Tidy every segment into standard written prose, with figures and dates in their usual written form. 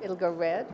It'll go red.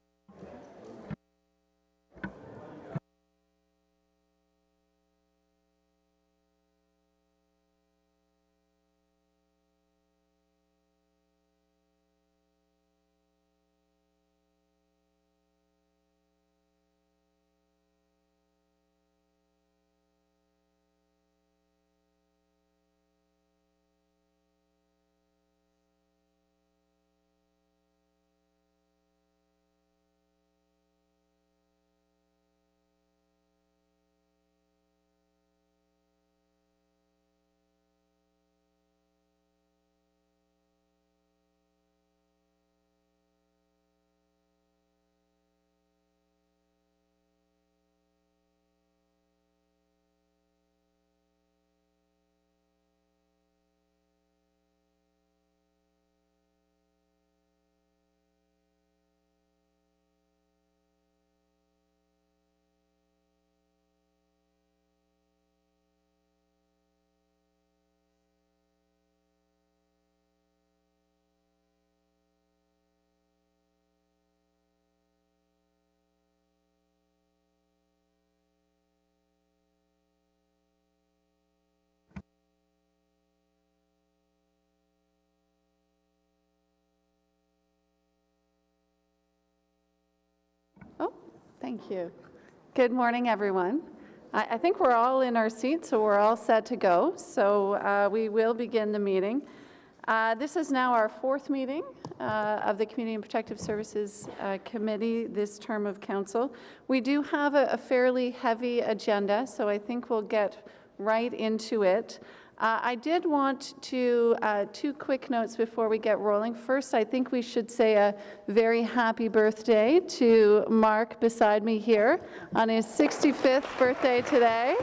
Oh, thank you. Good morning, everyone. I think we're all in our seats, so we're all set to go. So we will begin the meeting. This is now our fourth meeting of the Community and Protective Services Committee this term of council. We do have a fairly heavy agenda, so I think we'll get right into it. I did want to, two quick notes before we get rolling. First, I think we should say a very happy birthday to Mark beside me here on his 65th birthday today.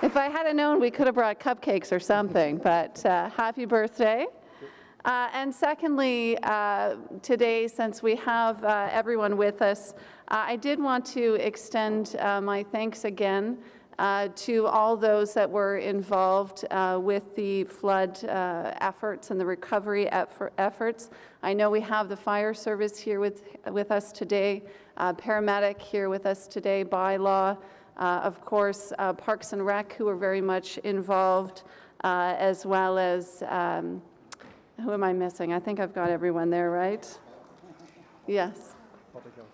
If I had known, we could have brought cupcakes or something, but happy birthday. And secondly, today, since we have everyone with us, I did want to extend my thanks again to all those that were involved with the flood efforts and the recovery efforts. I know we have the fire service here with us today, paramedic here with us today, bylaw, of course, Parks and Rec, who are very much involved, as well as, who am I missing? I think I've got everyone there, right? Yes.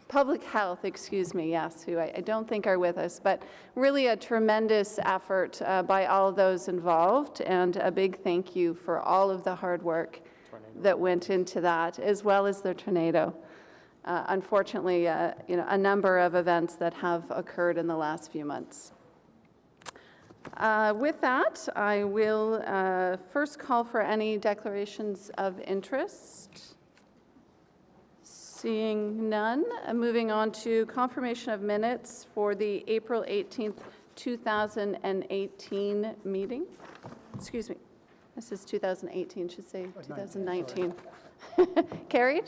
Public Health, excuse me, yes, who I don't think are with us, but really a tremendous effort by all of those involved, and a big thank you for all of the hard work that went into that, as well as the tornado. Unfortunately, a number of events that have occurred in the last few months. With that, I will first call for any declarations of interest. Seeing none, moving on to confirmation of minutes for the April 18th, 2018 meeting. Excuse me, this is 2018, should say 2019. Carried?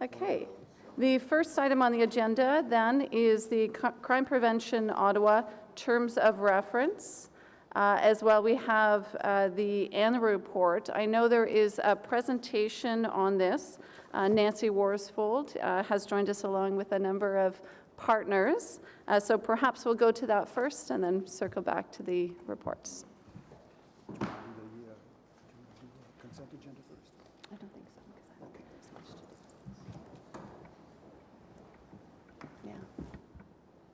Okay. The first item on the agenda then is the Crime Prevention Ottawa Terms of Reference. As well, we have the annual report. I know there is a presentation on this. Nancy Worsfold has joined us along with a number of partners. So perhaps we'll go to that first and then circle back to the reports. Consent agenda first? I don't think so, because I don't think there's much to do. Yeah,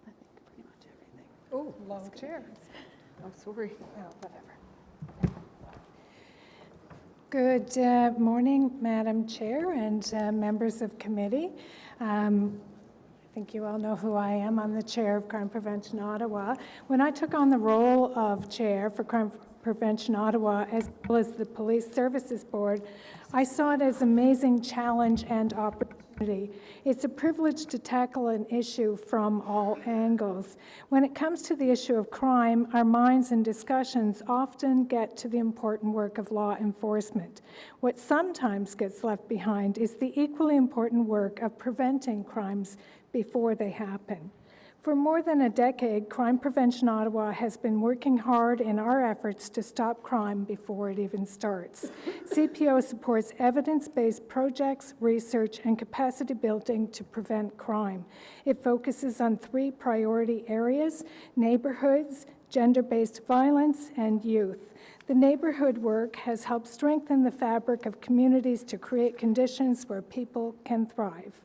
I think pretty much everything. Oh, long chair. Oh, sorry. Well, whatever. Good morning, Madam Chair and members of committee. I think you all know who I am. I'm the chair of Crime Prevention Ottawa. When I took on the role of chair for Crime Prevention Ottawa, as well as the Police Services Board, I saw it as an amazing challenge and opportunity. It's a privilege to tackle an issue from all angles. When it comes to the issue of crime, our minds and discussions often get to the important work of law enforcement. What sometimes gets left behind is the equally important work of preventing crimes before they happen. For more than a decade, Crime Prevention Ottawa has been working hard in our efforts to stop crime before it even starts. CPO supports evidence-based projects, research, and capacity building to prevent crime. It focuses on 3 priority areas: neighborhoods, gender-based violence, and youth. The neighborhood work has helped strengthen the fabric of communities to create conditions where people can thrive.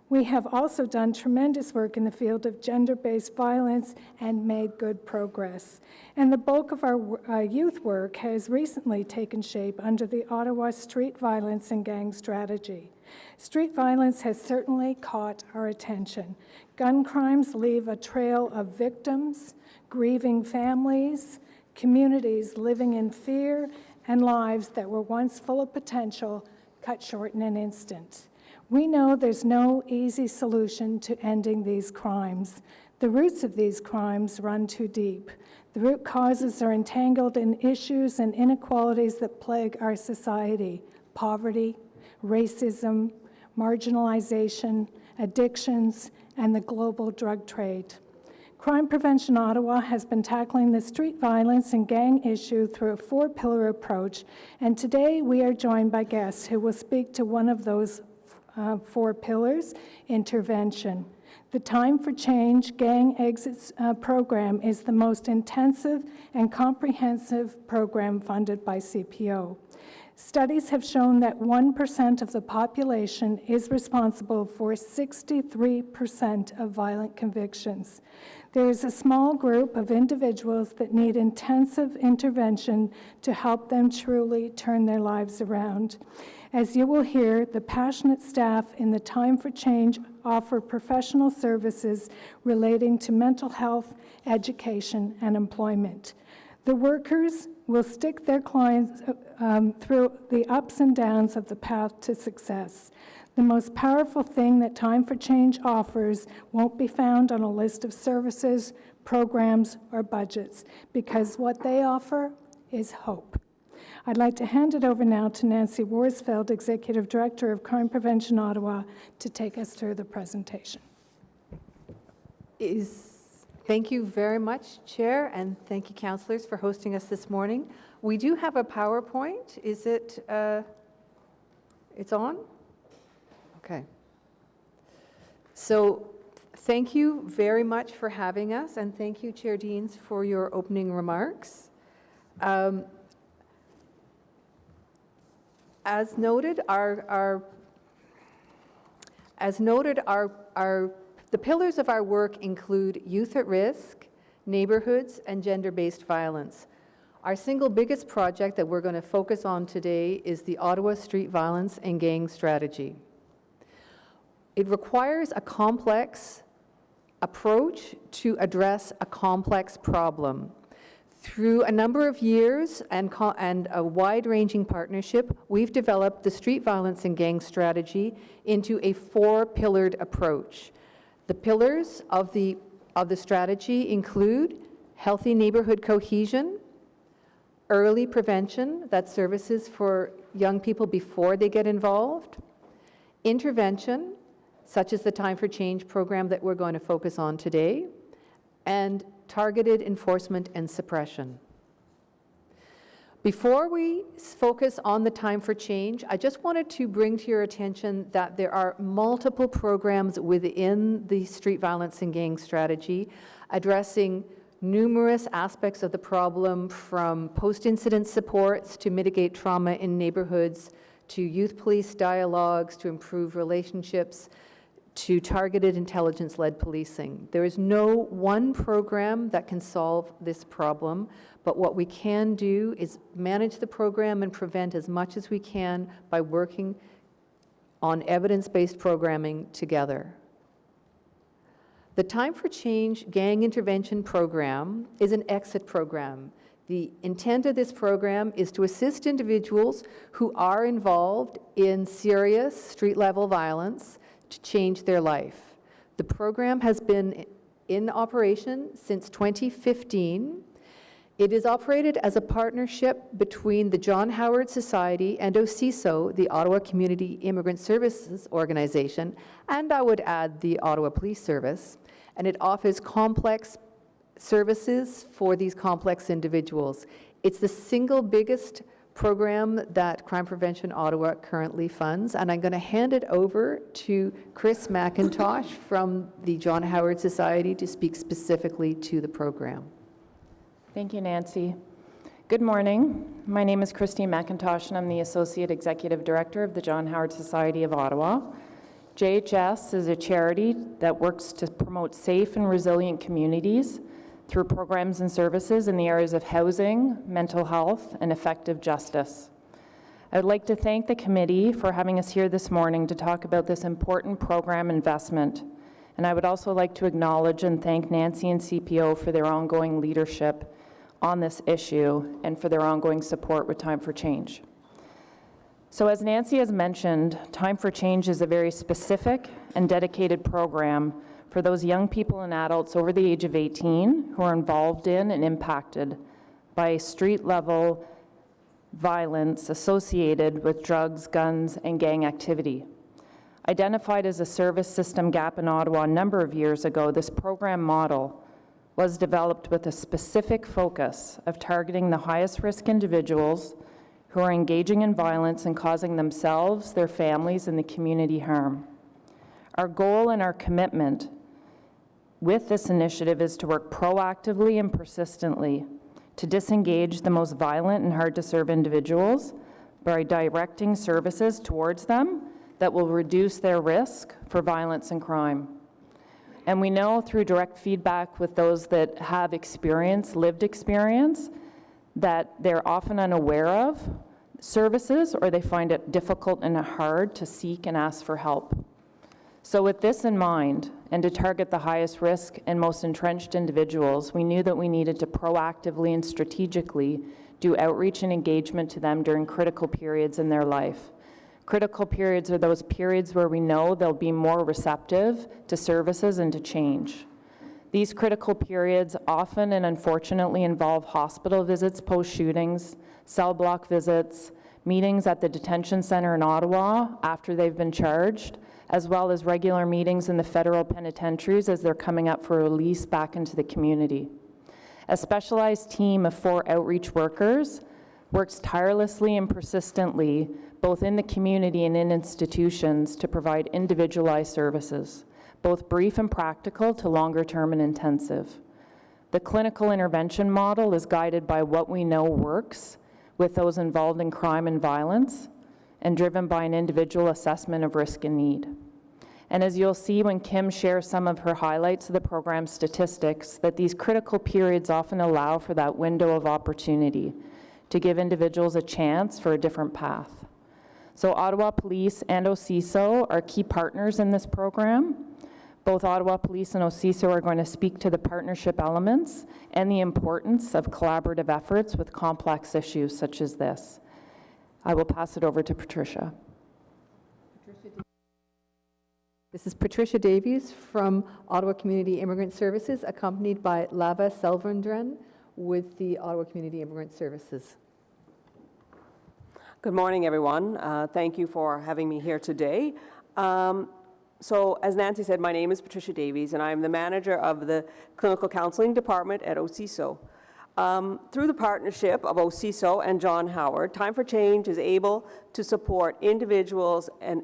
We have also done tremendous work in the field of gender-based violence and made good progress. And the bulk of our youth work has recently taken shape under the Ottawa Street Violence and Gang Strategy. Street violence has certainly caught our attention. Gun crimes leave a trail of victims, grieving families, communities living in fear, and lives that were once full of potential cut short in an instant. We know there's no easy solution to ending these crimes. The roots of these crimes run too deep. The root causes are entangled in issues and inequalities that plague our society: poverty, racism, marginalization, addictions, and the global drug trade. Crime Prevention Ottawa has been tackling the street violence and gang issue through a 4-pillar approach, and today we are joined by guests who will speak to one of those 4 pillars: intervention. The Time for Change Gang Exits program is the most intensive and comprehensive program funded by CPO. Studies have shown that 1% of the population is responsible for 63% of violent convictions. There is a small group of individuals that need intensive intervention to help them truly turn their lives around. As you will hear, the passionate staff in the Time for Change offer professional services relating to mental health, education, and employment. The workers will stick their clients through the ups and downs of the path to success. The most powerful thing that Time for Change offers won't be found on a list of services, programs, or budgets, because what they offer is hope. I'd like to hand it over now to Nancy Worsfeld, Executive Director of Crime Prevention Ottawa, to take us through the presentation. Thank you very much, Chair, and thank you, councillors, for hosting us this morning. We do have a PowerPoint. Is it, it's on? Okay. So thank you very much for having us, and thank you, Chair Deans, for your opening remarks. As noted, the pillars of our work include youth at risk, neighborhoods, and gender-based violence. Our single biggest project that we're going to focus on today is the Ottawa Street Violence and Gang Strategy. It requires a complex approach to address a complex problem. Through a number of years and a wide-ranging partnership, we've developed the Street Violence and Gang Strategy into a 4-pillared approach. The pillars of the strategy include healthy neighborhood cohesion, early prevention, that's services for young people before they get involved, intervention, such as the Time for Change program that we're going to focus on today, and targeted enforcement and suppression. Before we focus on the Time for Change, I just wanted to bring to your attention that there are multiple programs within the Street Violence and Gang Strategy addressing numerous aspects of the problem, from post-incident supports to mitigate trauma in neighborhoods, to youth police dialogues, to improve relationships, to targeted intelligence-led policing. There is no one program that can solve this problem, but what we can do is manage the program and prevent as much as we can by working on evidence-based programming together. The Time for Change Gang Intervention Program is an exit program. The intent of this program is to assist individuals who are involved in serious street-level violence to change their life. The program has been in operation since 2015. It is operated as a partnership between the John Howard Society and OCISO, the Ottawa Community Immigrant Services Organization, and I would add the Ottawa Police Service. and it offers complex services for these complex individuals. It's the single biggest program that Crime Prevention Ottawa currently funds, and I'm going to hand it over to Chris McIntosh from the John Howard Society to speak specifically to the program. Thank you, Nancy. Good morning. My name is Christine McIntosh, and I'm the Associate Executive Director of the John Howard Society of Ottawa. JHS is a charity that works to promote safe and resilient communities through programs and services in the areas of housing, mental health, and effective justice. I would like to thank the committee for having us here this morning to talk about this important program investment. And I would also like to acknowledge and thank Nancy and CPO for their ongoing leadership on this issue and for their ongoing support with Time for Change. So as Nancy has mentioned, Time for Change is a very specific and dedicated program for those young people and adults over the age of 18 who are involved in and impacted by street-level violence associated with drugs, guns, and gang activity. Identified as a service system gap in Ottawa a number of years ago, this program model was developed with a specific focus of targeting the highest risk individuals who are engaging in violence and causing themselves, their families, and the community harm. Our goal and our commitment with this initiative is to work proactively and persistently to disengage the most violent and hard-to-serve individuals by directing services towards them that will reduce their risk for violence and crime. And we know through direct feedback with those that have experience, lived experience, that they're often unaware of services or they find it difficult and hard to seek and ask for help. So with this in mind, and to target the highest risk and most entrenched individuals, we knew that we needed to proactively and strategically do outreach and engagement to them during critical periods in their life. Critical periods are those periods where we know they'll be more receptive to services and to change. These critical periods often and unfortunately involve hospital visits post-shootings, cell block visits, meetings at the detention center in Ottawa after they've been charged, as well as regular meetings in the federal penitentiaries as they're coming up for release back into the community. A specialized team of 4 outreach workers works tirelessly and persistently, both in the community and in institutions, to provide individualized services, both brief and practical to longer term and intensive. The clinical intervention model is guided by what we know works with those involved in crime and violence, and driven by an individual assessment of risk and need. And as you'll see when Kim shares some of her highlights of the program statistics, that these critical periods often allow for that window of opportunity to give individuals a chance for a different path. So Ottawa Police and OCISO are key partners in this program. Both Ottawa Police and OCISO are going to speak to the partnership elements and the importance of collaborative efforts with complex issues such as this. I will pass it over to Patricia. This is Patricia Davies from Ottawa Community Immigrant Services, accompanied by Lava Selvendran with the Ottawa Community Immigrant Services. Good morning, everyone. Thank you for having me here today. So as Nancy said, my name is Patricia Davies, and I'm the manager of the Clinical Counseling Department at OCISO. Through the partnership of OCISO and John Howard, Time for Change is able to support individuals and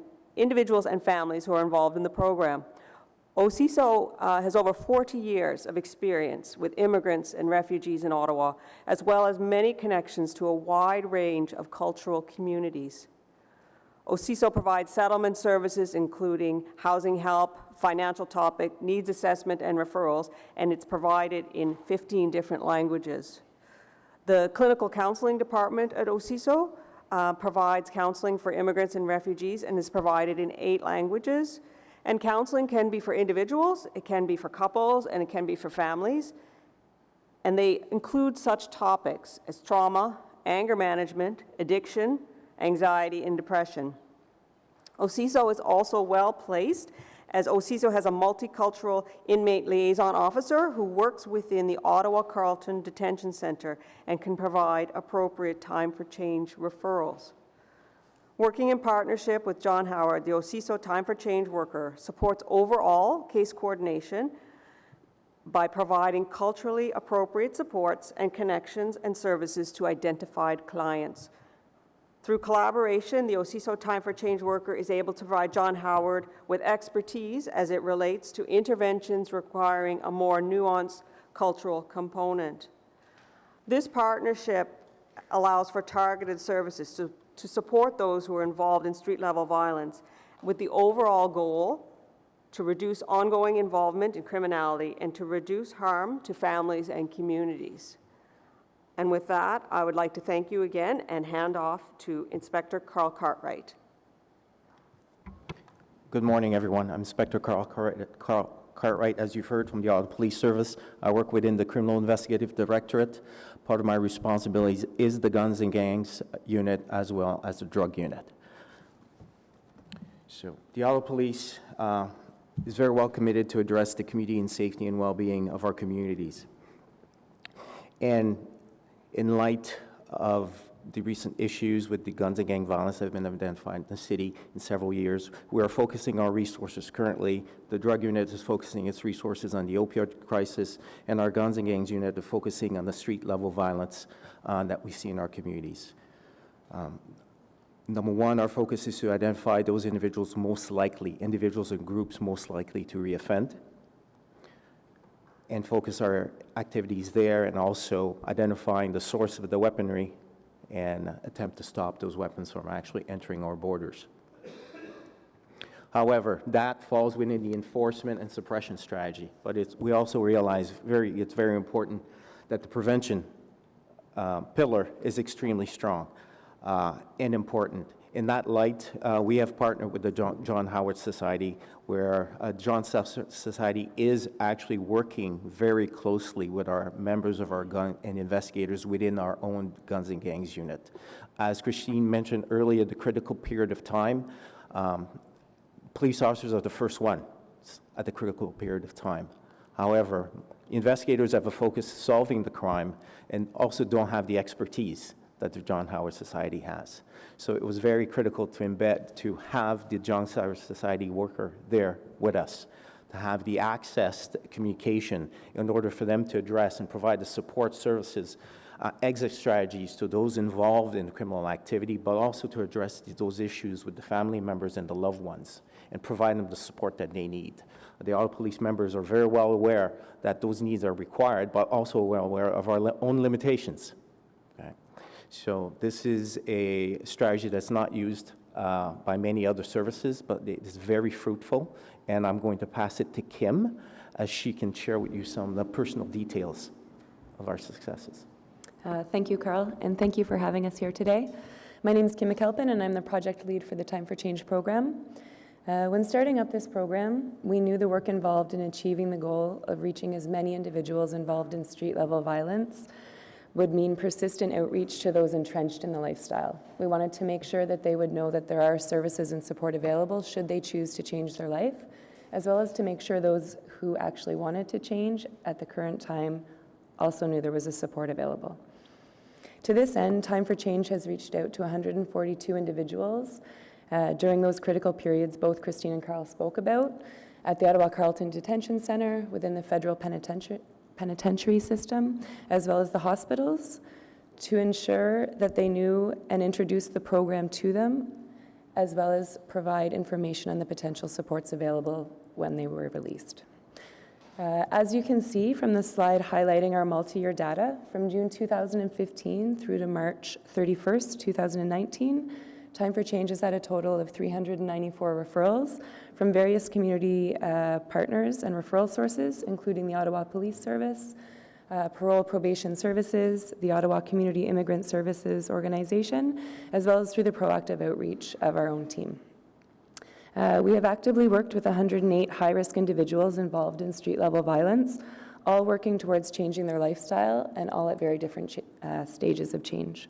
families who are involved in the program. OCISO has over 40 years of experience with immigrants and refugees in Ottawa, as well as many connections to a wide range of cultural communities. OCISO provides settlement services, including housing help, financial topic, needs assessment, and referrals, and it's provided in 15 different languages. The Clinical Counseling Department at OCISO provides counseling for immigrants and refugees and is provided in 8 languages. And counseling can be for individuals, it can be for couples, and it can be for families. And they include such topics as trauma, anger management, addiction, anxiety, and depression. OCISO is also well placed, as OCISO has a multicultural inmate liaison officer who works within the Ottawa Carleton Detention Centre and can provide appropriate Time for Change referrals. Working in partnership with John Howard, the OCISO Time for Change worker supports overall case coordination by providing culturally appropriate supports and connections and services to identified clients. Through collaboration, the OCISO Time for Change worker is able to provide John Howard with expertise as it relates to interventions requiring a more nuanced cultural component. This partnership allows for targeted services to support those who are involved in street-level violence, with the overall goal to reduce ongoing involvement in criminality and to reduce harm to families and communities. And with that, I would like to thank you again and hand off to Inspector Carl Cartwright. Good morning, everyone. I'm Inspector Carl Cartwright. As you've heard from the Ottawa Police Service, I work within the Criminal Investigative Directorate. Part of my responsibilities is the Guns and Gangs unit as well as the drug unit. So the Ottawa Police is very well committed to address the community and safety and well-being of our communities. And in light of the recent issues with the guns and gang violence that have been identified in the city in several years, we are focusing our resources currently. The drug unit is focusing its resources on the opioid crisis, and our guns and gangs unit is focusing on the street-level violence that we see in our communities. Number one, our focus is to identify those individuals and groups most likely to reoffend, and focus our activities there, and also identifying the source of the weaponry and attempt to stop those weapons from actually entering our borders. However, that falls within the enforcement and suppression strategy, but we also realize it's very important that the prevention pillar is extremely strong and important. In that light, we have partnered with the John Howard Society, where John Society is actually working very closely with our members of our gun and investigators within our own Guns and Gangs unit. As Christine mentioned earlier, the critical period of time, police officers are the first ones at the critical period of time. However, investigators have a focus solving the crime and also don't have the expertise that the John Howard Society has. So it was very critical to have the John Howard Society worker there with us, to have the access to communication in order for them to address and provide the support services, exit strategies to those involved in criminal activity, but also to address those issues with the family members and the loved ones and provide them the support that they need. The Ottawa Police members are very well aware that those needs are required, but also well aware of our own limitations. Okay? So this is a strategy that's not used by many other services, but it is very fruitful, and I'm going to pass it to Kim as she can share with you some of the personal details of our successes. Thank you, Carl, and thank you for having us here today. My name is Kim McAlpin, and I'm the project lead for the Time for Change program. When starting up this program, we knew the work involved in achieving the goal of reaching as many individuals involved in street-level violence would mean persistent outreach to those entrenched in the lifestyle. We wanted to make sure that they would know that there are services and support available should they choose to change their life, as well as to make sure those who actually wanted to change at the current time also knew there was a support available. To this end, Time for Change has reached out to 142 individuals during those critical periods both Christine and Carl spoke about, at the Ottawa Carleton Detention Centre, within the federal penitentiary system, as well as the hospitals, to ensure that they knew and introduced the program to them, as well as provide information on the potential supports available when they were released. As you can see from the slide highlighting our multi-year data, from June 2015 through to March 31st, 2019, Time for Change has had a total of 394 referrals from various community partners and referral sources, including the Ottawa Police Service, Parole Probation Services, the Ottawa Community Immigrant Services Organization, as well as through the proactive outreach of our own team. We have actively worked with 108 high-risk individuals involved in street-level violence, all working towards changing their lifestyle and all at very different stages of change.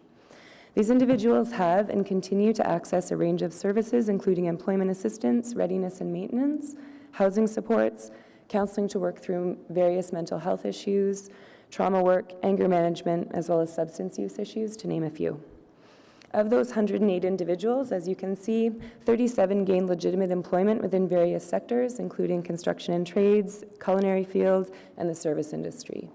These individuals have and continue to access a range of services, including employment assistance, readiness and maintenance, housing supports, counseling to work through various mental health issues, trauma work, anger management, as well as substance use issues, to name a few. Of those 108 individuals, as you can see, 37 gained legitimate employment within various sectors, including construction and trades, culinary field, and the service industry.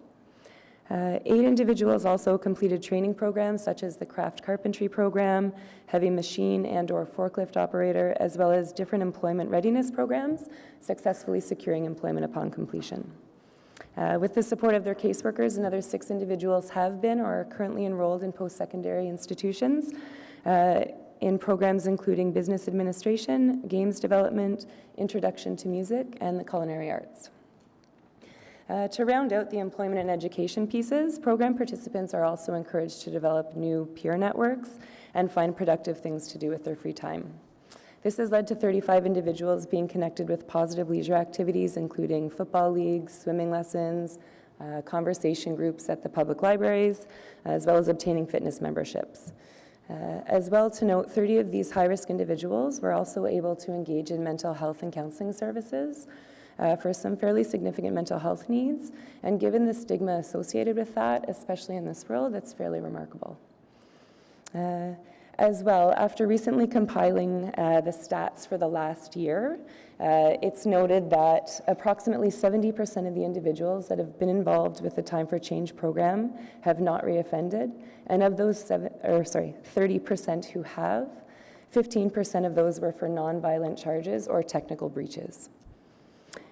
8 individuals also completed training programs such as the craft carpentry program, heavy machine and/or forklift operator, as well as different employment readiness programs, successfully securing employment upon completion. With the support of their caseworkers, another 6 individuals have been or are currently enrolled in post-secondary institutions in programs including business administration, games development, introduction to music, and the culinary arts. To round out the employment and education pieces, program participants are also encouraged to develop new peer networks and find productive things to do with their free time. This has led to 35 individuals being connected with positive leisure activities, including football leagues, swimming lessons, conversation groups at the public libraries, as well as obtaining fitness memberships. As well to note, 30 of these high-risk individuals were also able to engage in mental health and counseling services for some fairly significant mental health needs, and given the stigma associated with that, especially in this world, that's fairly remarkable. As well, after recently compiling the stats for the last year, it's noted that approximately 70% of the individuals that have been involved with the Time for Change program have not reoffended, and of those 30% who have, 15% of those were for nonviolent charges or technical breaches.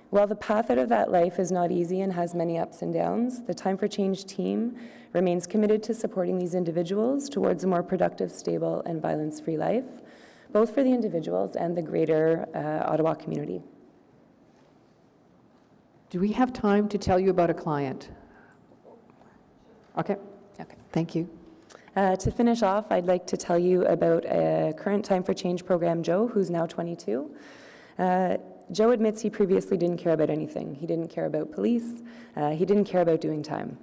While the path out of that life is not easy and has many ups and downs, the Time for Change team remains committed to supporting these individuals towards a more productive, stable, and violence-free life, both for the individuals and the greater Ottawa community. Do we have time to tell you about a client? Okay. Okay. Thank you. To finish off, I'd like to tell you about a current Time for Change program, Joe, who's now 22. Joe admits he previously didn't care about anything. He didn't care about police. He didn't care about doing time.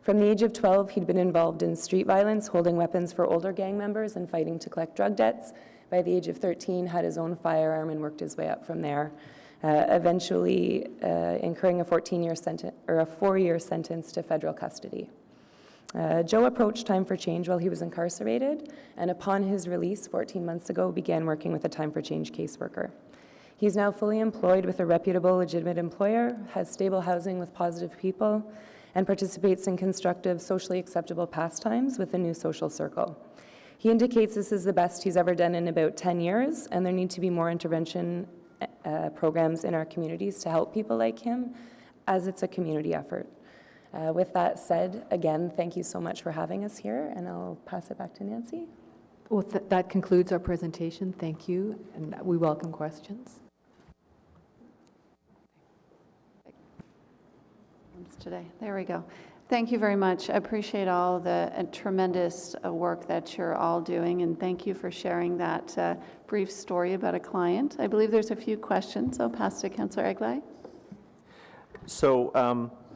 From the age of 12, he'd been involved in street violence, holding weapons for older gang members and fighting to collect drug debts. By the age of 13, had his own firearm and worked his way up from there, eventually incurring a 4-year sentence to federal custody. Joe approached Time for Change while he was incarcerated, and upon his release 14 months ago, began working with a Time for Change caseworker. He's now fully employed with a reputable, legitimate employer, has stable housing with positive people, and participates in constructive, socially acceptable pastimes with a new social circle. He indicates this is the best he's ever done in about 10 years, and there need to be more intervention programs in our communities to help people like him, as it's a community effort. With that said, again, thank you so much for having us here, and I'll pass it back to Nancy. Well, that concludes our presentation. Thank you, and we welcome questions. Today. There we go. Thank you very much. I appreciate all the tremendous work that you're all doing, and thank you for sharing that brief story about a client. I believe there's a few questions. I'll pass to Councillor Eglai. So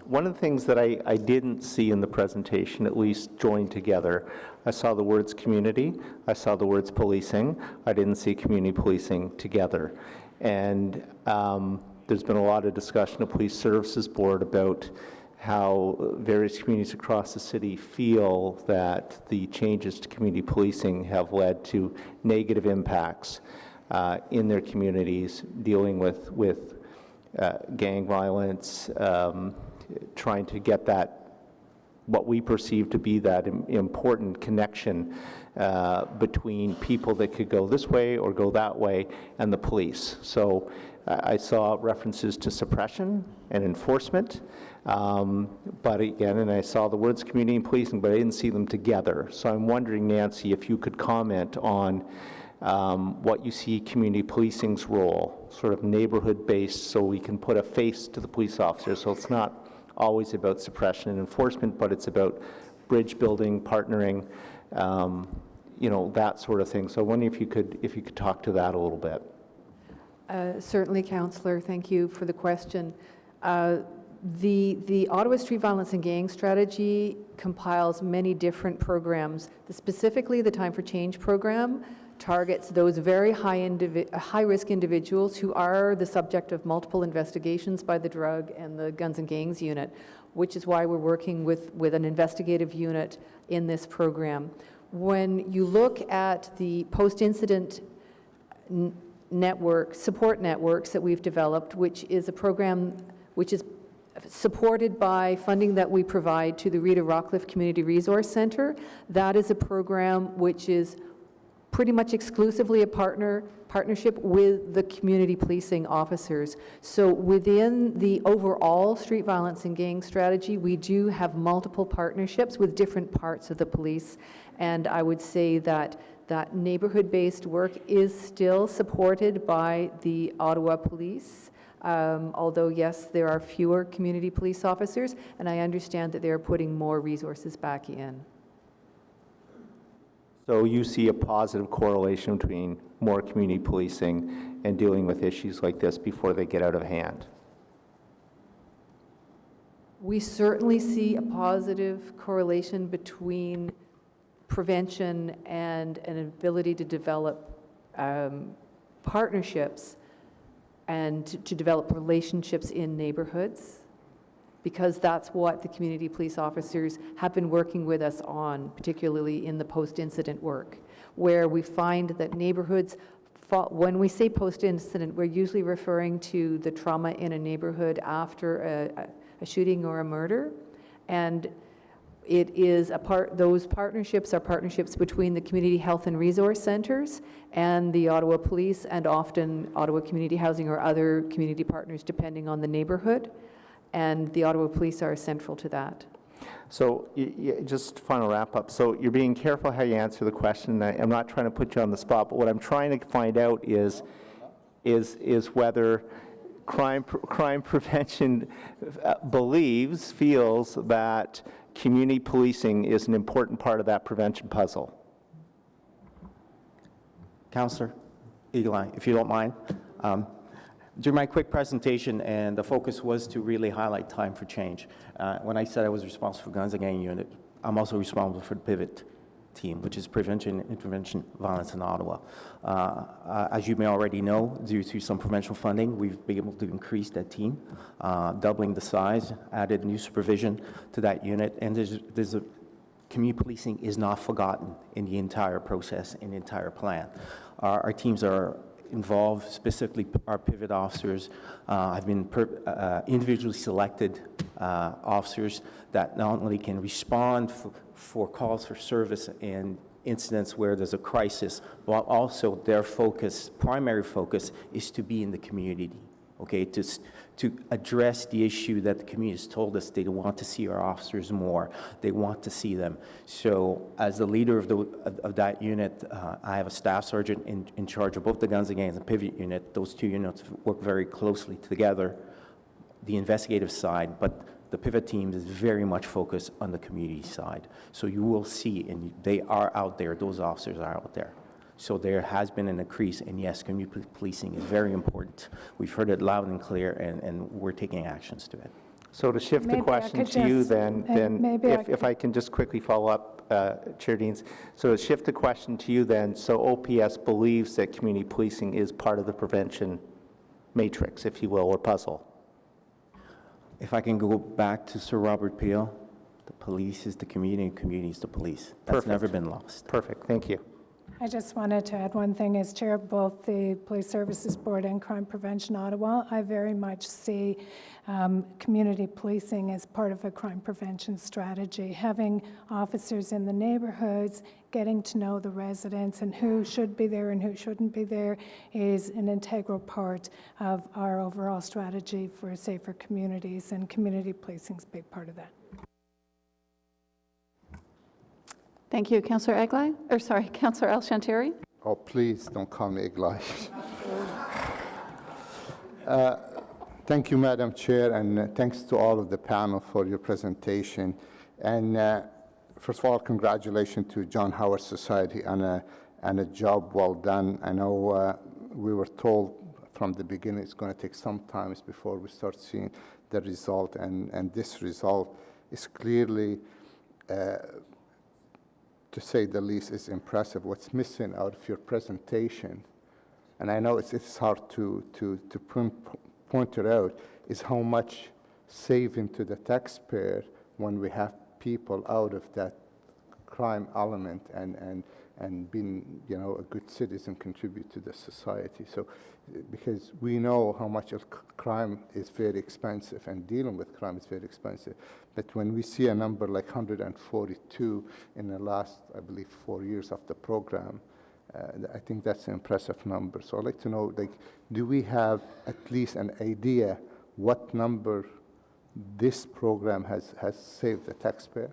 one of the things that I didn't see in the presentation, at least joined together, I saw the words community, I saw the words policing, I didn't see community policing together. And there's been a lot of discussion at Police Services Board about how various communities across the city feel that the changes to community policing have led to negative impacts in their communities, dealing with gang violence, trying to get that, what we perceive to be that important connection between people that could go this way or go that way and the police. So I saw references to suppression and enforcement, but again, and I saw the words community and policing, but I didn't see them together. So I'm wondering, Nancy, if you could comment on what you see community policing's role, sort of neighborhood-based, so we can put a face to the police officer. So it's not always about suppression and enforcement, but it's about bridge building, partnering, you know, that sort of thing. So I wonder if you could talk to that a little bit. Certainly, Councillor. Thank you for the question. The Ottawa Street Violence and Gang Strategy compiles many different programs. Specifically, the Time for Change program targets those very high-risk individuals who are the subject of multiple investigations by the Drug and the Guns and Gangs unit, which is why we're working with an investigative unit in this program. when you look at the post-incident network, support networks that we've developed, which is a program which is supported by funding that we provide to the Rita Rockcliffe Community Resource Center. That is a program which is pretty much exclusively a partnership with the community policing officers. So within the overall street violence and gang strategy, we do have multiple partnerships with different parts of the police. And I would say that that neighborhood-based work is still supported by the Ottawa Police. Although, yes, there are fewer community police officers, and I understand that they're putting more resources back in. So you see a positive correlation between more community policing and dealing with issues like this before they get out of hand? We certainly see a positive correlation between prevention and an ability to develop partnerships and to develop relationships in neighborhoods, because that's what the community police officers have been working with us on, particularly in the post-incident work, where we find that neighborhoods, when we say post-incident, we're usually referring to the trauma in a neighborhood after a shooting or a murder, and it is those partnerships are partnerships between the community health and resource centers and the Ottawa Police, and often Ottawa Community Housing or other community partners, depending on the neighborhood. And the Ottawa Police are central to that. So just final wrap up. So you're being careful how you answer the question. I'm not trying to put you on the spot, but what I'm trying to find out is whether crime prevention feels that community policing is an important part of that prevention puzzle. Councillor Eagle-Eye, if you don't mind. During my quick presentation, and the focus was to really highlight time for change. When I said I was responsible for Guns and Gang Unit, I'm also responsible for the PIVOT team, which is Prevention and Intervention Violence in Ottawa. As you may already know, due to some provincial funding, we've been able to increase that team, doubling the size, added new supervision to that unit, and community policing is not forgotten in the entire process, in the entire plan. Our teams are involved, specifically our pivot officers have been individually selected officers that not only can respond for calls for service and incidents where there's a crisis, but also their primary focus is to be in the community, okay, to address the issue that the community has told us they want to see our officers more. They want to see them. So as the leader of that unit, I have a staff sergeant in charge of both the Guns and Gangs and Pivot unit. Those two units work very closely together, the investigative side, but the Pivot team is very much focused on the community side. So you will see, and they are out there, those officers are out there. So there has been an increase, and yes, community policing is very important. We've heard it loud and clear, and we're taking actions to it. So to shift the Maybe I question could to you just- then maybe if I can just quickly follow up, Chair Deans. So to shift the question to you then, so OPS believes that community policing is part of the prevention matrix, if you will, or puzzle. If I can go back to Sir Robert Peel, the police is the community, and community is the police. That's Perfect. never been lost. Perfect, thank you. I just wanted to add one thing. As chair of both the Police Services Board and Crime Prevention Ottawa, I very much see community policing as part of a crime prevention strategy. Having officers in the neighborhoods, getting to know the residents and who should be there and who shouldn't be there is an integral part of our overall strategy for safer communities, and community policing is a big part of that. Thank you. Councillor Eglai, or sorry, Councillor El-Shantari. Oh, please don't call me Eglai. Thank you, Madam Chair, and thanks to all of the panel for your presentation. And first of all, congratulations to John Howard Society on a job well done. I know we were told from the beginning it's going to take some time before we start seeing the result, and this result is clearly to say the least, is impressive. What's missing out of your presentation, and I know it's hard to point it out, is how much saving to the taxpayer when we have people out of that crime element and being, you know, a good citizen, contribute to the society. So, because we know how much of crime is very expensive and dealing with crime is very expensive. But when we see a number like 142 in the last, I believe, 4 years of the program, I think that's an impressive number. So I'd like to know, like, do we have at least an idea what number this program has saved the taxpayer?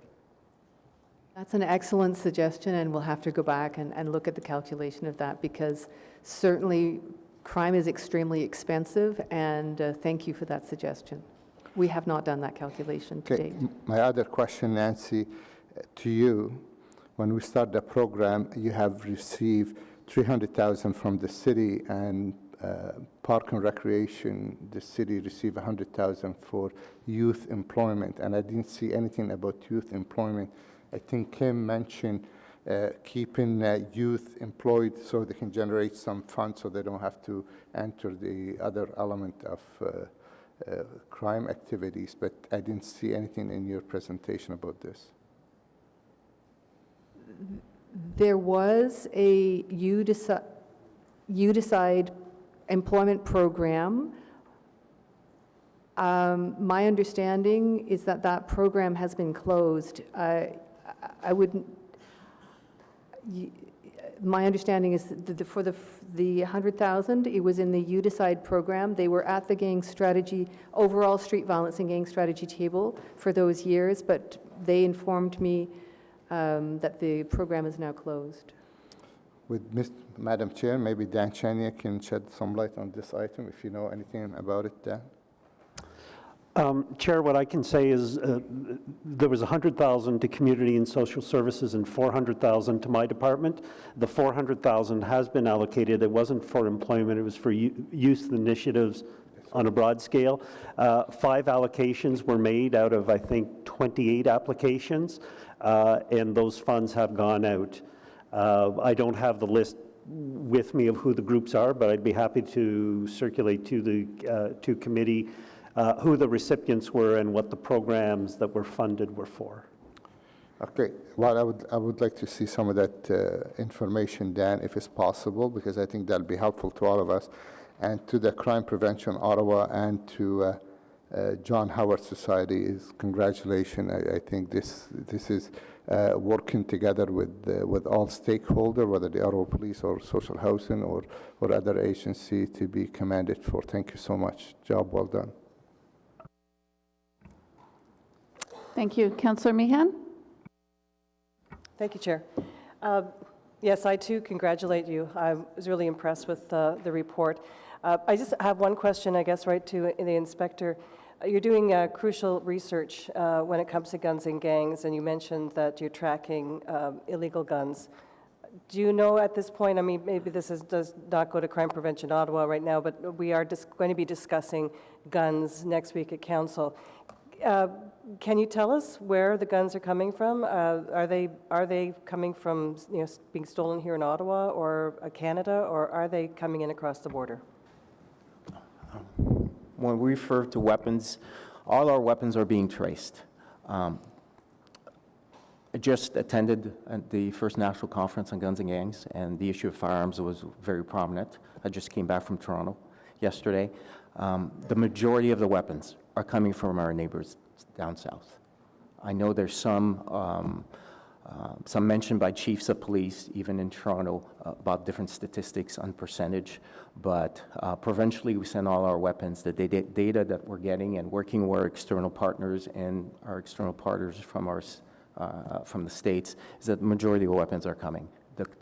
That's an excellent suggestion, and we'll have to go back and look at the calculation of that, because certainly crime is extremely expensive, and thank you for that suggestion. We have not done that calculation to Okay, date. my other question, Nancy, to you. When we start the program, you have received $300,000 from the city, and Park and Recreation, the city received $100,000 for youth employment, and I didn't see anything about youth employment. I think Kim mentioned keeping youth employed so they can generate some funds so they don't have to enter the other element of crime activities, but I didn't see anything in your presentation about this. There was a You Decide employment program. My understanding is that that program has been closed. I wouldn't. My understanding is that for the 100,000, it was in the You Decide program. They were at the gang strategy, overall street violence and gang strategy table for those years, but they informed me that the program is now closed. Madam Chair, maybe Dan Chania can shed some light on this item if you know anything about it, Dan. Chair, what I can say is there was $100,000 to Community and Social Services and $400,000 to my department. The $400,000 has been allocated. It wasn't for employment. It was for youth initiatives on a broad scale. 5 allocations were made out of, I think, 28 applications, and those funds have gone out. I don't have the list with me of who the groups are, but I'd be happy to circulate to the to committee who the recipients were and what the programs that were funded were for. Okay, well, I would like to see some of that information, Dan, if it's possible, because I think that'll be helpful to all of us, and to the Crime Prevention Ottawa and to John Howard Society. Is congratulations. I think this is working together with all stakeholders, whether they are police or social housing or other agency, to be commended for. Thank you so much. Job well done. Thank you. Councillor Meehan? Thank you, Chair. Yes, I too congratulate you. I was really impressed with the report. I just have one question, I guess, right to the inspector. You're doing crucial research when it comes to guns and gangs, and you mentioned that you're tracking illegal guns. Do you know at this point, I mean, maybe this does not go to Crime Prevention Ottawa right now, but we are going to be discussing guns next week at Council. Can you tell us where the guns are coming from? Are they coming from, you know, being stolen here in Ottawa or Canada, or are they coming in across the border? When we refer to weapons, all our weapons are being traced. I just attended the first National Conference on Guns and Gangs, and the issue of firearms was very prominent. I just came back from Toronto yesterday. The majority of the weapons are coming from our neighbors down south. I know there's some mention by chiefs of police, even in Toronto, about different statistics on percentage, but provincially we send all our weapons. The data that we're getting and working with our external partners and our external partners from the States is that the majority of weapons are coming.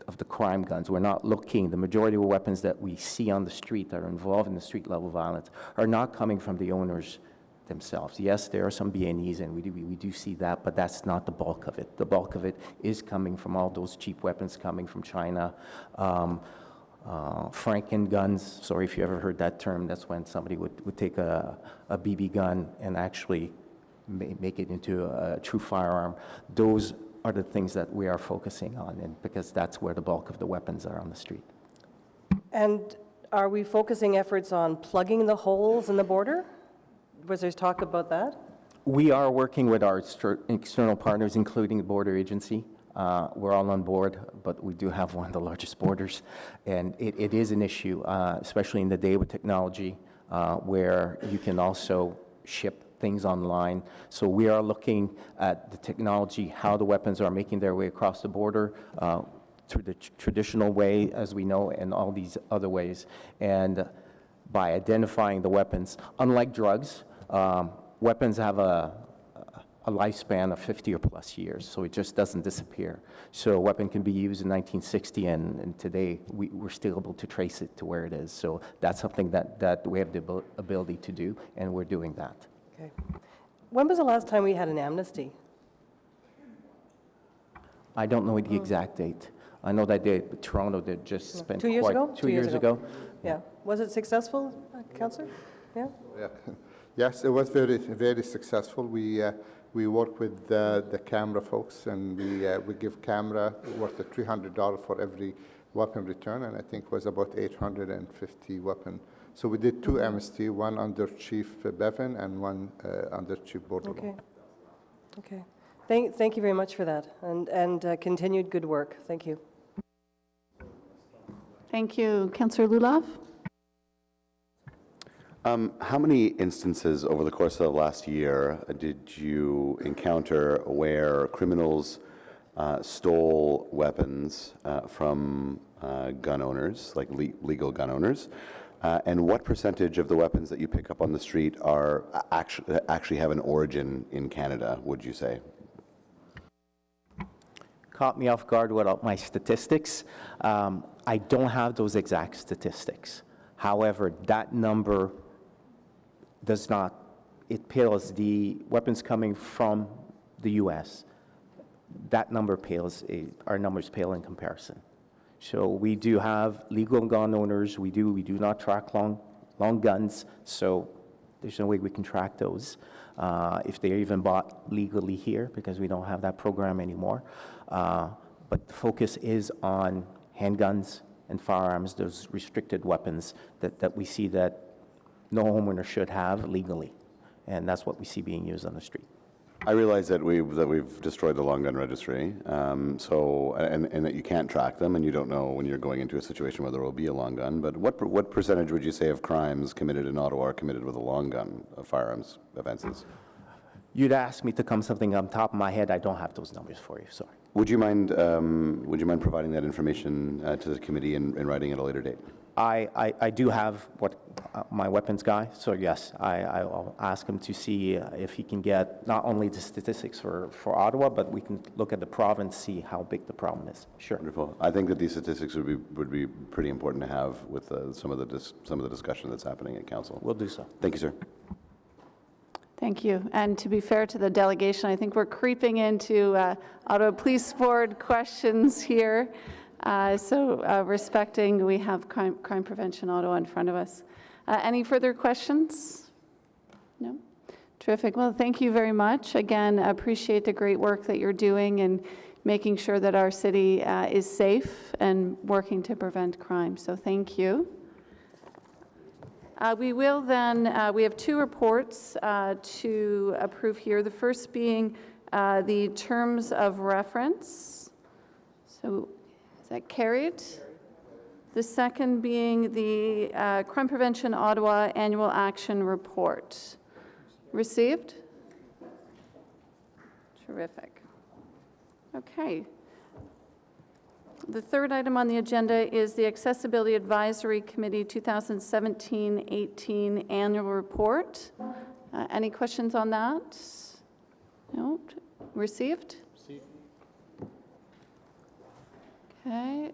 Of the crime guns. We're not looking, the majority of weapons that we see on the street that are involved in the street level violence are not coming from the owners themselves. Yes, there are some B&Es and we do see that, but that's not the bulk of it. The bulk of it is coming from all those cheap weapons coming from China. Franken guns, sorry if you ever heard that term, that's when somebody would take a BB gun and actually make it into a true firearm. Those are the things that we are focusing on, and because that's where the bulk of the weapons are on the street. And are we focusing efforts on plugging the holes in the border? Was there talk about that? We are working with our external partners, including the border agency, We're all on board, but we do have one of the largest borders, and it is an issue, especially in the day with technology, where you can also ship things online. So we are looking at the technology, how the weapons are making their way across the border, through the traditional way, as we know, and all these other ways. And by identifying the weapons, unlike drugs, weapons have a lifespan of 50 or plus years, so it just doesn't disappear. So a weapon can be used in 1960, and today we're still able to trace it to where it is. So that's something that we have the ability to do, and we're doing that. Okay. When was the last time we had an amnesty? I don't know the exact date. I know that Toronto did just spend 2 years ago? 2 years ago. Yeah. Was it successful, Councillor? Yeah? Yeah. Yes, it was very, very successful. We work with the camera folks, and we give camera worth of $300 for every weapon return, and I think it was about 850 weapons. So we did 2 amnesty, one under Chief Bevan and one under Chief Bordelot. Okay. Okay. Thank you very much for that, and continued good work. Thank you. Thank you. Councillor Lulov? How many instances over the course of the last year did you encounter where criminals stole weapons from gun owners, like legal gun owners? And what percentage of the weapons that you pick up on the street are actually have an origin in Canada, would you say? Caught me off guard with my statistics. I don't have those exact statistics. However, that number does not, it pales, the weapons coming from the U.S., that number pales, our numbers pale in comparison. So we do have legal gun owners, we do not track long guns, so there's no way we can track those if they're even bought legally here, because we don't have that program anymore. But the focus is on handguns and firearms, those restricted weapons that we see that no homeowner should have legally, and that's what we see being used on the street. I realize that we've destroyed the long gun registry, and that you can't track them, and you don't know when you're going into a situation whether there will be a long gun. But what percentage would you say of crimes committed in Ottawa are committed with a long gun of firearms offenses? You'd ask me to come something on top of my head. I don't have those numbers for you. Sorry. Would you mind providing that information to the committee in writing at a later date? I do have my weapons guy, so yes, I'll ask him to see if he can get not only the statistics for Ottawa, but we can look at the province, see how big the problem is. Sure. Wonderful. I think that these statistics would be pretty important to have with some of the discussion that's happening at council. We'll do so. Thank you, sir. Thank you. And to be fair to the delegation, I think we're creeping into Ottawa Police Board questions here. Respecting, we have Crime Prevention Ottawa in front of us. Any further questions? No? Terrific. Well, thank you very much. Again, appreciate the great work that you're doing and making sure that our city is safe and working to prevent crime. So thank you. We will then, we have 2 reports to approve here. The first being the terms of reference. So is that carried? The second being the Crime Prevention Ottawa Annual Action Report. Received? Terrific. Okay. The third item on the agenda is the Accessibility Advisory Committee 2017-18 Annual Report. Any questions on that? No? Received? Received. Okay.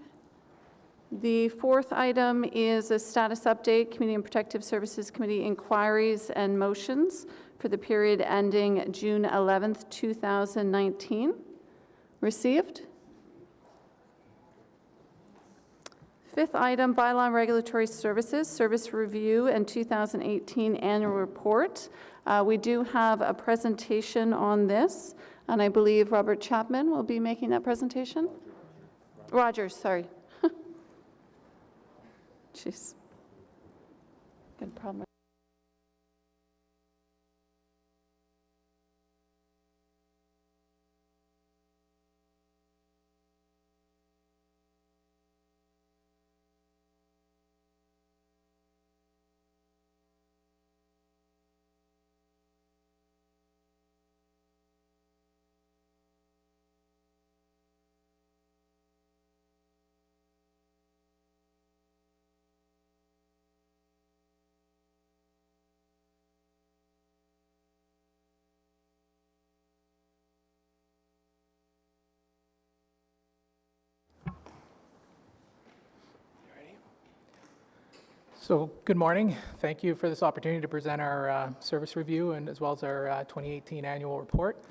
The fourth item is a status update, Community and Protective Services Committee inquiries and motions for the period ending June 11th, 2019. Received? Fifth item, Bylaw and Regulatory Services, Service Review and 2018 Annual Report. We do have a presentation on this, and I believe Robert Chapman will be making that presentation. Rogers, sorry. Jeez. Good problem. So, good morning. Thank you for this opportunity to present our service review and as well as our 2018 annual report.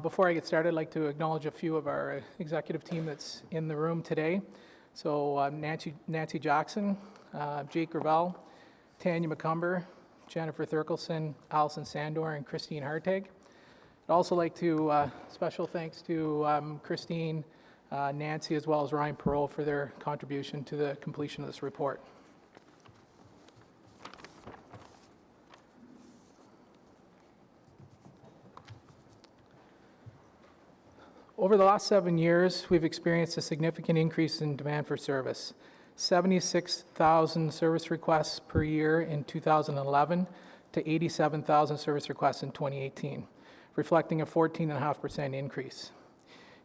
Before I get started, I'd like to acknowledge a few of our executive team that's in the room today. So, Nancy Jackson, Jake Gravel, Tanya McCumber, Jennifer Thurkelson, Allison Sandor, and Christine Harteg. I'd also like to special thanks to Christine, Nancy, as well as Ryan Perot for their contribution to the completion of this report. Over the last 7 years, we've experienced a significant increase in demand for service. 76,000 service requests per year in 2011 to 87,000 service requests in 2018, reflecting a 14.5% increase.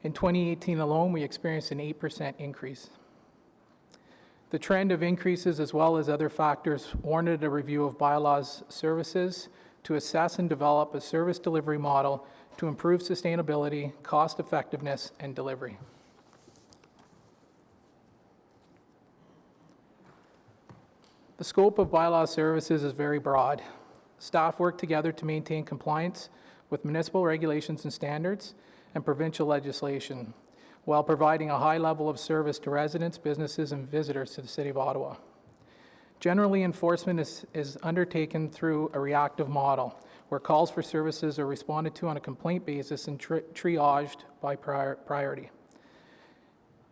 In 2018 alone, we experienced an 8% increase. The trend of increases, as well as other factors, warranted a review of bylaws services to assess and develop a service delivery model to improve sustainability, cost effectiveness, and delivery. The scope of bylaw services is very broad. Staff work together to maintain compliance with municipal regulations and standards and provincial legislation, while providing a high level of service to residents, businesses, and visitors to the City of Ottawa. Generally, enforcement is undertaken through a reactive model, where calls for services are responded to on a complaint basis and triaged by priority.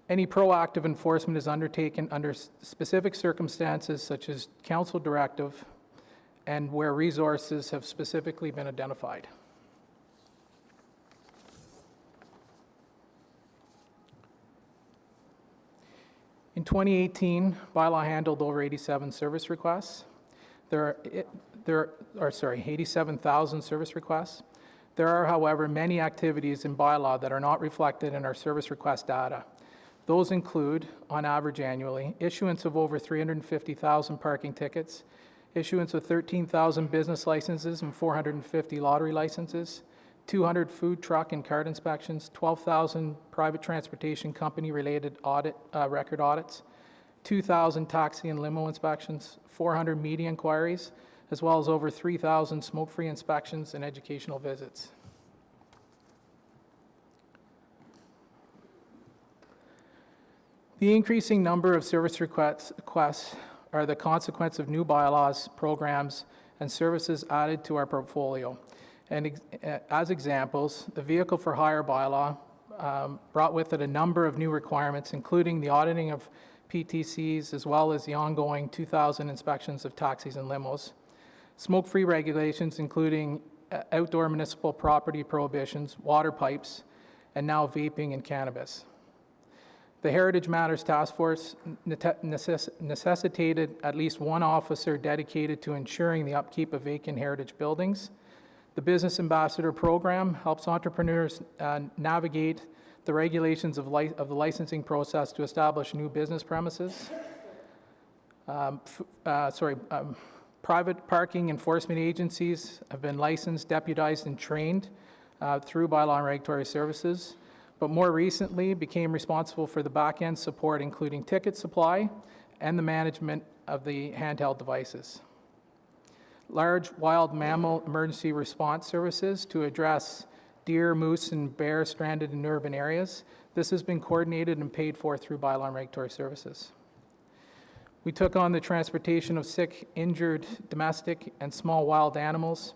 Any proactive enforcement is undertaken under specific circumstances such as council directive and where resources have specifically been identified. In 2018, bylaw handled over 87 service requests. 87,000 service requests. There are, however, many activities in bylaw that are not reflected in our service request data. Those include, on average annually, issuance of over 350,000 parking tickets, issuance of 13,000 business licenses and 450 lottery licenses, 200 food truck and cart inspections, 12,000 private transportation company-related record audits, 2,000 taxi and limo inspections, 400 media inquiries, as well as over 3,000 smoke-free inspections and educational visits. The increasing number of service requests are the consequence of new bylaws, programs, and services added to our portfolio. And as examples, the Vehicle for Hire bylaw brought with it a number of new requirements, including the auditing of PTCs, as well as the ongoing 2,000 inspections of taxis and limos. Smoke-free regulations, including outdoor municipal property prohibitions, water pipes, and now vaping and cannabis. The Heritage Matters Task Force necessitated at least one officer dedicated to ensuring the upkeep of vacant heritage buildings. The Business Ambassador Program helps entrepreneurs navigate the regulations of the licensing process to establish new business premises. Private parking enforcement agencies have been licensed, deputized, and trained through bylaw and regulatory services, but more recently became responsible for the back-end support, including ticket supply and the management of the handheld devices. Large wild mammal emergency response services to address deer, moose, and bear stranded in urban areas. This has been coordinated and paid for through bylaw and regulatory services. We took on the transportation of sick, injured, domestic, and small wild animals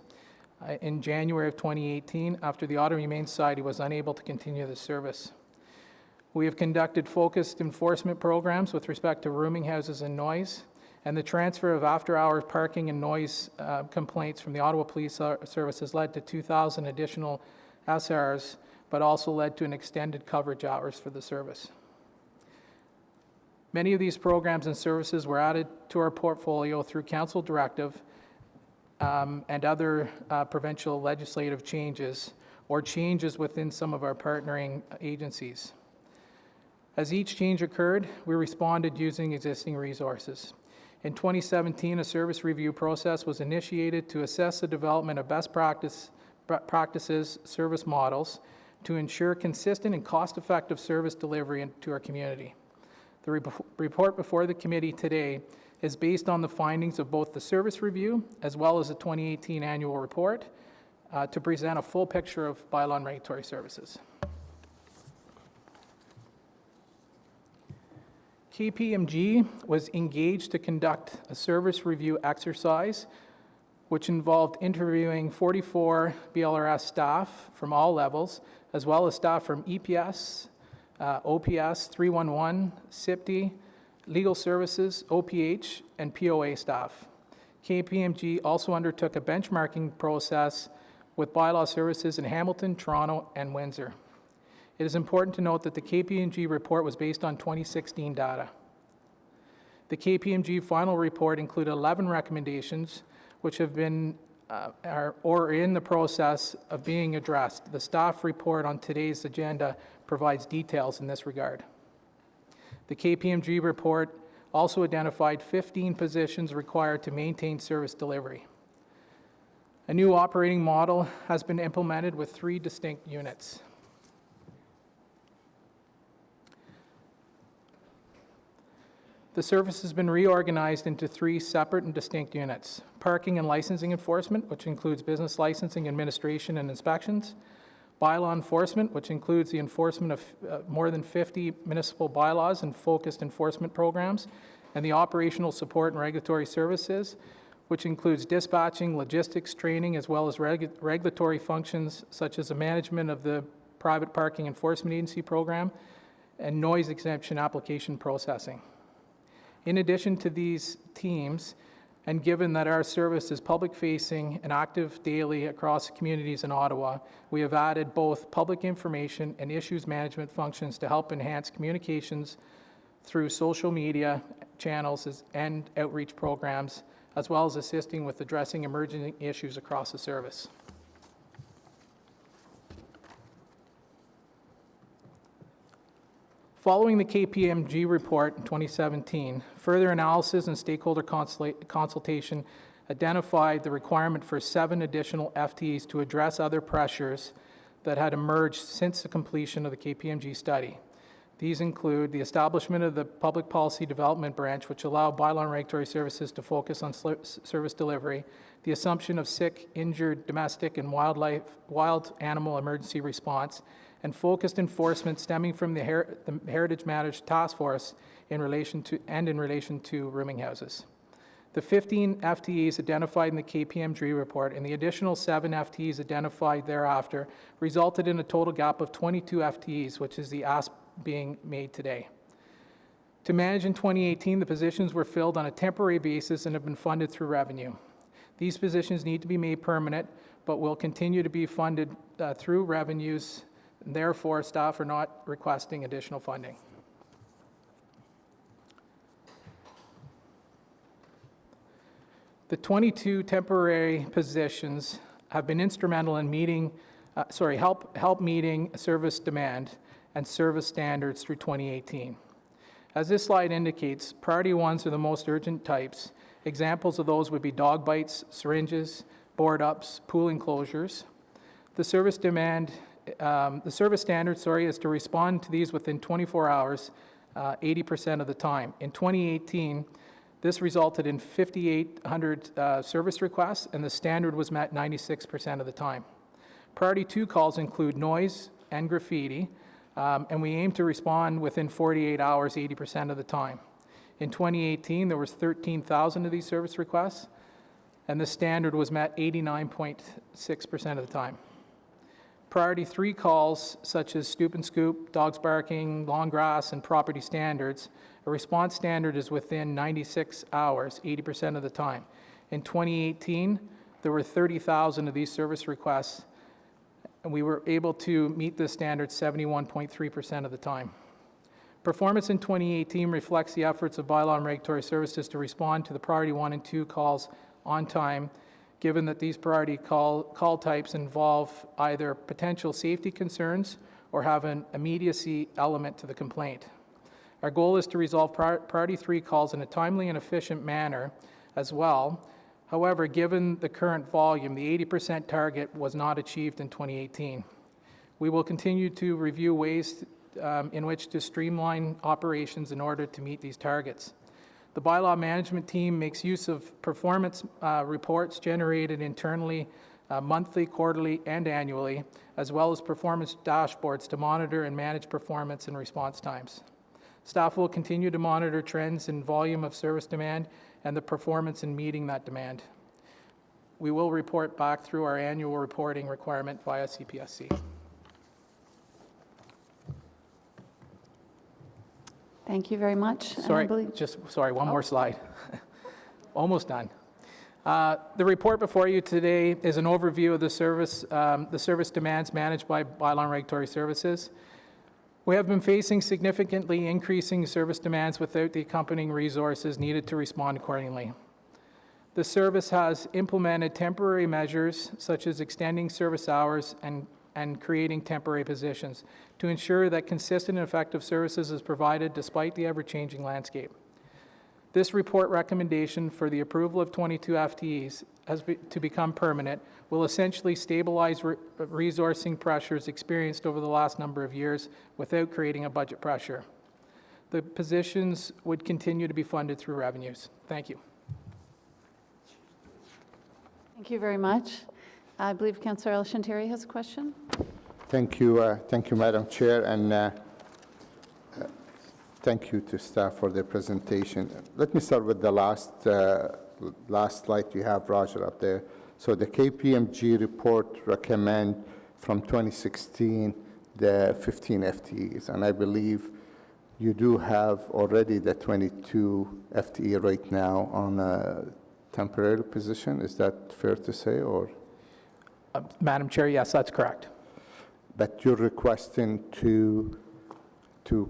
in January of 2018 after the Ottawa Humane Society was unable to continue the service. We have conducted focused enforcement programs with respect to rooming houses and noise, and the transfer of after-hours parking and noise complaints from the Ottawa Police Service has led to 2,000 additional SRs, but also led to an extended coverage hours for the service. Many of these programs and services were added to our portfolio through council directive and other provincial legislative changes or changes within some of our partnering agencies. As each change occurred, we responded using existing resources. In 2017, a service review process was initiated to assess the development of best practices service models to ensure consistent and cost-effective service delivery to our community. The report before the committee today is based on the findings of both the service review as well as the 2018 annual report to present a full picture of bylaw and regulatory services. KPMG was engaged to conduct a service review exercise which involved interviewing 44 BLRS staff from all levels, as well as staff from EPS, OPS, 311, SIPD, Legal Services, OPH, and POA staff. KPMG also undertook a benchmarking process with bylaw services in Hamilton, Toronto, and Windsor. It is important to note that the KPMG report was based on 2016 data. The KPMG final report included 11 recommendations which have been or in the process of being addressed. The staff report on today's agenda provides details in this regard. The KPMG report also identified 15 positions required to maintain service delivery. A new operating model has been implemented with 3 distinct units. The service has been reorganized into 3 separate and distinct units: parking and licensing enforcement, which includes business licensing, administration, and inspections; bylaw enforcement, which includes the enforcement of more than 50 municipal bylaws and focused enforcement programs; and the operational support and regulatory services, which includes dispatching, logistics, training, as well as regulatory functions such as the management of the private parking enforcement agency program and noise exemption application processing. In addition to these teams, and given that our service is public-facing and active daily across communities in Ottawa, we have added both public information and issues management functions to help enhance communications through social media channels and outreach programs, as well as assisting with addressing emerging issues across the service. Following the KPMG report in 2017, further analysis and stakeholder consultation identified the requirement for 7 additional FTEs to address other pressures that had emerged since the completion of the KPMG study. These include the establishment of the Public Policy Development Branch, which allowed bylaw and regulatory services to focus on service delivery, the assumption of sick, injured, domestic, and wild animal emergency response, and focused enforcement stemming from the Heritage Matters Task Force in relation to rooming houses. The 15 FTEs identified in the KPMG report and the additional 7 FTEs identified thereafter resulted in a total gap of 22 FTEs, which is the ask being made today. To manage in 2018, the positions were filled on a temporary basis and have been funded through revenue. These positions need to be made permanent, but will continue to be funded through revenues. Therefore, staff are not requesting additional funding. The 22 temporary positions have been instrumental in help meeting service demand and service standards through 2018. As this slide indicates, priority ones are the most urgent types. Examples of those would be dog bites, syringes, board ups, pool enclosures. The service standard is to respond to these within 24 hours, 80% of the time. In 2018, this resulted in 5,800 service requests, and the standard was met 96% of the time. Priority 2 calls include noise and graffiti, and we aim to respond within 48 hours, 80% of the time. In 2018, there was 13,000 of these service requests, and the standard was met 89.6% of the time. Priority 3 calls, such as stoop and scoop, dogs barking, long grass, and property standards, a response standard is within 96 hours, 80% of the time. In 2018, there were 30,000 of these service requests, and we were able to meet this standard 71.3% of the time. Performance in 2018 reflects the efforts of bylaw and regulatory services to respond to the priority 1 and 2 calls on time, given that these priority call types involve either potential safety concerns or have an immediacy element to the complaint. Our goal is to resolve priority 3 calls in a timely and efficient manner as well. However, given the current volume, the 80% target was not achieved in 2018. We will continue to review ways in which to streamline operations in order to meet these targets. The bylaw management team makes use of performance reports generated internally monthly, quarterly, and annually, as well as performance dashboards to monitor and manage performance and response times. Staff will continue to monitor trends in volume of service demand and the performance in meeting that demand. We will report back through our annual reporting requirement via CPSC. Thank you very much. And I Sorry, believe- one more slide. Almost done. The report before you today is an overview of the service demands managed by Bylaw and Regulatory Services. We have been facing significantly increasing service demands without the accompanying resources needed to respond accordingly. The service has implemented temporary measures such as extending service hours and creating temporary positions to ensure that consistent and effective services is provided despite the ever-changing landscape. This report recommendation for the approval of 22 FTEs to become permanent will essentially stabilize resourcing pressures experienced over the last number of years without creating a budget pressure. The positions would continue to be funded through revenues. Thank you. Thank you very much. I believe Councillor El-Shantari has a question. Thank you, Madam Chair, and thank you to staff for their presentation. Let me start with the last slide you have, Roger, up there. So the KPMG report recommend from 2016 the 15 FTEs, and I believe you do have already the 22 FTE right now on a temporary position. Is that fair to say, or? Madam Chair, yes, that's correct. But you're requesting to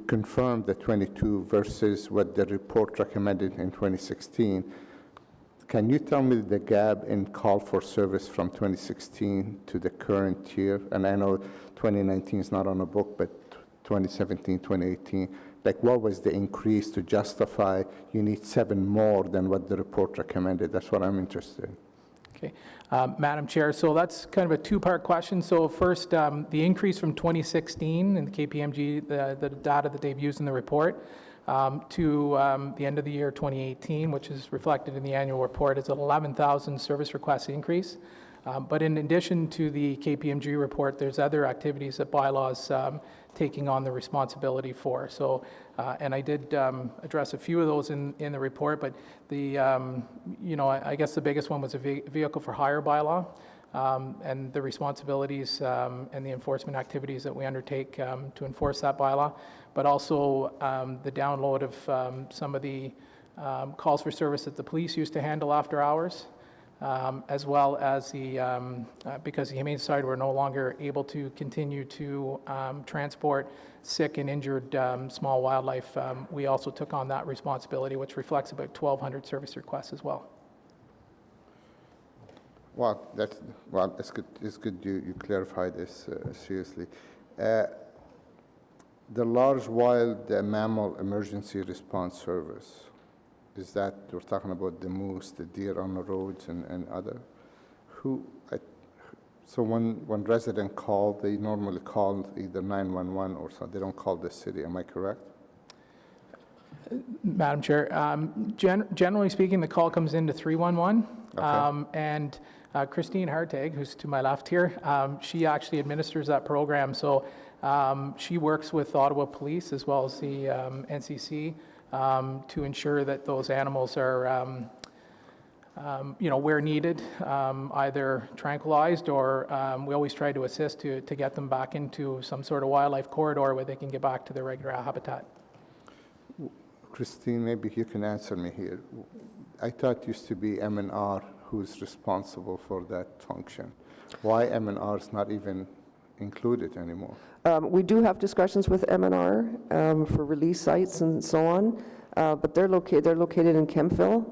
confirm the 22 versus what the report recommended in 2016. Can you tell me the gap in call for service from 2016 to the current year? And I know 2019 is not on a book, but 2017, 2018, like what was the increase to justify you need 7 more than what the report recommended? That's what I'm interested in. Okay, Madam Chair, so that's kind of a two-part question. So first, the increase from 2016 in the KPMG, the data that they've used in the report, to the end of the year 2018, which is reflected in the annual report, is an 11,000 service request increase. But in addition to the KPMG report, there's other activities that Bylaw's taking on the responsibility for. So, and I did address a few of those in the report, but the, I guess the biggest one was a vehicle for hire bylaw, and the responsibilities and the enforcement activities that we undertake to enforce that bylaw, but also the download of some of the calls for service that the police used to handle after hours. As well as because the Humane Society were no longer able to continue to transport sick and injured small wildlife, we also took on that responsibility, which reflects about 1,200 service requests as well. Well, that's good. It's good you clarify this seriously. The large wild mammal emergency response service. Is that, we're talking about the moose, the deer on the roads and other? So when resident call, they normally call either 911 or so, they don't call the city, am I correct? Madam Chair, generally speaking, the call comes into 311. Okay. And Christine Hartag, who's to my left here, she actually administers that program. So she works with Ottawa Police as well as the NCC to ensure that those animals are, where needed, either tranquilized or we always try to assist to get them back into some sort of wildlife corridor where they can get back to their regular habitat. Christine, maybe you can answer me here. I thought it used to be MNR who's responsible for that function. Why MNR is not even included anymore? We do have discussions with MNR for release sites and so on, but they're located in Kemptville,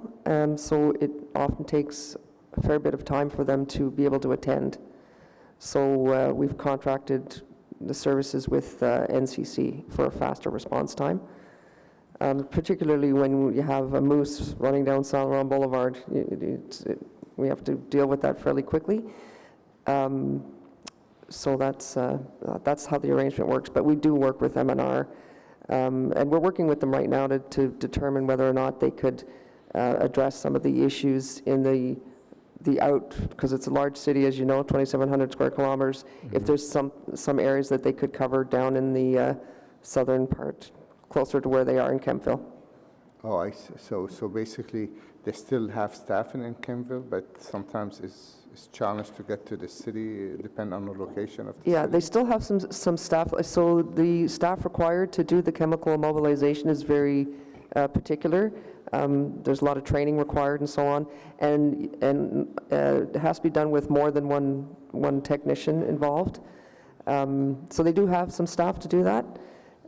so it often takes a fair bit of time for them to be able to attend. So we've contracted the services with NCC for a faster response time. Particularly when you have a moose running down Saint Laurent Boulevard, we have to deal with that fairly quickly. So that's how the arrangement works. But we do work with MNR And we're working with them right now to determine whether or not they could address some of the issues in the out, because it's a large city, as you know, 2,700 square kilometers. If there's some areas that they could cover down in the southern part, closer to where they are in Kemptville. Oh, I see. So basically, they still have staff in Kemptville, but sometimes it's challenged to get to the city, depending on the location of the Yeah, city? they still have some staff. So the staff required to do the chemical immobilization is very particular. There's a lot of training required and so on, and it has to be done with more than one technician involved. So they do have some staff to do that.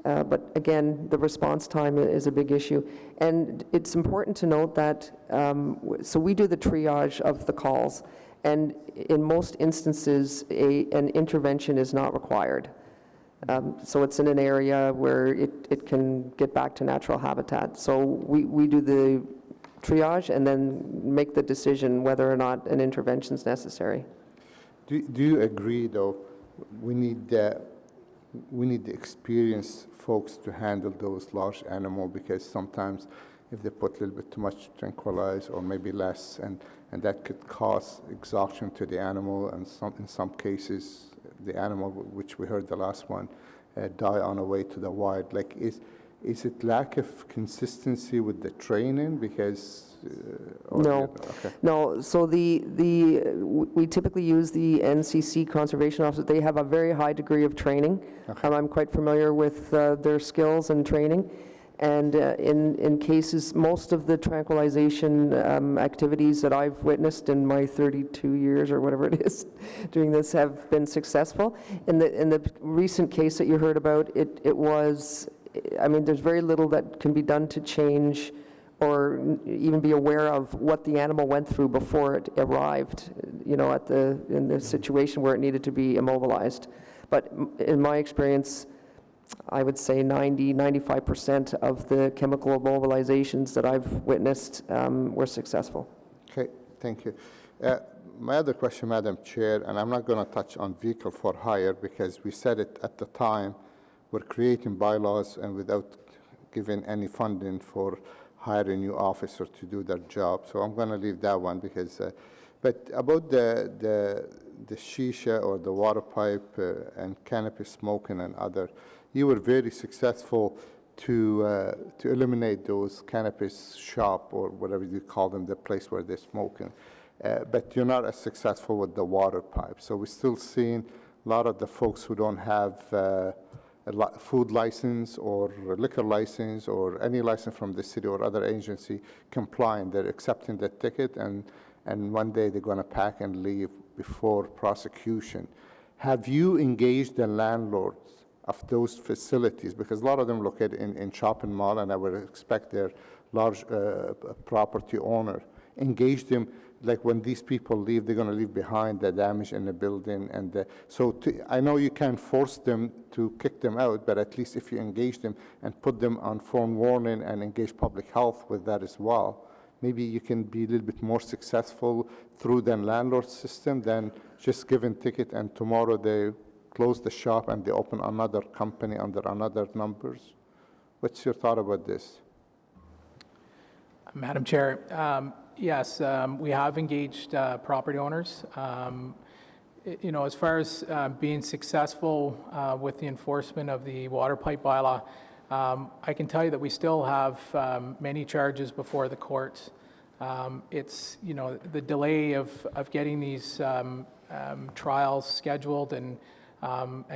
But again, the response time is a big issue. And it's important to note that, so we do the triage of the calls, and in most instances, an intervention is not required. So it's in an area where it can get back to natural habitat. So we do the triage and then make the decision whether or not an intervention is necessary. Do you agree, though, we need the experienced folks to handle those large animals, because sometimes if they put a little bit too much tranquilizer or maybe less, and that could cause exhaustion to the animal, and in some cases the animal, which we heard the last one, die on the way to the wild. Like, is it lack of consistency with the training? Because No, okay. no. So we typically use the NCC conservation officers. They have a very high degree of training. Okay. I'm quite familiar with their skills and training. And in cases, most of the tranquilization activities that I've witnessed in my 32 years or whatever it is doing this have been successful. In the recent case that you heard about, it was, I mean, there's very little that can be done to change or even be aware of what the animal went through before it arrived, you know, in the situation where it needed to be immobilized. But in my experience, I would say 95% of the chemical immobilizations that I've witnessed were successful. Okay, thank you. My other question, Madam Chair, and I'm not going to touch on vehicle for hire because we said it at the time, we're creating bylaws and without giving any funding for hiring new officers to do their job. So I'm going to leave that one because, but about the shisha or the water pipe and cannabis smoking and other, you were very successful to eliminate those cannabis shop or whatever you call them, the place where they're smoking. But you're not as successful with the water pipe. So we're still seeing a lot of the folks who don't have a food license or liquor license or any license from the city or other agency complying. They're accepting the ticket and one day they're going to pack and leave before prosecution. Have you engaged the landlords of those facilities? Because a lot of them located in shopping mall, and I would expect their large property owner engage them. Like when these people leave, they're going to leave behind the damage in the building. And I know you can't force them to kick them out, but at least if you engage them and put them on phone warning and engage public health with that as well, maybe you can be a little bit more successful through the landlord system than just giving ticket and tomorrow they close the shop and they open another company under another numbers. What's your thought about this? Madam Chair, yes, we have engaged property owners. You know, as far as being successful with the enforcement of the water pipe bylaw, I can tell you that we still have many charges before the courts. It's, you know, the delay of getting these trials scheduled and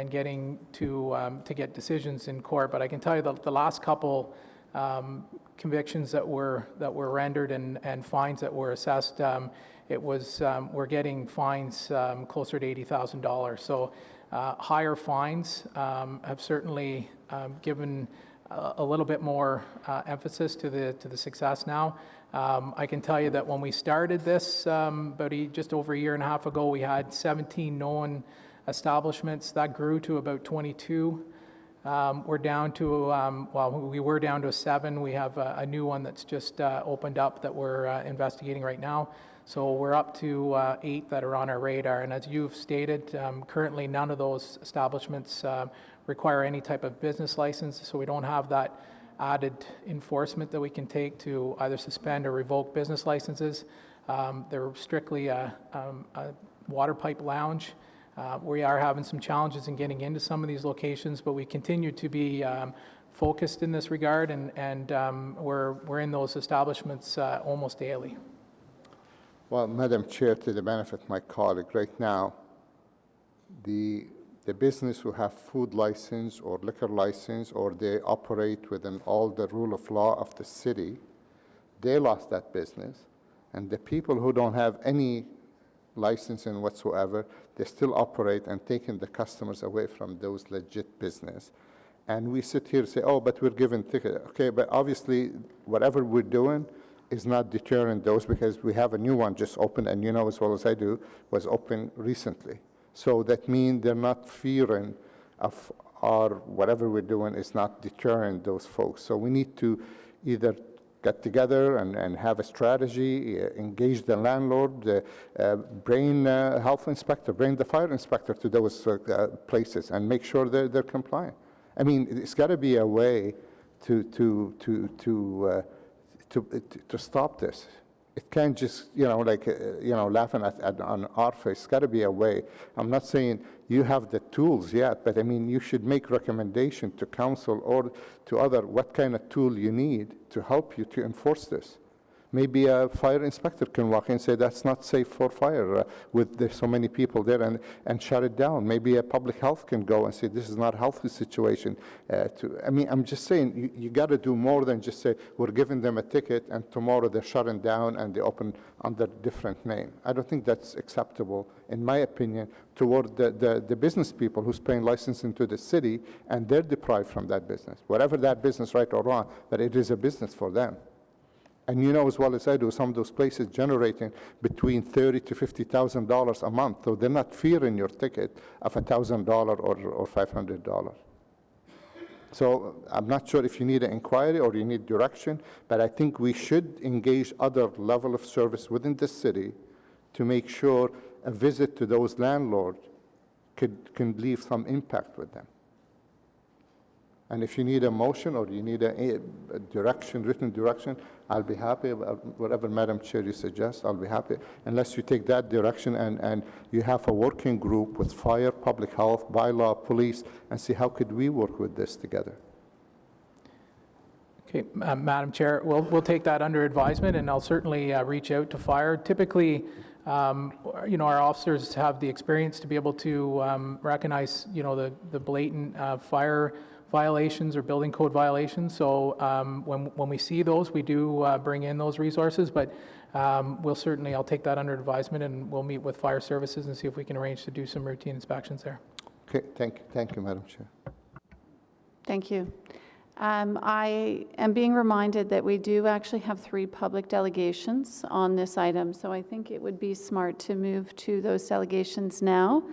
getting to get decisions in court. But I can tell you that the last couple convictions that were rendered and fines that were assessed, it was we're getting fines closer to $80,000. So higher fines have certainly given a little bit more emphasis to the success now. I can tell you that when we started this about just over a year and a half ago, we had 17 known establishments. That grew to about 22 We're down to, well, we were down to 7. We have a new one that's just opened up that we're investigating right now. So we're up to 8 that are on our radar. And as you've stated, currently none of those establishments require any type of business license, so we don't have that added enforcement that we can take to either suspend or revoke business licenses. They're strictly a water pipe lounge. We are having some challenges in getting into some of these locations, but we continue to be focused in this regard, and we're in those establishments almost daily. Well, Madam Chair, to the benefit of my colleague, right now, the business who have food license or liquor license, or they operate within all the rule of law of the city, they lost that business. And the people who don't have any licensing whatsoever, they still operate and taking the customers away from those legit business. And we sit here and say, oh, but we're giving tickets. Okay, but obviously, whatever we're doing is not deterring those, because we have a new one just opened, and you know as well as I do, was opened recently. So that means they're not fearing of our, whatever we're doing is not deterring those folks. So we need to either get together and have a strategy, engage the landlord, bring health inspector, bring the fire inspector to those places and make sure they're compliant. I mean, it's got to be a way to stop this. It can't just, laughing on our face. It's got to be a way. I'm not saying you have the tools yet, but I mean, you should make recommendation to council or to other what kind of tool you need to help you to enforce this. Maybe a fire inspector can walk in and say, that's not safe for fire with so many people there, and shut it down. Maybe a public health can go and say, this is not a healthy situation. I mean, I'm just saying, you got to do more than just say, we're giving them a ticket, and tomorrow they're shutting down and they open under different name. I don't think that's acceptable, in my opinion, toward the business people who's paying licensing to the city, and they're deprived from that business. Whatever that business, right or wrong, but it is a business for them. And you know as well as I do, some of those places generating between $30,000 to $50,000 a month, so they're not fearing your ticket of $1,000 or $500. So I'm not sure if you need an inquiry or you need direction, but I think we should engage other level of service within the city to make sure a visit to those landlords can leave some impact with them. And if you need a motion or you need a direction, written direction, I'll be happy. Whatever, Madam Chair, you suggest, I'll be happy. Unless you take that direction and you have a working group with fire, public health, bylaw, police, and see how could we work with this together. Okay, Madam Chair, we'll take that under advisement, and I'll certainly reach out to fire. Typically, our officers have the experience to be able to recognize, the blatant fire violations or building code violations. So when we see those, we do bring in those resources, but I'll take that under advisement, and we'll meet with fire services and see if we can arrange to do some routine inspections there. Okay, thank you, Madam Chair. Thank you. I am being reminded that we do actually have 3 public delegations on this item, so I think it would be smart to move to those delegations now,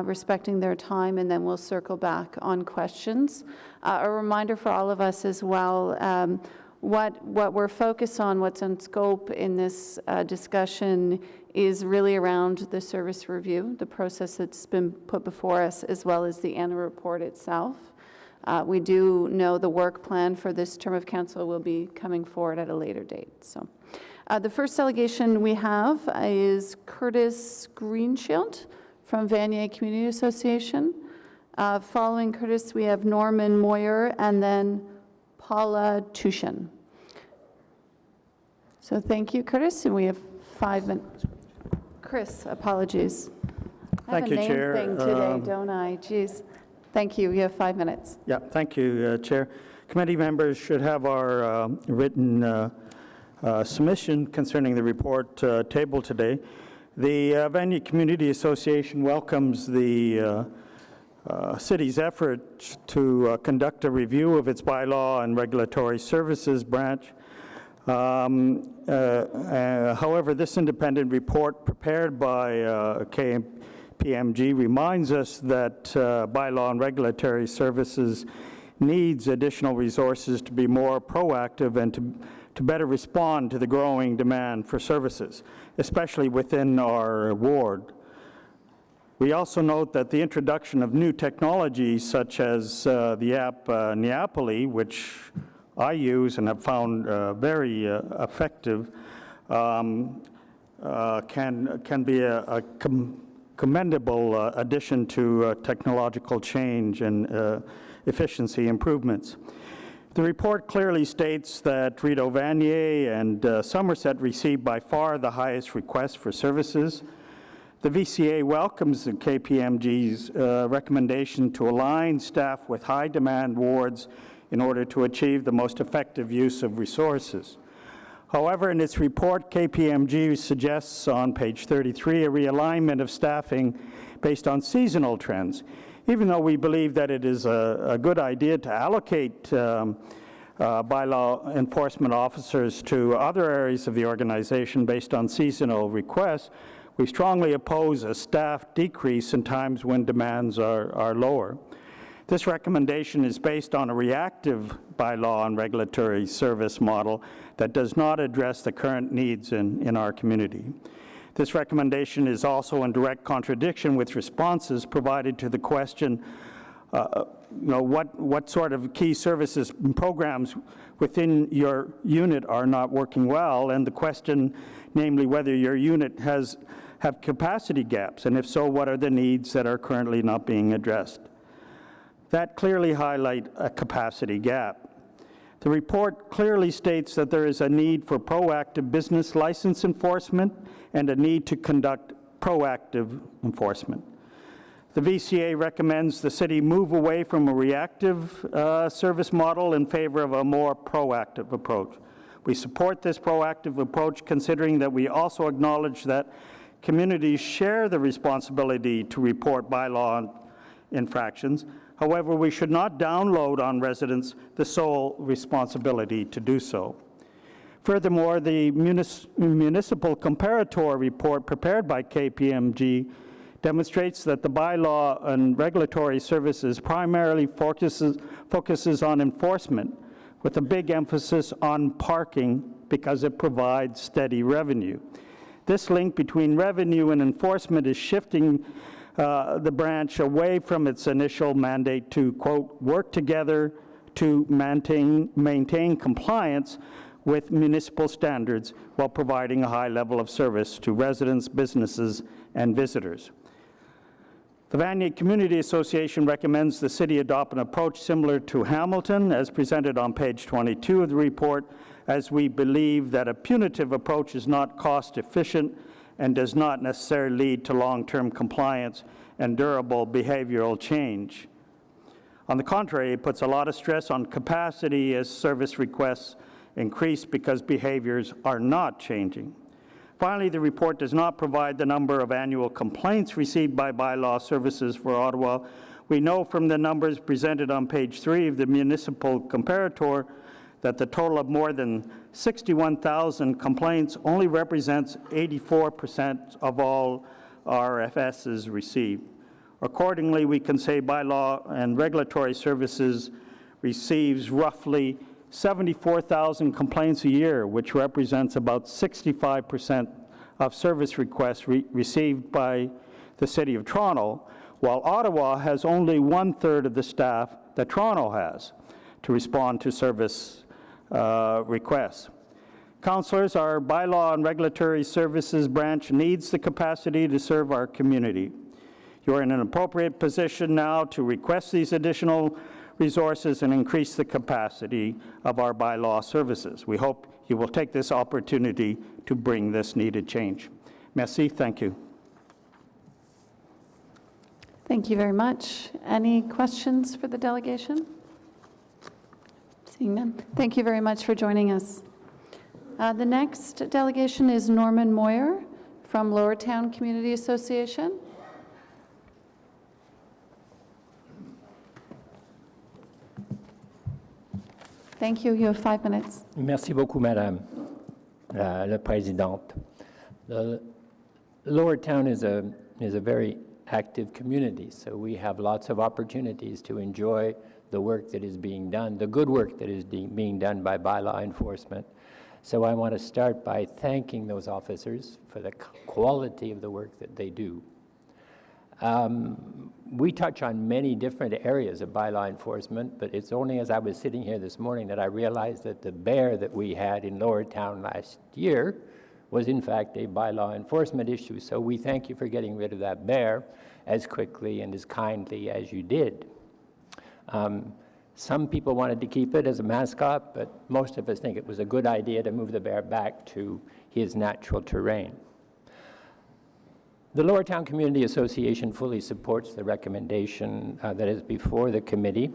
respecting their time, and then we'll circle back on questions. A reminder for all of us as well, what we're focused on, what's in scope in this discussion is really around the service review, the process that's been put before us, as well as the annual report itself. We do know the work plan for this term of council will be coming forward at a later date. So, the first delegation we have is Curtis Greenshield from Vanier Community Association. Following Curtis, we have Norman Moyer and then Paula Tushin. So thank you, Curtis, and we have 5 minutes. Chris, apologies. Thank you, Chair. I have a name thing today, don't I? Jeez. Thank you. You have 5 minutes. Yeah, thank you, Chair. Committee members should have our written submission concerning the report tabled today. The Vanier Community Association welcomes the city's effort to conduct a review of its bylaw and regulatory services branch. However, this independent report prepared by PMG reminds us that bylaw and regulatory services needs additional resources to be more proactive and to better respond to the growing demand for services, especially within our ward. We also note that the introduction of new technologies such as the app Neapoly, which I use and have found very effective, can be a commendable addition to technological change and efficiency improvements. The report clearly states that Rideau Vanier and Somerset received by far the highest requests for services. The VCA welcomes the KPMG's recommendation to align staff with high-demand wards in order to achieve the most effective use of resources. However, in its report, KPMG suggests on page 33 a realignment of staffing based on seasonal trends, even though we believe that it is a good idea to allocate bylaw enforcement officers to other areas of the organization based on seasonal requests. We strongly oppose a staff decrease in times when demands are lower. This recommendation is based on a reactive bylaw and regulatory service model that does not address the current needs in our community. This recommendation is also in direct contradiction with responses provided to the question, what sort of key services and programs within your unit are not working well, and the question, namely whether your unit have capacity gaps, and if so, what are the needs that are currently not being addressed. That clearly highlight a capacity gap. The report clearly states that there is a need for proactive business license enforcement and a need to conduct proactive enforcement. The VCA recommends the city move away from a reactive service model in favor of a more proactive approach. We support this proactive approach, considering that we also acknowledge that communities share the responsibility to report bylaw infractions. However, we should not download on residents the sole responsibility to do so. Furthermore, the municipal comparator report prepared by KPMG demonstrates that the bylaw and regulatory services primarily focuses on enforcement, with a big emphasis on parking because it provides steady revenue. This link between revenue and enforcement is shifting the branch away from its initial mandate to, quote, work together to maintain compliance with municipal standards while providing a high level of service to residents, businesses, and visitors. The Vanier Community Association recommends the city adopt an approach similar to Hamilton, as presented on page 22 of the report, as we believe that a punitive approach is not cost efficient and does not necessarily lead to long-term compliance and durable behavioral change. On the contrary, it puts a lot of stress on capacity as service requests increase because behaviors are not changing. Finally, the report does not provide the number of annual complaints received by bylaw services for Ottawa. We know from the numbers presented on page 3 of the municipal comparator that the total of more than 61,000 complaints only represents 84% of all RFSs received. Accordingly, we can say bylaw and regulatory services receives roughly 74,000 complaints a year, which represents about 65% of service requests received by the City of Toronto, while Ottawa has only 1/3 of the staff that Toronto has to respond to service requests. Councillors, our bylaw and regulatory services branch needs the capacity to serve our community. You're in an appropriate position now to request these additional resources and increase the capacity of our bylaw services. We hope you will take this opportunity to bring this needed change. Merci, thank you. Thank you very much. Any questions for the delegation? Seeing none. Thank you very much for joining us. The next delegation is Norman Moyer from Lowertown Community Association. Thank you. You have 5 minutes. Merci beaucoup, Madame la Présidente. Lowertown is a very active community, so we have lots of opportunities to enjoy the work that is being done, the good work that is being done by bylaw enforcement. So I want to start by thanking those officers for the quality of the work that they do. We touch on many different areas of bylaw enforcement, but it's only as I was sitting here this morning that I realized that the bear that we had in Lower Town last year was in fact a bylaw enforcement issue. So we thank you for getting rid of that bear as quickly and as kindly as you did. Some people wanted to keep it as a mascot, but most of us think it was a good idea to move the bear back to his natural terrain. The Lower Town Community Association fully supports the recommendation that is before the committee.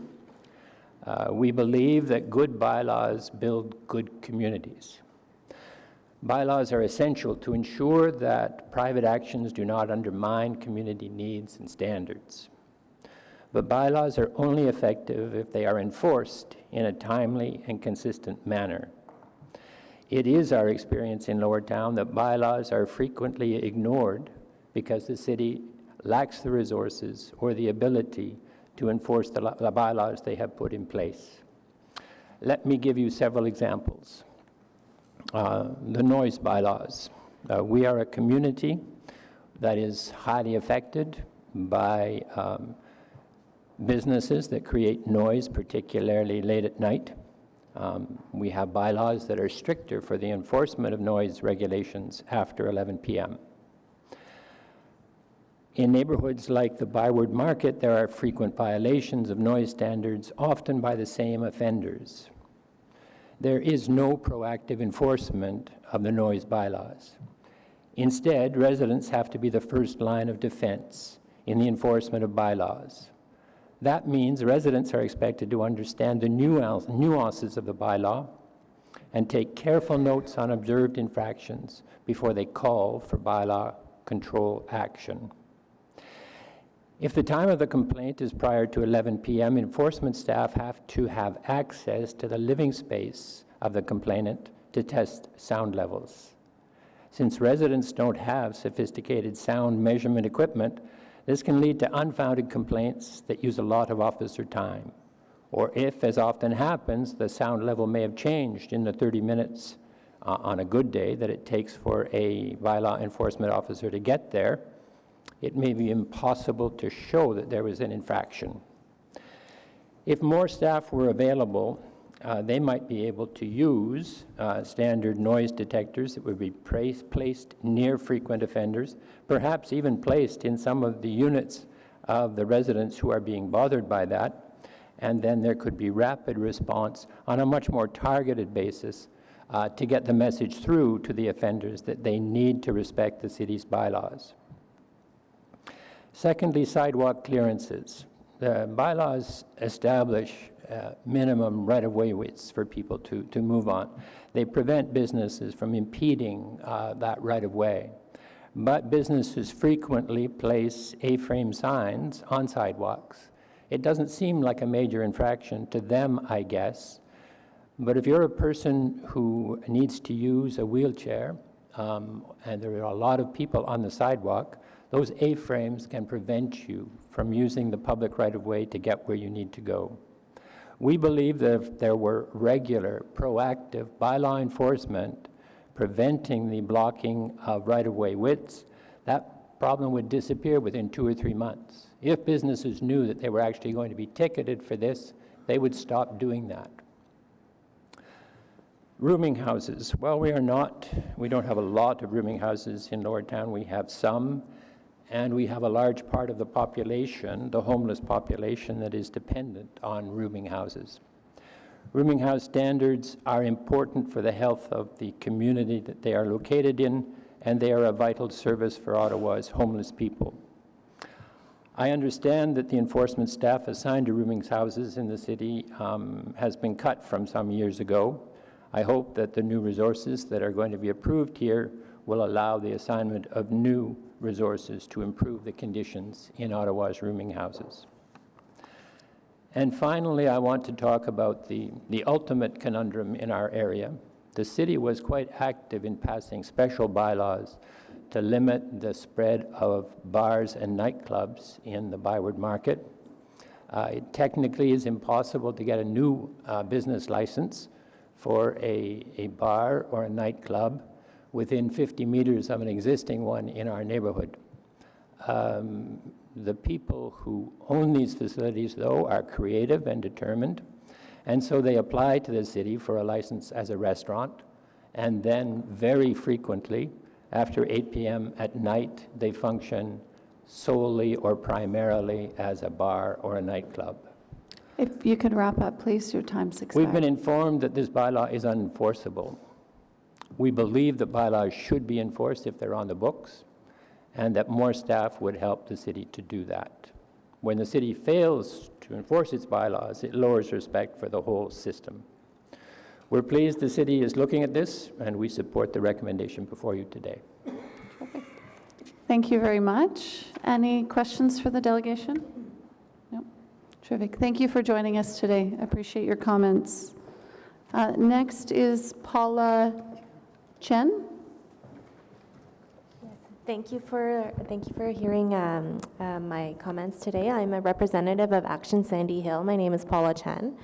We believe that good bylaws build good communities. Bylaws are essential to ensure that private actions do not undermine community needs and standards. But bylaws are only effective if they are enforced in a timely and consistent manner. It is our experience in Lower Town that bylaws are frequently ignored because the city lacks the resources or the ability to enforce the bylaws they have put in place. Let me give you several examples. The noise bylaws. We are a community that is highly affected by businesses that create noise, particularly late at night. We have bylaws that are stricter for the enforcement of noise regulations after 11 p.m. In neighborhoods like the Byward Market, there are frequent violations of noise standards, often by the same offenders. There is no proactive enforcement of the noise bylaws. Instead, residents have to be the first line of defense in the enforcement of bylaws. That means residents are expected to understand the nuances of the bylaw and take careful notes on observed infractions before they call for bylaw control action. If the time of the complaint is prior to 11 p.m., enforcement staff have to have access to the living space of the complainant to test sound levels. Since residents don't have sophisticated sound measurement equipment, this can lead to unfounded complaints that use a lot of officer time. Or if, as often happens, the sound level may have changed in the 30 minutes on a good day that it takes for a bylaw enforcement officer to get there, it may be impossible to show that there was an infraction. If more staff were available, they might be able to use standard noise detectors that would be placed near frequent offenders, perhaps even placed in some of the units of the residents who are being bothered by that, and then there could be rapid response on a much more targeted basis to get the message through to the offenders that they need to respect the city's bylaws. Secondly, sidewalk clearances. The bylaws establish minimum right-of-way widths for people to move on. They prevent businesses from impeding that right-of-way. But businesses frequently place A-frame signs on sidewalks. It doesn't seem like a major infraction to them, I guess. But if you're a person who needs to use a wheelchair, and there are a lot of people on the sidewalk, those A-frames can prevent you from using the public right-of-way to get where you need to go. We believe that if there were regular, proactive bylaw enforcement preventing the blocking of right-of-way widths, that problem would disappear within 2 or 3 months. If businesses knew that they were actually going to be ticketed for this, they would stop doing that. Rooming houses. Well, we don't have a lot of rooming houses in Lower Town. We have some, and we have a large part of the population, the homeless population, that is dependent on rooming houses. Rooming house standards are important for the health of the community that they are located in, and they are a vital service for Ottawa's homeless people. I understand that the enforcement staff assigned to rooming houses in the city has been cut from some years ago. I hope that the new resources that are going to be approved here will allow the assignment of new resources to improve the conditions in Ottawa's rooming houses. And finally, I want to talk about the ultimate conundrum in our area. The city was quite active in passing special bylaws to limit the spread of bars and nightclubs in the Byward Market. It technically is impossible to get a new business license for a bar or a nightclub within 50 meters of an existing one in our neighborhood. The people who own these facilities, though, are creative and determined, and so they apply to the city for a license as a restaurant, and then very frequently, after 8 p.m. at night, they function solely or primarily as a bar or a nightclub. If you could wrap up, please, your time's expired. We've been informed that this bylaw is unenforceable. We believe that bylaws should be enforced if they're on the books, and that more staff would help the city to do that. When the city fails to enforce its bylaws, it lowers respect for the whole system. We're pleased the city is looking at this, and we support the recommendation before you today. Thank you very much. Any questions for the delegation? No? Terrific. Thank you for joining us today. I appreciate your comments. Next is Paula Chen. Thank you for hearing my comments today. I'm a representative of Action Sandy Hill. My name is Paula Chen.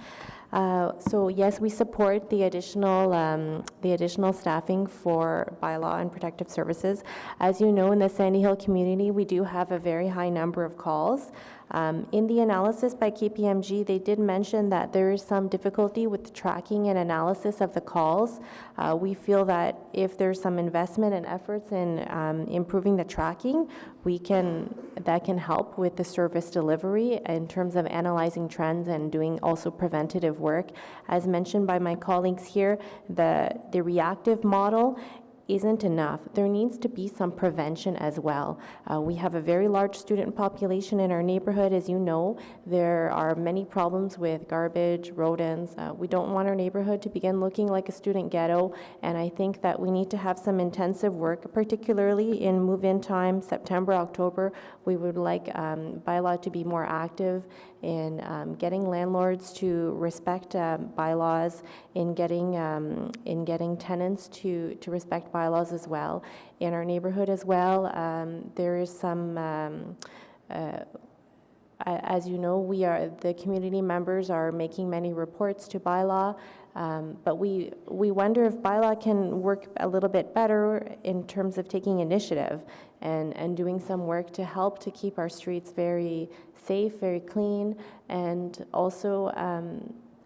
So yes, we support the additional staffing for bylaw and protective services. As you know, in the Sandy Hill community, we do have a very high number of calls. In the analysis by KPMG, they did mention that there is some difficulty with the tracking and analysis of the calls. We feel that if there's some investment and efforts in improving the tracking, that can help with the service delivery in terms of analyzing trends and doing also preventative work. As mentioned by my colleagues here, the reactive model isn't enough. There needs to be some prevention as well. We have a very large student population in our neighborhood, as you know. There are many problems with garbage, rodents. We don't want our neighborhood to begin looking like a student ghetto, and I think that we need to have some intensive work, particularly in move-in time, September, October. We would like bylaw to be more active in getting landlords to respect bylaws, in getting tenants to respect bylaws as well. In our neighborhood as well, there is some, as you know, the community members are making many reports to bylaw, but we wonder if bylaw can work a little bit better in terms of taking initiative and doing some work to help to keep our streets very safe, very clean, and also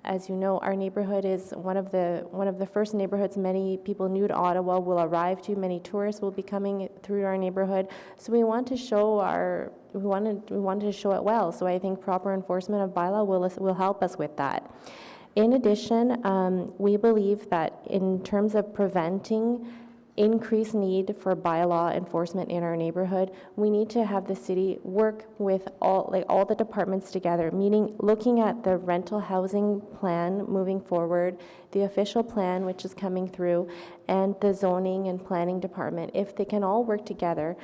as you know, our neighborhood is one of the first neighborhoods many people new to Ottawa will arrive to. Many tourists will be coming through our neighborhood. So we want to show we wanted to show it well. So I think proper enforcement of bylaw will help us with that. In addition, we believe that in terms of preventing increased need for bylaw enforcement in our neighborhood, we need to have the city work with all the departments together, meaning looking at the rental housing plan moving forward, the official plan which is coming through, and the zoning and planning department. If they can all work together,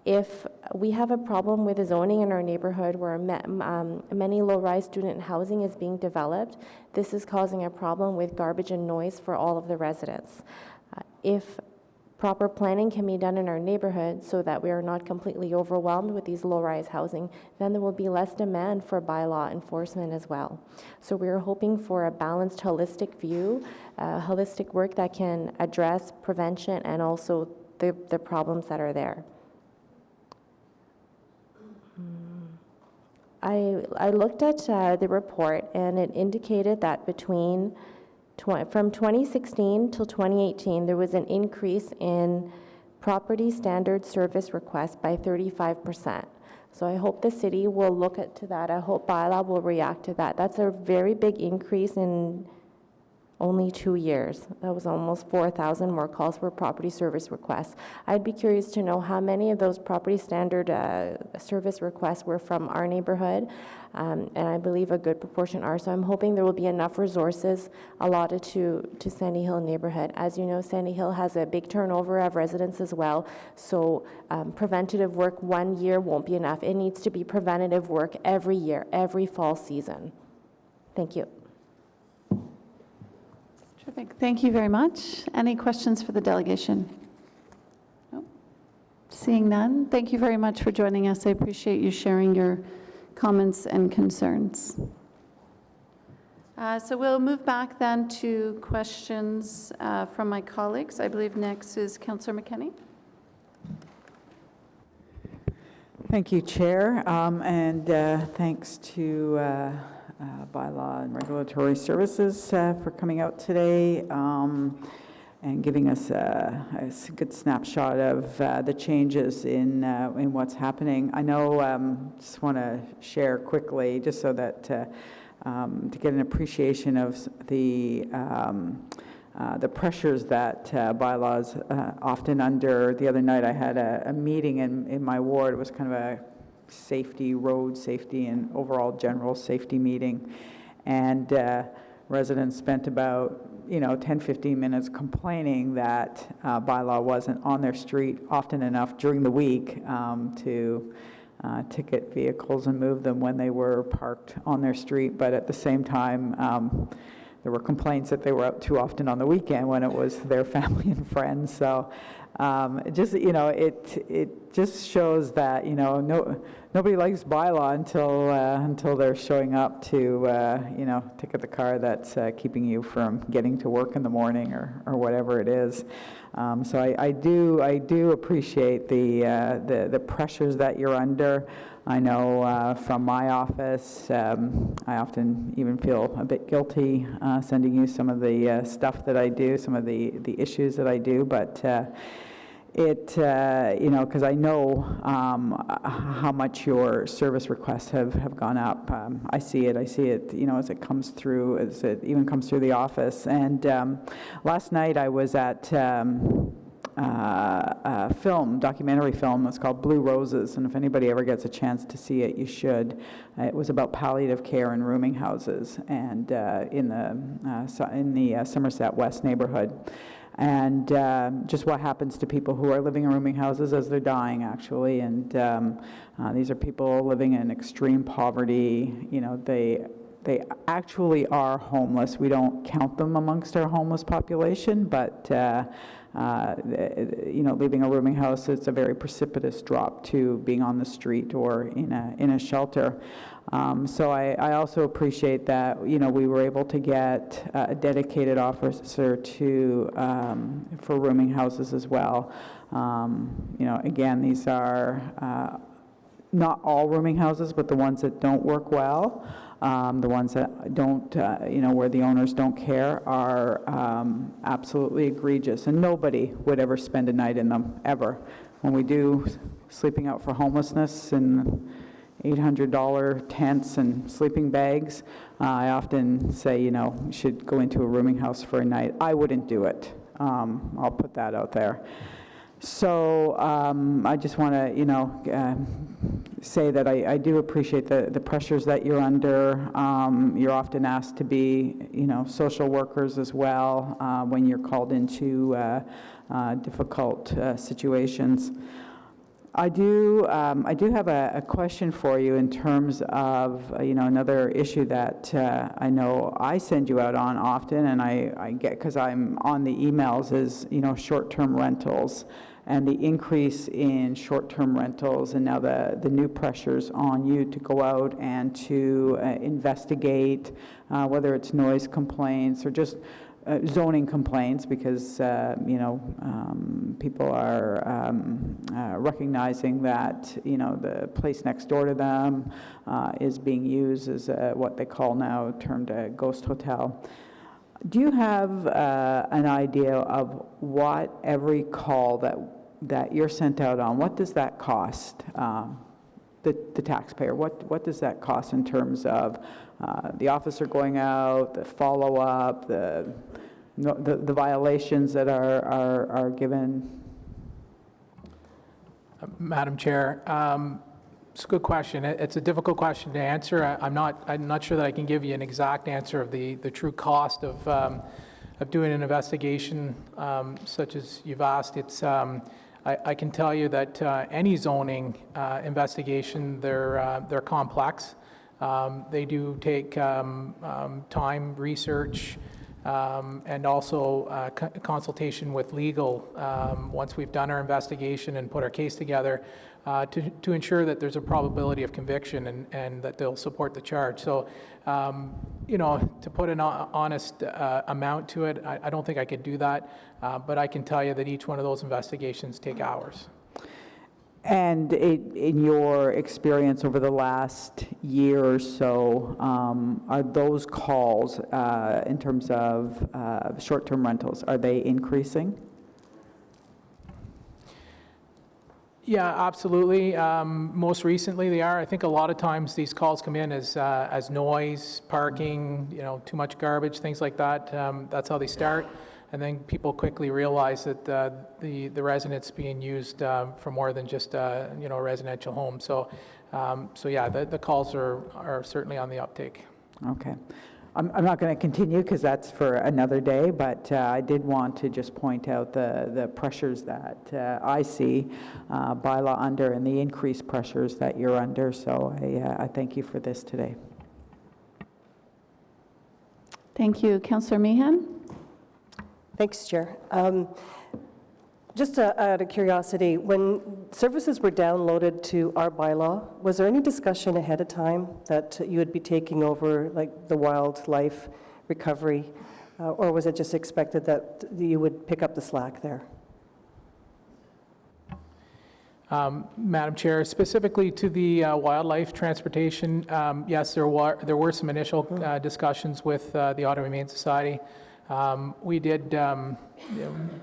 if we have a problem with the zoning in our neighborhood where many low-rise student housing is being developed, this is causing a problem with garbage and noise for all of the residents. If proper planning can be done in our neighborhood so that we are not completely overwhelmed with these low-rise housing, then there will be less demand for bylaw enforcement as well. So we are hoping for a balanced, holistic view, holistic work that can address prevention and also the problems that are there. I looked at the report, and it indicated that from 2016 till 2018, there was an increase in property standard service requests by 35%. So I hope the city will look to that. I hope bylaw will react to that. That's a very big increase in only 2 years. That was almost 4,000 more calls for property service requests. I'd be curious to know how many of those property standard service requests were from our neighborhood, and I believe a good proportion are. So I'm hoping there will be enough resources allotted to Sandy Hill neighborhood. As you know, Sandy Hill has a big turnover of residents as well, so preventative work 1 year won't be enough. It needs to be preventative work every year, every fall season. Thank you. Terrific. Thank you very much. Any questions for the delegation? No? Seeing none, thank you very much for joining us. I appreciate you sharing your comments and concerns. So we'll move back then to questions from my colleagues. I believe next is Councillor McKenney. Thank you, Chair, and thanks to Bylaw and Regulatory Services for coming out today and giving us a good snapshot of the changes in what's happening. I know, just want to share quickly, just so that to get an appreciation of the pressures that bylaws often under. The other night I had a meeting in my ward. It was kind of a road safety and overall general safety meeting. And residents spent about 10, 15 minutes complaining that bylaw wasn't on their street often enough during the week to ticket vehicles and move them when they were parked on their street. But at the same time, there were complaints that they were out too often on the weekend when it was their family and friends. So it just shows that nobody likes bylaw until they're showing up to ticket the car that's keeping you from getting to work in the morning or whatever it is. So I do appreciate the pressures that you're under. I know from my office, I often even feel a bit guilty sending you some of the stuff that I do, some of the issues that I do, but because I know how much your service requests have gone up. I see it, as it comes through, as it even comes through the office. And last night I was at a documentary film. It's called Blue Roses, and if anybody ever gets a chance to see it, you should. It was about palliative care in rooming houses, and in the Somerset West neighborhood, and just what happens to people who are living in rooming houses as they're dying, actually. And these are people living in extreme poverty. They actually are homeless. We don't count them amongst our homeless population, but leaving a rooming house, it's a very precipitous drop to being on the street or in a shelter. So I also appreciate that we were able to get a dedicated officer for rooming houses as well. Again, these are not all rooming houses, but the ones that don't work well. The ones that don't, where the owners don't care, are absolutely egregious, and nobody would ever spend a night in them, ever. When we do sleeping out for homelessness and $800 tents and sleeping bags, I often say, you should go into a rooming house for a night. I wouldn't do it. I'll put that out there. So I just want to, say that I do appreciate the pressures that you're under. You're often asked to be, social workers as well when you're called into difficult situations. I do have a question for you in terms of, another issue that I know I send you out on often, and I get, because I'm on the emails, is, short-term rentals and the increase in short-term rentals, and now the new pressures on you to go out and to investigate whether it's noise complaints or just zoning complaints, because people are recognizing that the place next door to them is being used as what they call now termed a ghost hotel. Do you have an idea of what every call that you're sent out on, what does that cost the taxpayer? What does that cost in terms of the officer going out, the follow-up, the violations that are given? Madam Chair, it's a good question. It's a difficult question to answer. I'm not sure that I can give you an exact answer of the true cost of doing an investigation such as you've asked. It's I can tell you that any zoning investigation, they're complex. They do take time, research, and also consultation with legal once we've done our investigation and put our case together to ensure that there's a probability of conviction and that they'll support the charge. So, to put an honest amount to it, I don't think I could do that, but I can tell you that each one of those investigations take hours. And in your experience over the last year or so, are those calls in terms of short-term rentals, are they increasing? Yeah, absolutely. Most recently they are. I think a lot of times these calls come in as noise, parking, too much garbage, things like that. That's how they start. And then people quickly realize that the residence being used for more than just a residential home. So yeah, the calls are certainly on the uptake. Okay. I'm not going to continue because that's for another day, but I did want to just point out the pressures that I see bylaw under and the increased pressures that you're under. So I thank you for this today. Thank you. Councillor Meehan? Thanks, Chair. Just out of curiosity, when services were downloaded to our bylaw, was there any discussion ahead of time that you would be taking over, like the wildlife recovery, or was it just expected that you would pick up the slack there? Madam Chair, specifically to the wildlife transportation, yes, there were some initial discussions with the Ottawa Humane Society. We did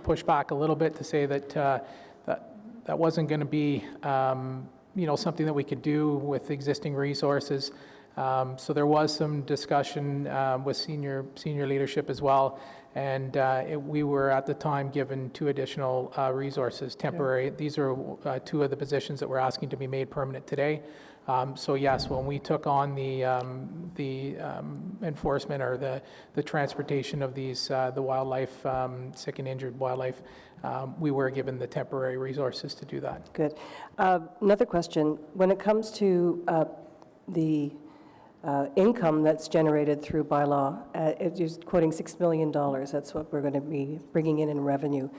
push back a little bit to say that that wasn't going to be something that we could do with existing resources. So there was some discussion with senior leadership as well, and we were at the time given 2 additional resources, temporary. These are 2 of the positions that we're asking to be made permanent today. So yes, when we took on the enforcement or the transportation of these the wildlife, sick and injured wildlife, we were given the temporary resources to do that. Good. Another question: when it comes to the income that's generated through bylaw, it's quoting $6 million. That's what we're going to be bringing in revenue.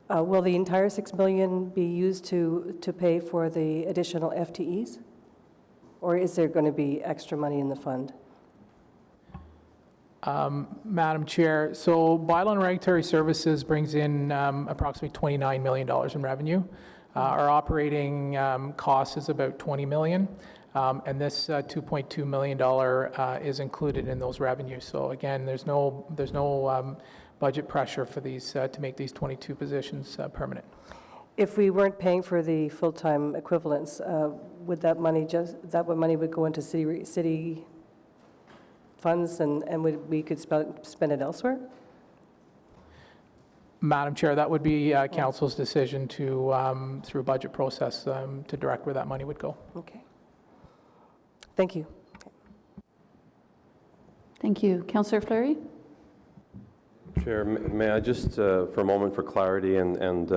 Will the entire $6 million be used to pay for the additional FTEs? Or is there going to be extra money in the fund? Madam Chair, so Bylaw and Regulatory Services brings in approximately $29 million in revenue. Our operating cost is about $20 million, and this $2.2 million is included in those revenues. So again, there's no budget pressure for these to make these 22 positions permanent. If we weren't paying for the full-time equivalents, would that money would go into city funds and we could spend it elsewhere? Madam Chair, that would be Council's decision to, through budget process, to direct where that money would go. Okay. Thank you. Thank you. Councillor Fleury? Chair, may I just, for a moment for clarity, and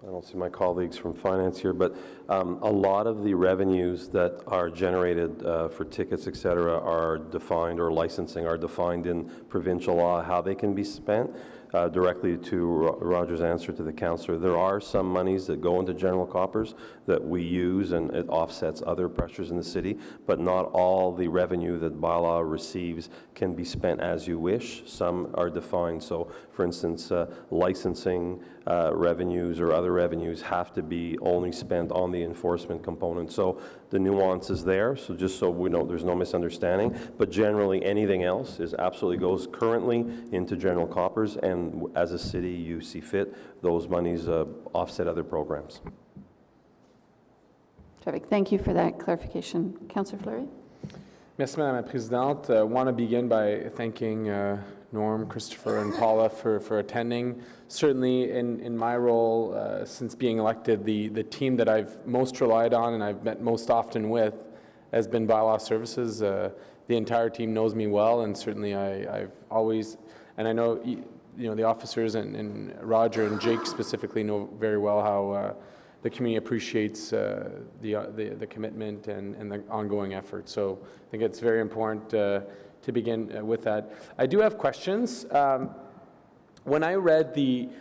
I don't see my colleagues from finance here, but a lot of the revenues that are generated for tickets, et cetera, are defined, or licensing are defined in provincial law, how they can be spent. Directly to Roger's answer to the councillor, there are some monies that go into general coppers that we use, and it offsets other pressures in the city, but not all the revenue that bylaw receives can be spent as you wish. Some are defined. So, for instance, licensing revenues or other revenues have to be only spent on the enforcement component. So the nuance is there, so just so we know there's no misunderstanding, but generally anything else absolutely goes currently into general coppers, and as a city you see fit, those monies offset other programs. Terrific. Thank you for that clarification. Councillor Fleury? Merci, Madame la Présidente. I want to begin by thanking Norm, Christopher, and Paula for attending. Certainly in my role since being elected, the team that I've most relied on and I've met most often with has been Bylaw Services. The entire team knows me well, and certainly I've always, and I know the officers and Roger and Jake specifically know very well how the community appreciates the commitment and the ongoing effort. So I think it's very important begin with that. I do have questions. When I read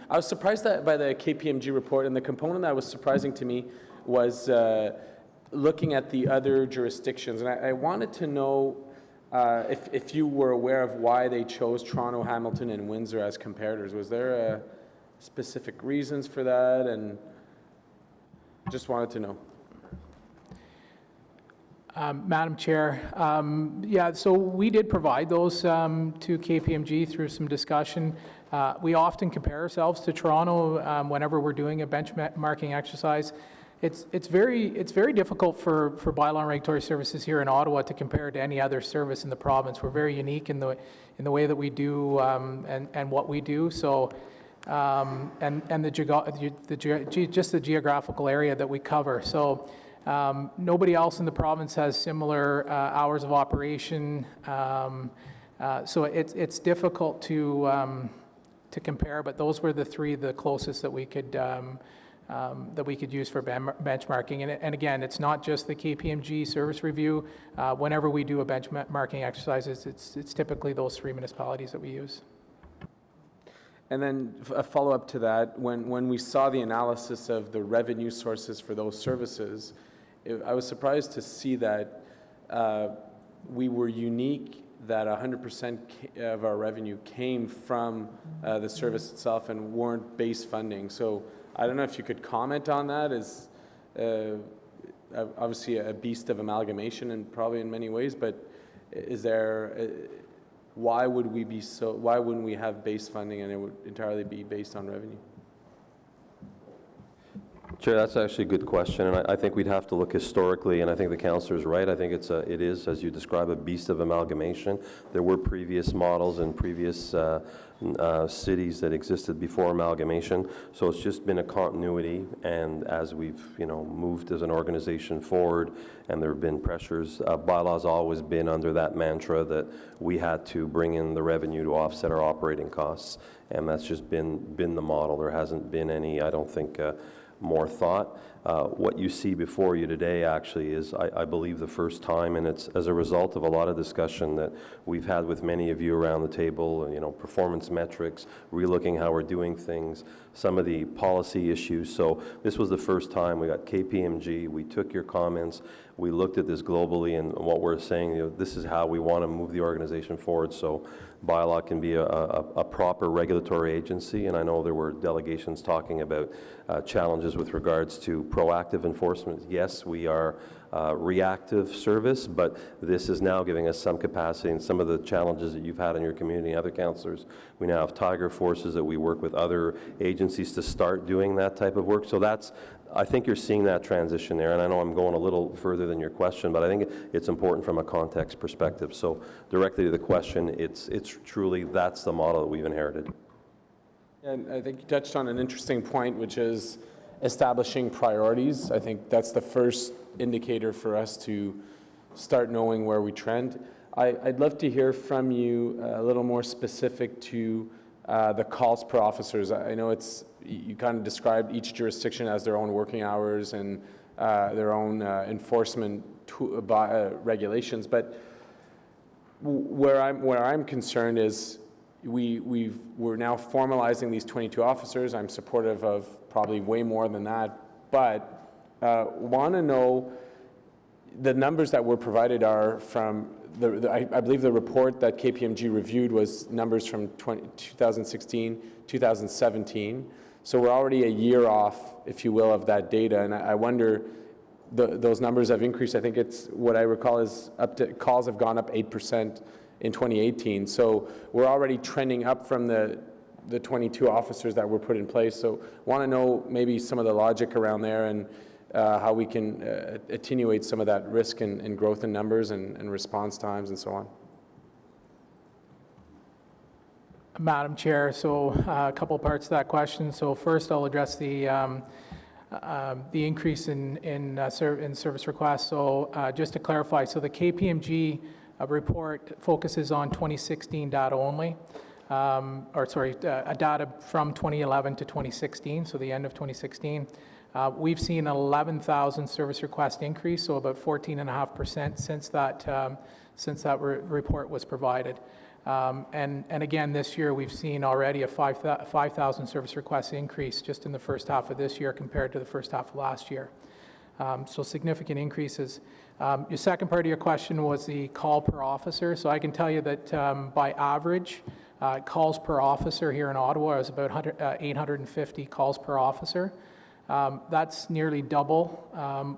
I was surprised by the KPMG report, and the component that was surprising to me was looking at the other jurisdictions. And I wanted to know if you were aware of why they chose Toronto, Hamilton, and Windsor as comparators. Was there specific reasons for that? And just wanted to know. Madam Chair, yeah, so we did provide those to KPMG through some discussion. We often compare ourselves to Toronto whenever we're doing a benchmarking exercise. It's very difficult for bylaw and regulatory services here in Ottawa to compare to any other service in the province. We're very unique in the way that we do and what we do. So and just the geographical area that we cover. So. Nobody else in the province has similar hours of operation, so it's difficult to compare. But those were the closest that we could use for benchmarking. And again, it's not just the KPMG service review. Whenever we do a benchmarking exercise, it's typically those 3 municipalities that we use. And then a follow-up to that, when we saw the analysis of the revenue sources for those services, I was surprised to see that we were unique, that 100% of our revenue came from the service itself and weren't base funding. So I don't know if you could comment on that. Is obviously a beast of amalgamation and probably in many ways, but is there, why wouldn't we have base funding and it would entirely be based on revenue? Chair, that's actually a good question, and I think we'd have to look historically, and I think the councillor is right. I think it is, as you describe, a beast of amalgamation. There were previous models and previous cities that existed before amalgamation, so it's just been a continuity, and as we've moved as an organization forward, and there have been pressures, bylaws always been under that mantra that we had to bring in the revenue to offset our operating costs, and that's just been the model. There hasn't been any, I don't think, more thought. What you see before you today actually is, I believe, the first time, and it's as a result of a lot of discussion that we've had with many of you around the table, performance metrics, relooking how we're doing things, some of the policy issues. So this was the first time we got KPMG, we took your comments, we looked at this globally, and what we're saying, this is how we want to move the organization forward. So bylaw can be a proper regulatory agency, and I know there were delegations talking about challenges with regards to proactive enforcement. Yes, we are reactive service, but this is now giving us some capacity, and some of the challenges that you've had in your community, other councillors, we now have tiger forces that we work with other agencies to start doing that type of work. So I think you're seeing that transition there, and I know I'm going a little further than your question, but I think it's important from a context perspective. So directly to the question, it's truly, that's the model that we've inherited. And I think you touched on an interesting point, which is establishing priorities. I think that's the first indicator for us to start knowing where we trend. I'd love to hear from you a little more specific to the calls per officers. I know you kind of described each jurisdiction as their own working hours and their own enforcement regulations, but where I'm concerned is we're now formalizing these 22 officers. I'm supportive of probably way more than that, but want to know the numbers that were provided are from I believe the report that KPMG reviewed was numbers from 2016, 2017. So we're already a year off, if you will, of that data. And I wonder, those numbers have increased. I think it's, what I recall is calls have gone up 8% in 2018. So we're already trending up from the 22 officers that were put in place. So want to know maybe some of the logic around there and how we can attenuate some of that risk and growth in numbers and response times and so on. Madam Chair, so a couple parts to that question. So first, I'll address the increase in service requests. So just to clarify, so the KPMG report focuses on 2016 data only. data from 2011 to 2016, so the end of 2016. We've seen an 11,000 service request increase, so about 14.5% since that report was provided. And again, this year we've seen already a 5,000 service requests increase just in the first half of this year compared to the first half of last year. So significant increases. Your second part of your question was the call per officer. So I can tell you that by average, calls per officer here in Ottawa is about 850 calls per officer. That's nearly double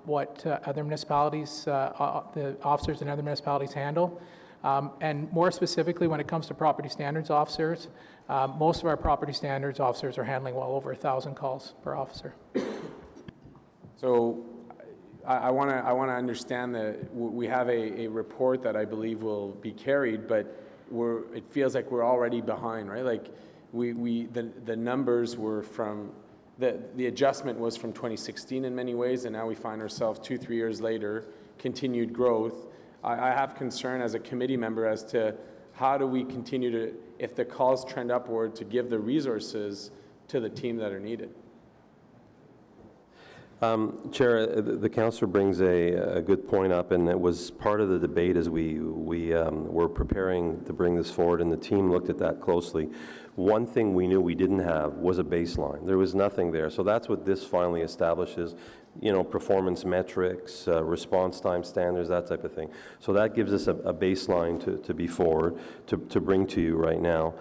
what other municipalities, the officers in other municipalities handle. And more specifically, when it comes to property standards officers, most of our property standards officers are handling well over 1,000 calls per officer. So I want to understand that we have a report that I believe will be carried, but it feels like we're already behind, right? Like the numbers were from, the adjustment was from 2016 in many ways, and now we find ourselves 2-3 years later, continued growth. I have concern as a committee member as to how do we continue to, if the calls trend upward, to give the resources to the team that are needed. Chair, the councillor brings a good point up, and it was part of the debate as we were preparing to bring this forward, and the team looked at that closely. One thing we knew we didn't have was a baseline. There was nothing there. So that's what this finally establishes, performance metrics, response time standards, that type of thing. So that gives us a baseline to be forward, to bring to you right now.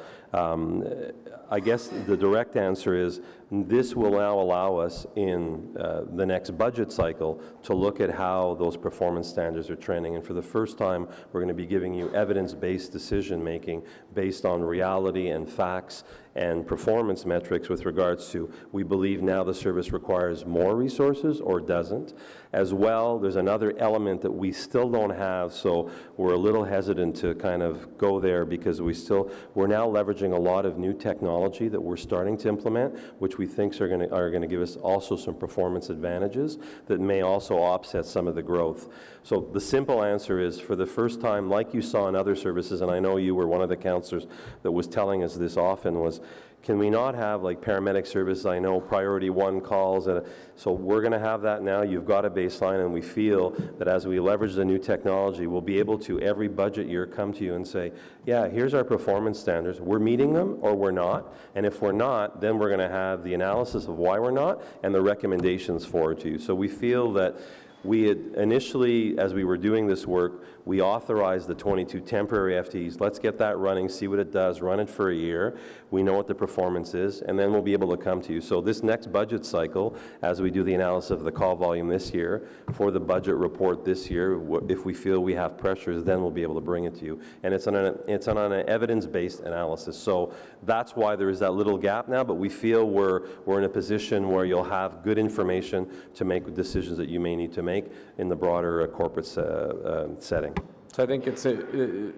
I guess the direct answer is this will now allow us in the next budget cycle to look at how those performance standards are trending. And for the first time, we're going to be giving you evidence-based decision-making based on reality and facts and performance metrics with regards to, we believe now the service requires more resources or doesn't. As well, there's another element that we still don't have, so we're a little hesitant to kind of go there because we're now leveraging a lot of new technology that we're starting to implement, which we think are going to give us also some performance advantages that may also offset some of the growth. So the simple answer is, for the first time, like you saw in other services, and I know you were one of the councillors that was telling us this often, was can we not have like paramedic services? I know priority 1 calls, and so we're going to have that now. You've got a baseline, and we feel that as we leverage the new technology, we'll be able to every budget year come to you and say, yeah, here's our performance standards. We're meeting them or we're not, and if we're not, then we're going to have the analysis of why we're not and the recommendations forward to you. So we feel that we had initially, as we were doing this work, we authorized the 22 temporary FTEs. Let's get that running, see what it does, run it for a year. We know what the performance is, and then we'll be able to come to you. So this next budget cycle, as we do the analysis of the call volume this year, for the budget report this year, if we feel we have pressures, then we'll be able to bring it to you. And it's on an evidence-based analysis. So that's why there is that little gap now, but we feel we're in a position where you'll have good information to make decisions that you may need to make in the broader corporate setting. So I think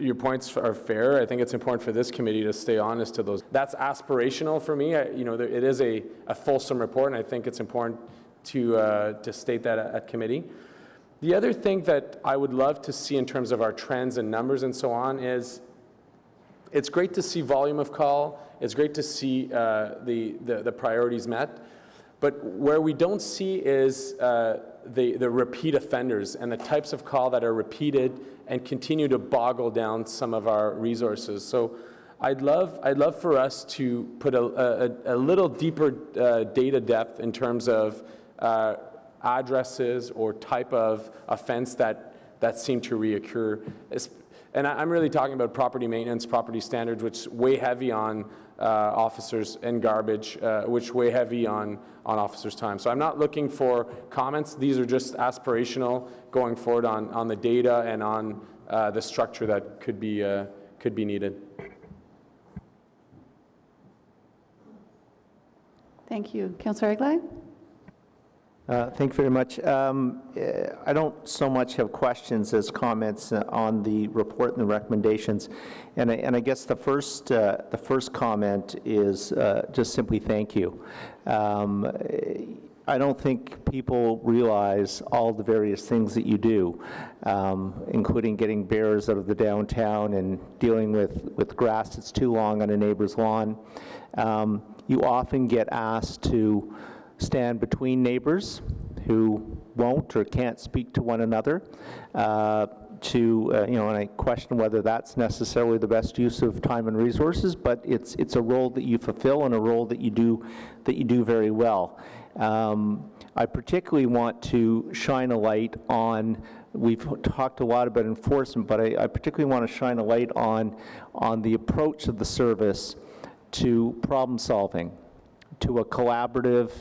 your points are fair. I think it's important for this committee to stay honest to those. That's aspirational for me. It is a fulsome report, and I think it's important to state that at committee. The other thing that I would love to see in terms of our trends and numbers and so on is, it's great to see volume of call. It's great to see the priorities met. But where we don't see is the repeat offenders and the types of call that are repeated and continue to boggle down some of our resources. So I'd love for us to put a little deeper data depth in terms of addresses or type of offense that seem to reoccur. And I'm really talking about property maintenance, property standards, which weigh heavy on officers, and garbage, which weigh heavy on officers' time. So I'm not looking for comments. These are just aspirational going forward on the data and on the structure that could be needed. Thank you. Councillor Eglay? Thank you very much. I don't so much have questions as comments on the report and the recommendations, and I guess the first comment is just simply thank you. I don't think people realize all the various things that you do, including getting bears out of the downtown and dealing with grass that's too long on a neighbor's lawn. You often get asked to stand between neighbors who won't or can't speak to one another, and I question whether that's necessarily the best use of time and resources, but it's a role that you fulfill and a role that you do very well. I particularly want to shine a light on, we've talked a lot about enforcement, but I particularly want to shine a light on the approach of the service to problem solving, to a collaborative,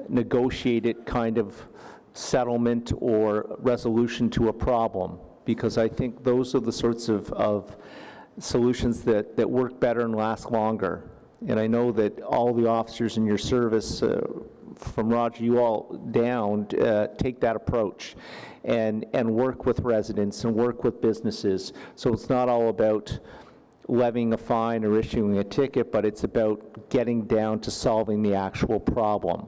negotiated kind of settlement or resolution to a problem, because I think those are the sorts of solutions that work better and last longer. And I know that all the officers in your service, from Roger, you all down, take that approach and work with residents and work with businesses. So it's not all about levying a fine or issuing a ticket, but it's about getting down to solving the actual problem.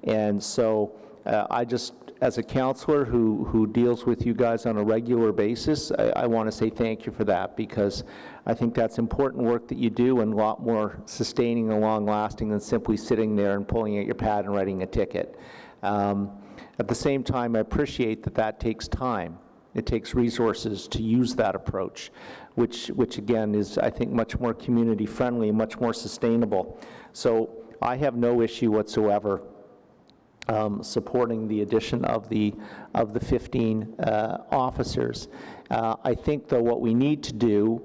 And so I just, as a counselor who deals with you guys on a regular basis, I want to say thank you for that, because I think that's important work that you do and a lot more sustaining and long-lasting than simply sitting there and pulling out your pad and writing a ticket. At the same time, I appreciate that takes time. It takes resources to use that approach, which again is, I think, much more community-friendly, much more sustainable. So I have no issue whatsoever supporting the addition of the 15 officers. I think, though, what we need to do,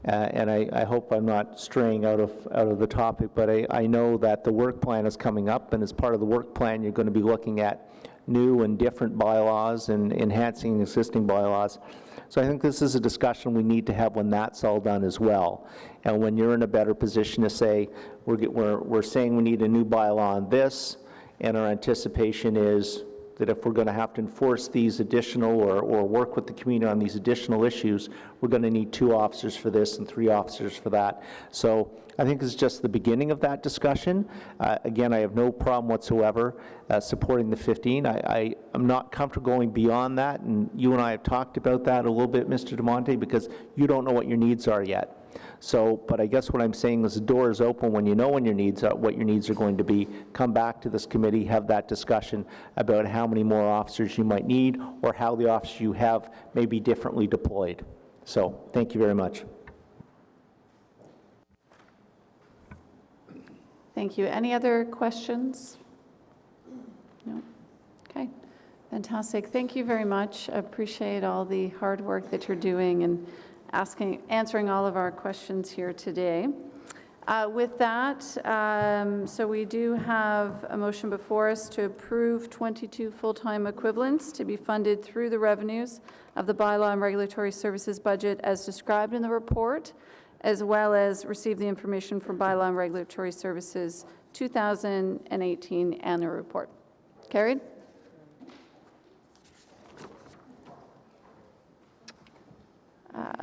and I hope I'm not straying out of the topic, but I know that the work plan is coming up, and as part of the work plan, you're going to be looking at new and different bylaws and enhancing existing bylaws. So I think this is a discussion we need to have when that's all done as well. And when you're in a better position to say, we're saying we need a new bylaw on this, and our anticipation is that if we're going to have to enforce these additional or work with the community on these additional issues, we're going to need 2 officers for this and 3 officers for that. So I think it's just the beginning of that discussion. Again, I have no problem whatsoever supporting the 15. I'm not comfortable going beyond that, and you and I have talked about that a little bit, Mr. DeMonte, because you don't know what your needs are yet. So, but I guess what I'm saying is the door is open when you know when your needs are, what your needs are going to be. Come back to this committee, have that discussion about how many more officers you might need or how the officers you have may be differently deployed. So, thank you very much. Thank you. Any other questions? No? Okay. Fantastic. Thank you very much. I appreciate all the hard work that you're doing and answering all of our questions here today. With that, so we do have a motion before us to approve 22 full-time equivalents to be funded through the revenues of the bylaw and regulatory services budget as described in the report, as well as receive the information from bylaw and regulatory services 2018 annual report. Carried?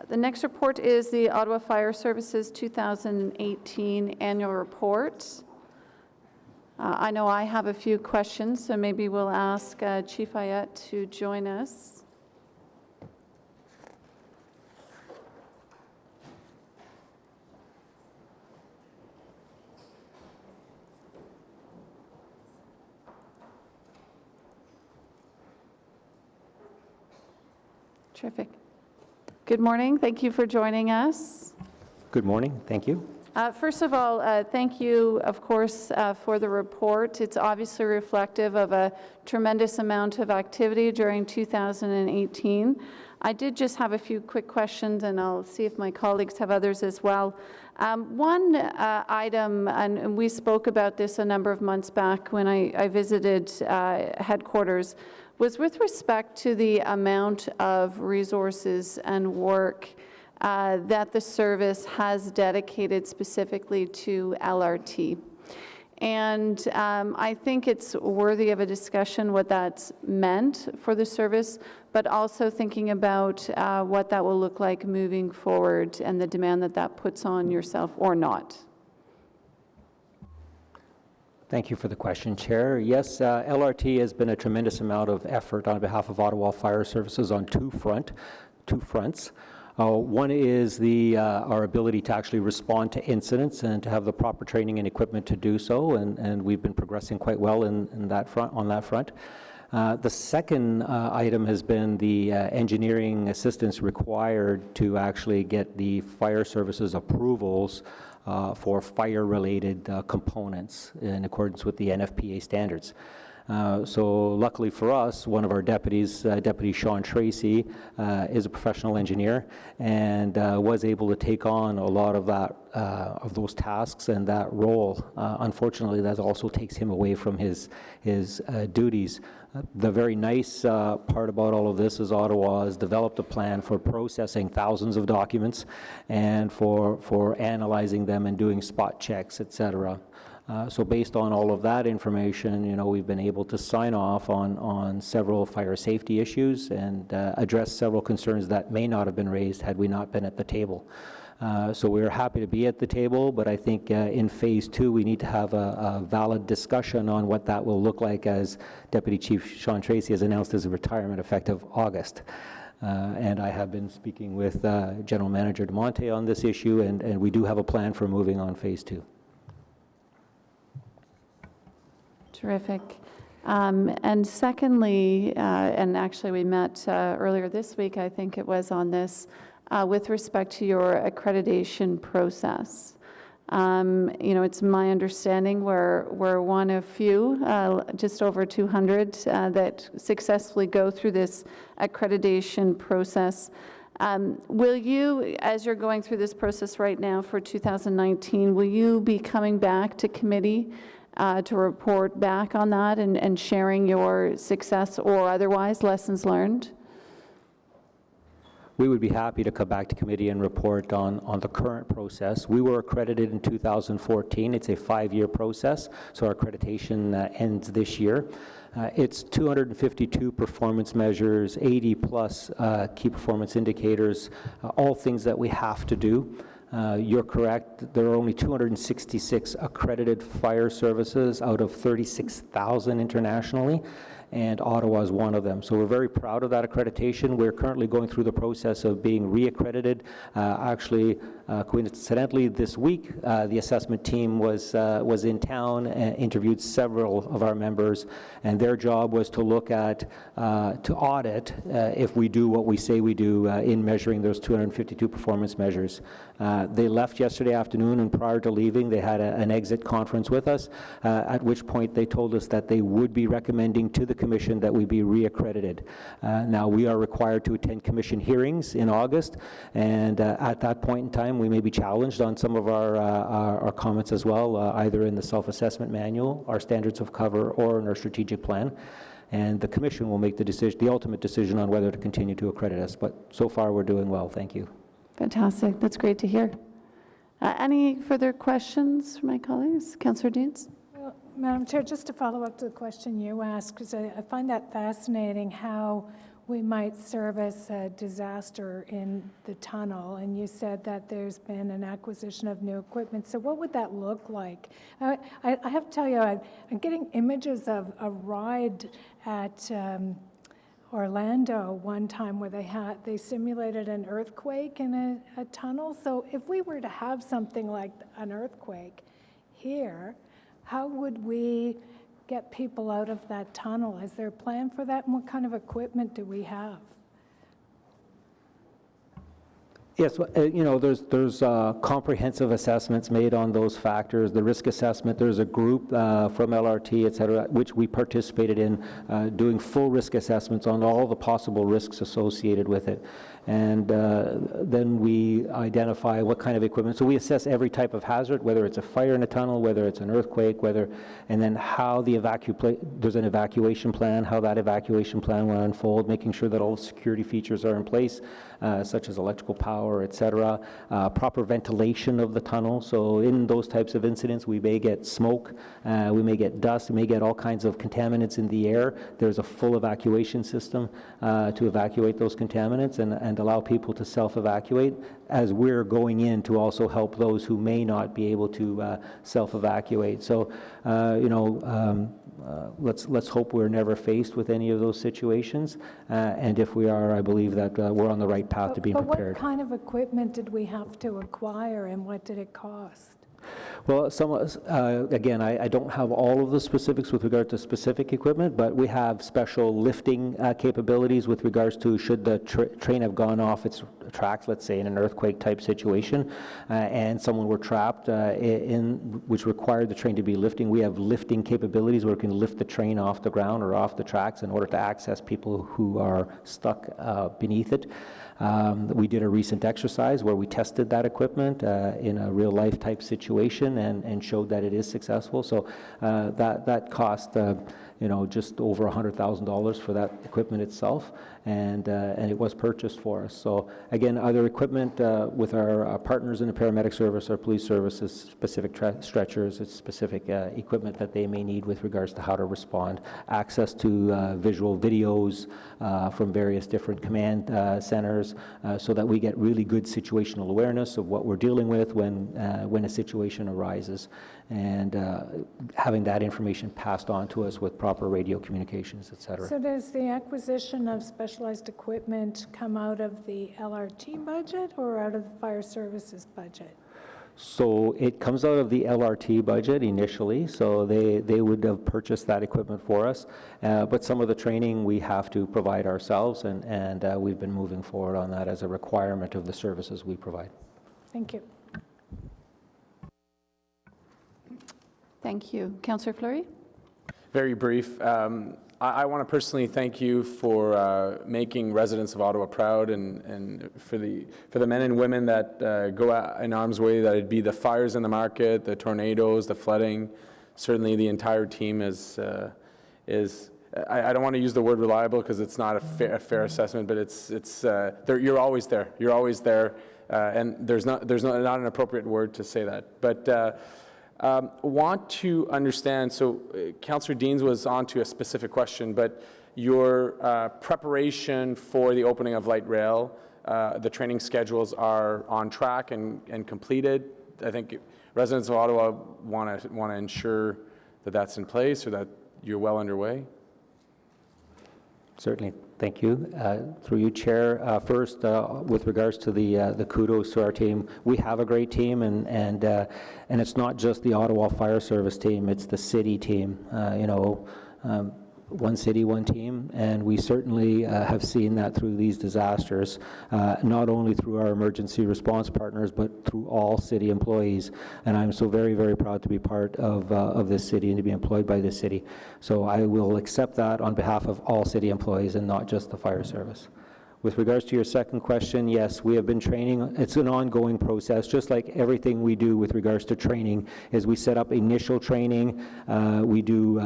The next report is the Ottawa Fire Services 2018 annual report. I know I have a few questions, so maybe we'll ask Chief Ayette to join us. Terrific. Good morning. Thank you for joining us. Good morning. Thank you. First of all, thank you, of course, for the report. It's obviously reflective of a tremendous amount of activity during 2018. I did just have a few quick questions, and I'll see if my colleagues have others as well. One item, and we spoke about this a number of months back when I visited headquarters, was with respect to the amount of resources and work that the service has dedicated specifically to LRT. And I think it's worthy of a discussion what that's meant for the service, but also thinking about what that will look like moving forward and the demand that that puts on yourself or not. Thank you for the question, Chair. Yes, LRT has been a tremendous amount of effort on behalf of Ottawa Fire Services on two fronts. One is our ability to actually respond to incidents and to have the proper training and equipment to do so, and we've been progressing quite well on that front. The second item has been the engineering assistance required to actually get the fire services approvals for fire-related components in accordance with the NFPA standards. So luckily for us, one of our deputies, Deputy Sean Tracy, is a professional engineer and was able to take on a lot of that, of those tasks and that role. Unfortunately, that also takes him away from his duties. The very nice part about all of this is Ottawa has developed a plan for processing thousands of documents and for analyzing them and doing spot checks, et cetera. So based on all of that information, you know, we've been able to sign off on several fire safety issues and address several concerns that may not have been raised had we not been at the table. So we're happy to be at the table, but I think in phase 2 we need to have a valid discussion on what that will look like, as Deputy Chief Sean Tracy has announced his retirement effective August. And I have been speaking with General Manager DeMonte on this issue, and we do have a plan for moving on phase 2. Terrific. And secondly, and actually we met earlier this week, I think it was, on this, with respect to your accreditation process. You know, it's my understanding we're one of few, just over 200, that successfully go through this accreditation process. Will you, as you're going through this process right now for 2019, will you be coming back to committee to report back on that and sharing your success or otherwise lessons learned? We would be happy to come back to committee and report on the current process. We were accredited in 2014. It's a 5-year process, so our accreditation ends this year. It's 252 performance measures, 80 plus key performance indicators, all things that we have to do. You're correct, there are only 266 accredited fire services out of 36,000 internationally, and Ottawa is one of them. So we're very proud of that accreditation. We're currently going through the process of being reaccredited. Actually, coincidentally, this week, the assessment team was in town and interviewed several of our members, and their job was to look at, to audit if we do what we say we do in measuring those 252 performance measures. They left yesterday afternoon, and prior to leaving, they had an exit conference with us, at which point they told us that they would be recommending to the Commission that we be reaccredited. Now, we are required to attend Commission hearings in August, and at that point in time, we may be challenged on some of our comments as well, either in the self-assessment manual, our standards of cover, or in our strategic plan. And the Commission will make the decision, the ultimate decision on whether to continue to accredit us. But so far, we're doing well. Thank you. Fantastic. That's great to hear. Any further questions from my colleagues? Councillor Deans? Well, Madam Chair, just to follow up to the question you asked, because I find that fascinating how we might service a disaster in the tunnel, and you said that there's been an acquisition of new equipment. So what would that look like? I have to tell you, I'm getting images of a ride at Orlando one time where they simulated an earthquake in a tunnel. So if we were to have something like an earthquake here, how would we get people out of that tunnel? Is there a plan for that, and what kind of equipment do we have? Yes, you know, there's comprehensive assessments made on those factors. The risk assessment, there's a group from LRT, et cetera, which we participated in doing full risk assessments on all the possible risks associated with it. And then we identify what kind of equipment. So we assess every type of hazard, whether it's a fire in a tunnel, whether it's an earthquake, and then how there's an evacuation plan, how that evacuation plan will unfold, making sure that all security features are in place, such as electrical power, et cetera, proper ventilation of the tunnel. So in those types of incidents, we may get smoke, we may get dust, we may get all kinds of contaminants in the air. There's a full evacuation system to evacuate those contaminants and allow people to self-evacuate. as we're going in to also help those who may not be able to self-evacuate. So, let's hope we're never faced with any of those situations. And if we are, I believe that we're on the right path to being prepared. But what kind of equipment did we have to acquire, and what did it cost? Well, again, I don't have all of the specifics with regard to specific equipment, but we have special lifting capabilities with regards to should the train have gone off its tracks, let's say in an earthquake type situation, and someone were trapped which required the train to be lifting. We have lifting capabilities where we can lift the train off the ground or off the tracks in order to access people who are stuck beneath it. We did a recent exercise where we tested that equipment in a real-life type situation and showed that it is successful. So that cost just over $100,000 for that equipment itself, and it was purchased for us. So again, other equipment with our partners in the paramedic service, our police services, specific stretchers, it's specific equipment that they may need with regards to how to respond, access to visual videos from various different command centers, so that we get really good situational awareness of what we're dealing with when a situation arises, and having that information passed on to us with proper radio communications, et cetera. So does the acquisition of specialized equipment come out of the LRT budget or out of the fire services budget? So it comes out of the LRT budget initially, so they would have purchased that equipment for us, but some of the training we have to provide ourselves, and we've been moving forward on that as a requirement of the services we provide. Thank you. Thank you. Councillor Fleury? Very brief. I want to personally thank you for making residents of Ottawa proud, and for the men and women that go out in harm's way, that it be the fires in the market, the tornadoes, the flooding. Certainly the entire team is I don't want to use the word reliable because it's not a fair assessment, but you're always there. You're always there, and there's not an appropriate word to say that. But want to understand, so Councillor Deans was on to a specific question, but your preparation for the opening of light rail, the training schedules are on track and completed. I think residents of Ottawa want to ensure that that's in place, or that you're well underway. Certainly. Thank you. Through you, Chair. First, with regards to the kudos to our team, we have a great team, and it's not just the Ottawa Fire Service team; it's the city team. One city, one team, and we certainly have seen that through these disasters, not only through our emergency response partners, but through all city employees. And I'm so very, very proud to be part of this city and to be employed by this city. So I will accept that on behalf of all city employees and not just the fire service. With regards to your second question, yes, we have been training. It's an ongoing process, just like everything we do with regards to training, is we set up initial training, we do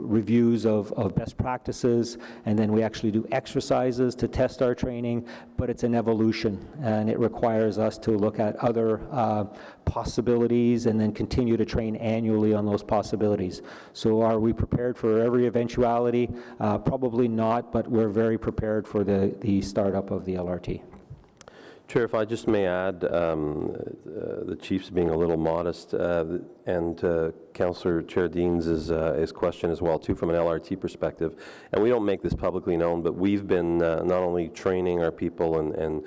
reviews of best practices, and then we actually do exercises to test our training, but it's an evolution, and it requires us to look at other possibilities and then continue to train annually on those possibilities. So are we prepared for every eventuality? Probably not, but we're very prepared for the startup of the LRT. Chair, if I just may add, the Chief's being a little modest, and Councillor Chair Deans' question as well, too, from an LRT perspective. And we don't make this publicly known, but we've been not only training our people and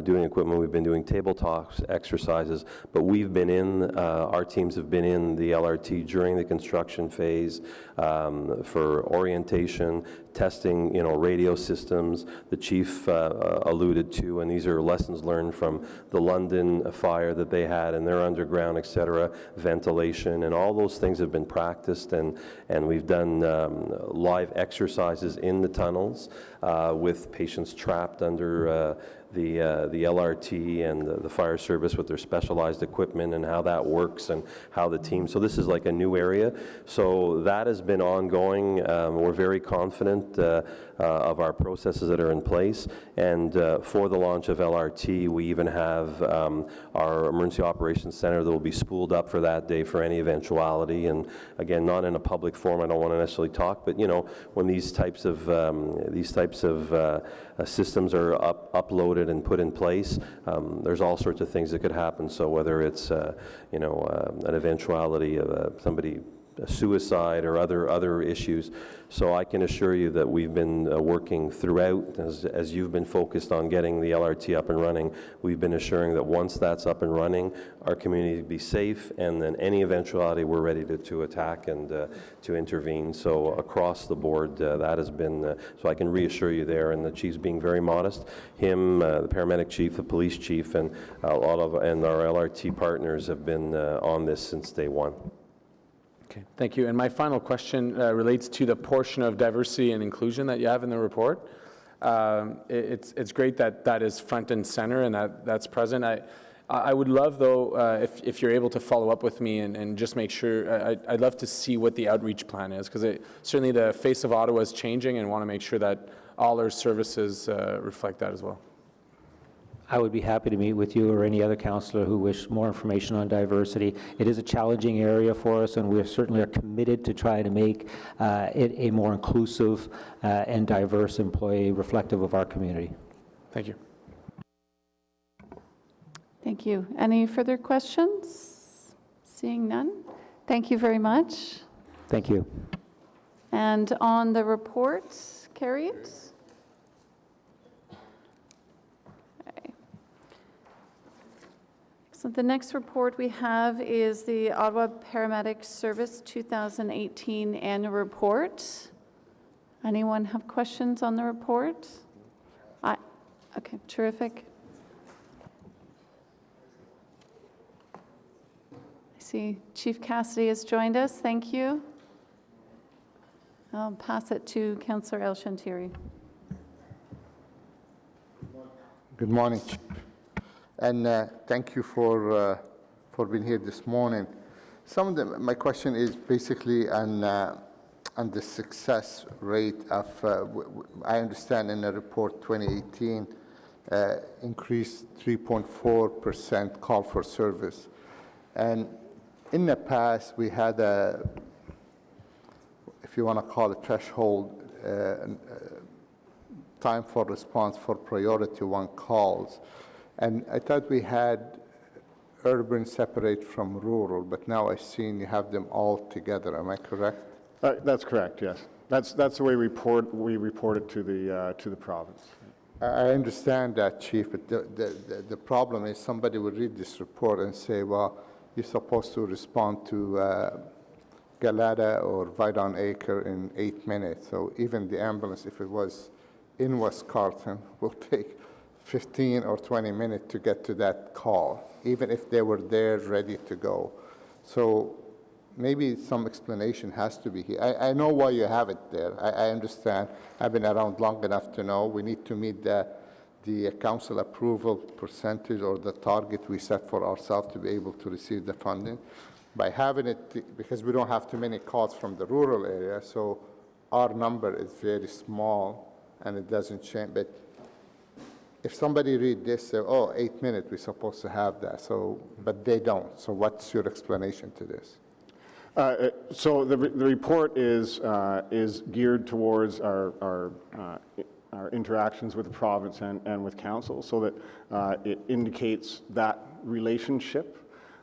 doing equipment, we've been doing table talks, exercises, but we've been our teams have been in the LRT during the construction phase for orientation, testing, radio systems. The Chief alluded to, and these are lessons learned from the London fire that they had in their underground, et cetera, ventilation, and all those things have been practiced, and we've done live exercises in the tunnels with patients trapped under the LRT and the fire service with their specialized equipment and how that works and how the team, so this is like a new area. So that has been ongoing. We're very confident of our processes that are in place, and for the launch of LRT, we even have our Emergency Operations Center that will be spooled up for that day for any eventuality, and again, not in a public forum, I don't want to necessarily talk, but when these types of systems are uploaded promoted and put in place, there's all sorts of things that could happen. So whether it's, you know, an eventuality of somebody a suicide or other issues. So I can assure you that we've been working throughout, as you've been focused on getting the LRT up and running, we've been assuring that once that's up and running, our community will be safe, and then any eventuality we're ready to attack and to intervene. So across the board, that has been, so I can reassure you there, and the chief's being very modest. Him, the paramedic chief, the police chief, and all of and our LRT partners have been on this since day one. Okay, thank you. And my final question relates to the portion of diversity and inclusion that you have in the report. It's great that that is front and center and that's present. I would love, though, if you're able to follow up with me and just make sure, I'd love to see what the outreach plan is, because certainly the face of Ottawa is changing, and want to make sure that all our services reflect that as well. I would be happy to meet with you or any other councillor who wish more information on diversity. It is a challenging area for us, and we certainly are committed to try to make it a more inclusive and diverse employee reflective of our community. Thank you. Thank you. Any further questions? Seeing none. Thank you very much. Thank you. And on the report, carried. So the next report we have is the Ottawa Paramedic Service 2018 Annual Report. Anyone have questions on the report? Okay, terrific. I see Chief Cassidy has joined us. Thank you. I'll pass it to Councillor El-Shantiri. Good morning, Chief. And thank you for being here this morning. My question is basically on the success rate of, I understand in the report 2018, increased 3.4% call for service. And in the past, we had a, if you want to call it threshold, time for response for priority one calls. And I thought we had urban separate from rural, but now I've seen you have them all together. Am I correct? That's correct, yes. That's the way we report it to the province. I understand that, Chief, but the problem is somebody would read this report and say, well, you're supposed to respond to Galata or Vidon Acre in 8 minutes. So even the ambulance, if it was in West Carleton, will take 15 or 20 minutes to get to that call, even if they were there ready to go. So maybe some explanation has to be here. I know why you have it there. I understand. I've been around long enough to know we need to meet the council approval percentage or the target we set for ourselves to be able to receive the funding. By having it, because we don't have too many calls from the rural area, so our number is very small and it doesn't change. But if somebody read this, say, oh, 8 minutes, we're supposed to have that. So, but they don't. So what's your explanation to this? So the report is geared towards our interactions with the province and with council, so that it indicates that relationship,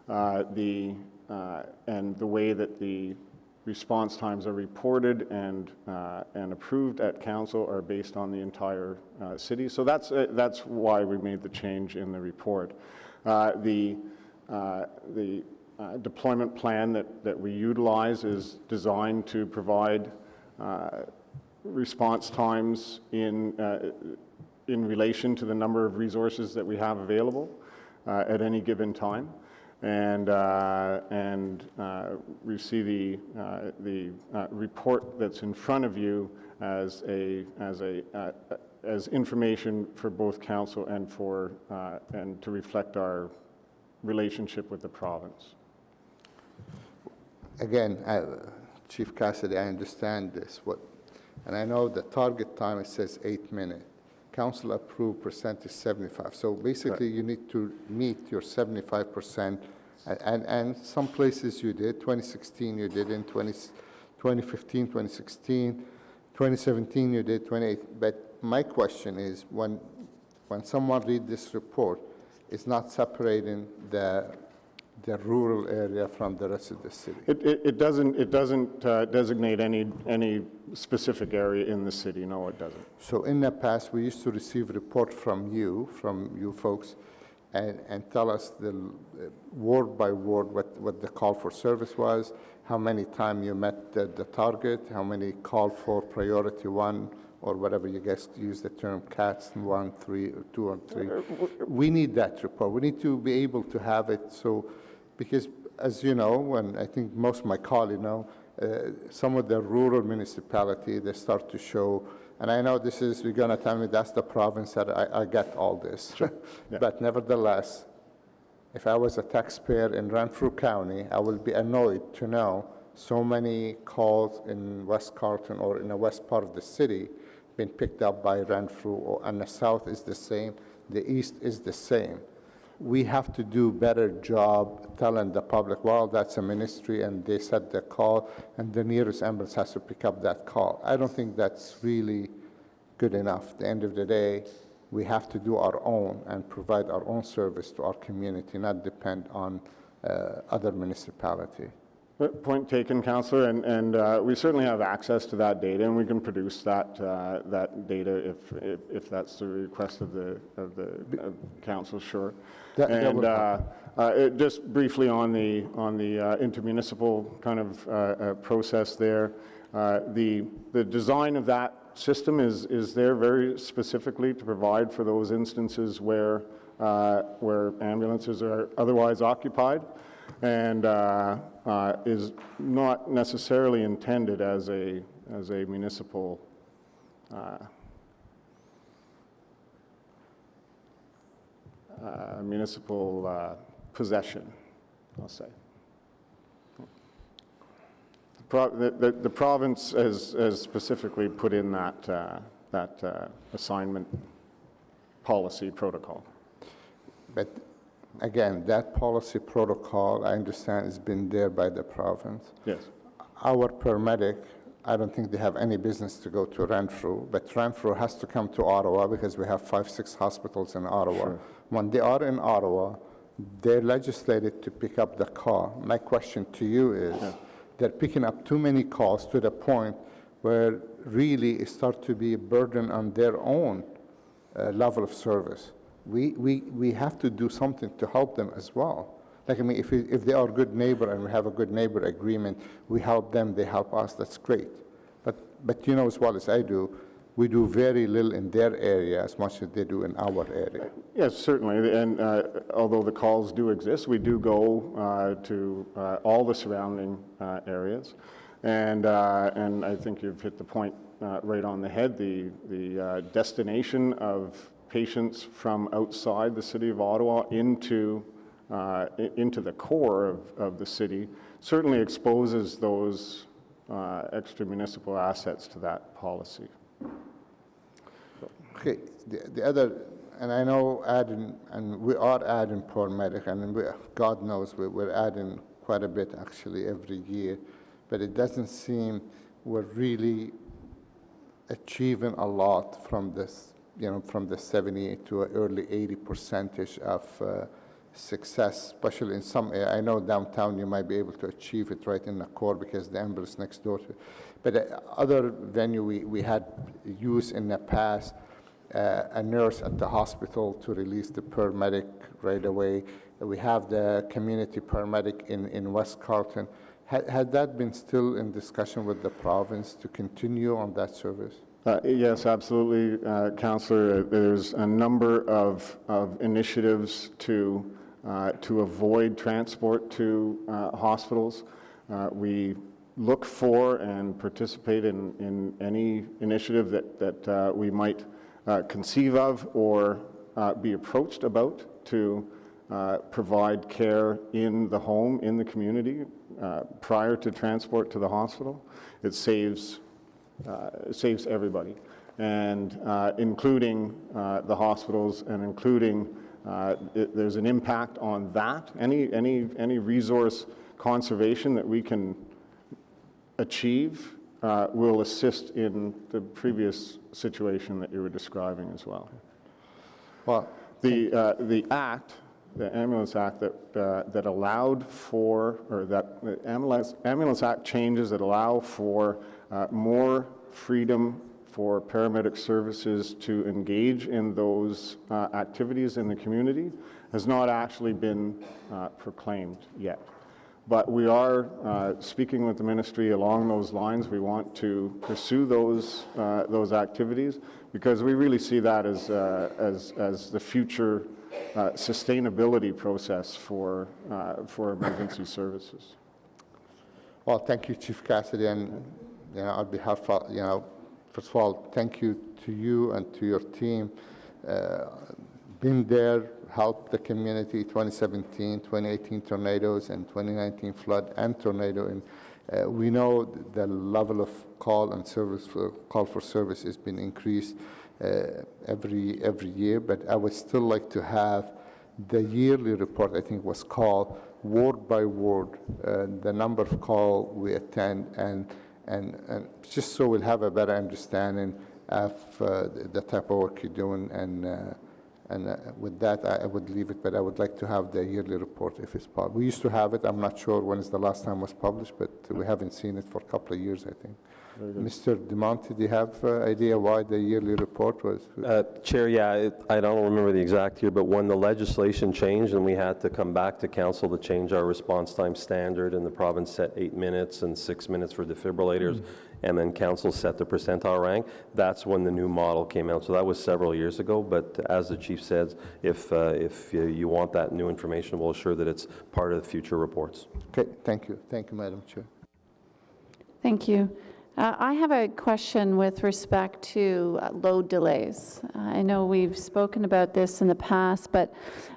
and the way that the response times are reported and approved at council are based on the entire city. So that's why we made the change in the report. The deployment plan that we utilize is designed to provide response times in relation to the number of resources that we have available at any given time. And we see the report that's in front of you as information for both council and to reflect our relationship with the province. Again, Chief Cassidy, I understand this, and I know the target time, it says 8 minutes. Council approved percent is 75. So basically, you need to meet your 75%, and some places you did. 2016 you did, in 2015, 2016, 2017 you did 28. But my question is, when when someone read this report, it's not separating the rural area from the rest of the city. It doesn't designate any specific area in the city. No, it doesn't. So in the past, we used to receive report from you folks, and tell us the word by word what the call for service was, how many times you met the target, how many call for priority 1, or whatever you guys use the term, CATS 1, 3, or 2, or 3. We need that report. We need to be able to have it. So, because as you know, and I think most of my colleagues know, some of the rural municipality, they start to show, and I know this is, you're gonna tell me that's the province that I get all this. Sure. Yeah. But nevertheless, if I was a taxpayer in Renfrew County, I will be annoyed to know so many calls in West Carleton or in the west part of the city been picked up by Renfrew, and the south is the same, the east is the same. We have to do better job telling the public, well, that's a ministry and they set the call and the nearest ambulance has to pick up that call. I don't think that's really good enough. At the end of the day, we have to do our own and provide our own service to our community, not depend on other municipality. Point taken, Councillor, and we certainly have access to that data, and we can produce that data if that's the request of the council. Sure. Just briefly on the intermunicipal kind of process there, the design of that system is there very specifically to provide for those instances where ambulances are otherwise occupied, and is not necessarily intended as a municipal possession, I'll say. The province has specifically put in that assignment policy protocol. But again, that policy protocol, I understand, has been there by the province. Yes. Our paramedic, I don't think they have any business to go to Renfrew, but Renfrew has to come to Ottawa because we have 5-6 hospitals in Ottawa. Sure. When they are in Ottawa, they're legislated to pick up the call. My question to you is, they're picking up too many calls to the point where really it starts to be a burden on their own level of service. We have to do something to help them as well. Like, I mean, if they are a good neighbor and we have a good neighbor agreement, we help them, they help us, that's great. But you know as well as I do, we do very little in their area as much as they do in our area. Yes, certainly, and although the calls do exist, we do go to all the surrounding areas, and I think you've hit the point right on the head. The destination of patients from outside the city of Ottawa into the core of the city certainly exposes those extra municipal assets to that policy. Okay, the other, and I know adding, and we are adding paramedic, and God knows we're adding quite a bit actually every year, but it doesn't seem we're really achieving a lot from this, you know, from the 70 to early 80% of success, especially in some area. I know downtown you might be able to achieve it right in the core because the ambulance next door to it. But other venue we had used in the past, a nurse at the hospital to release the paramedic right away. We have the community paramedic in West Carleton. Had that been still in discussion with the province to continue on that service? Yes, absolutely, Councillor. There's a number of initiatives to avoid transport to hospitals. We look for and participate in any initiative that we might conceive of or be approached about to provide care in the home, in the community, prior to transport to the hospital. It saves everybody, and including the hospitals, and including there's an impact on that. Any resource conservation that we can achieve will assist in the previous situation that you were describing as well. Well, The act, the Ambulance Act that allowed for, or that the Ambulance Act changes that allow for more freedom for paramedic services to engage in those activities in the community has not actually been proclaimed yet. But we are speaking with the ministry along those lines. We want to pursue those activities because we really see that as the future sustainable process for emergency services. Well, thank you, Chief Cassidy, and on behalf of, first of all, thank you to you and to your team. Been there, helped the community, 2017, 2018 tornadoes, and 2019 flood and tornado. And we know the level of call for service has been increased every year, but I would still like to have the yearly report, I think was called word by word, the number of calls we attend, and just so we'll have a better understanding of the type of work you're doing. And with that, I would leave it, but I would like to have the yearly report if it's possible. We used to have it. I'm not sure when is the last time it was published, but we haven't seen it for a couple of years, I think. Mr. DeMonte, do you have an idea why the yearly report was? Chair, yeah, I don't remember the exact year, but when the legislation changed and we had to come back to council to change our response time standard, and the province set 8 minutes and 6 minutes for defibrillators, and then council set the percentile rank, that's when the new model came out. So that was several years ago, but as the chief says, if you want that new information, we'll assure that it's part of the future reports. Okay, thank you. Thank you, Madam Chair. Thank you. I have a question with respect to load delays. I know we've spoken about this in the past, but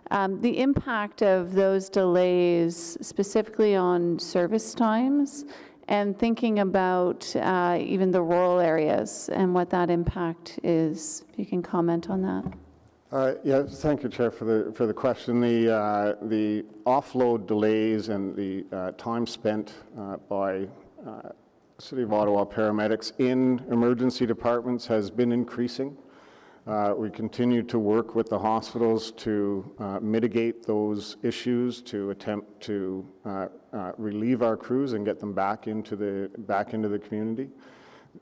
the impact of those delays specifically on service times and thinking about even the rural areas and what that impact is. If you can comment on that. Yeah, thank you, Chair, for the question. The offload delays and the time spent by City of Ottawa paramedics in emergency departments has been increasing. We continue to work with the hospitals to mitigate those issues, to attempt to relieve our crews and get them back into the community.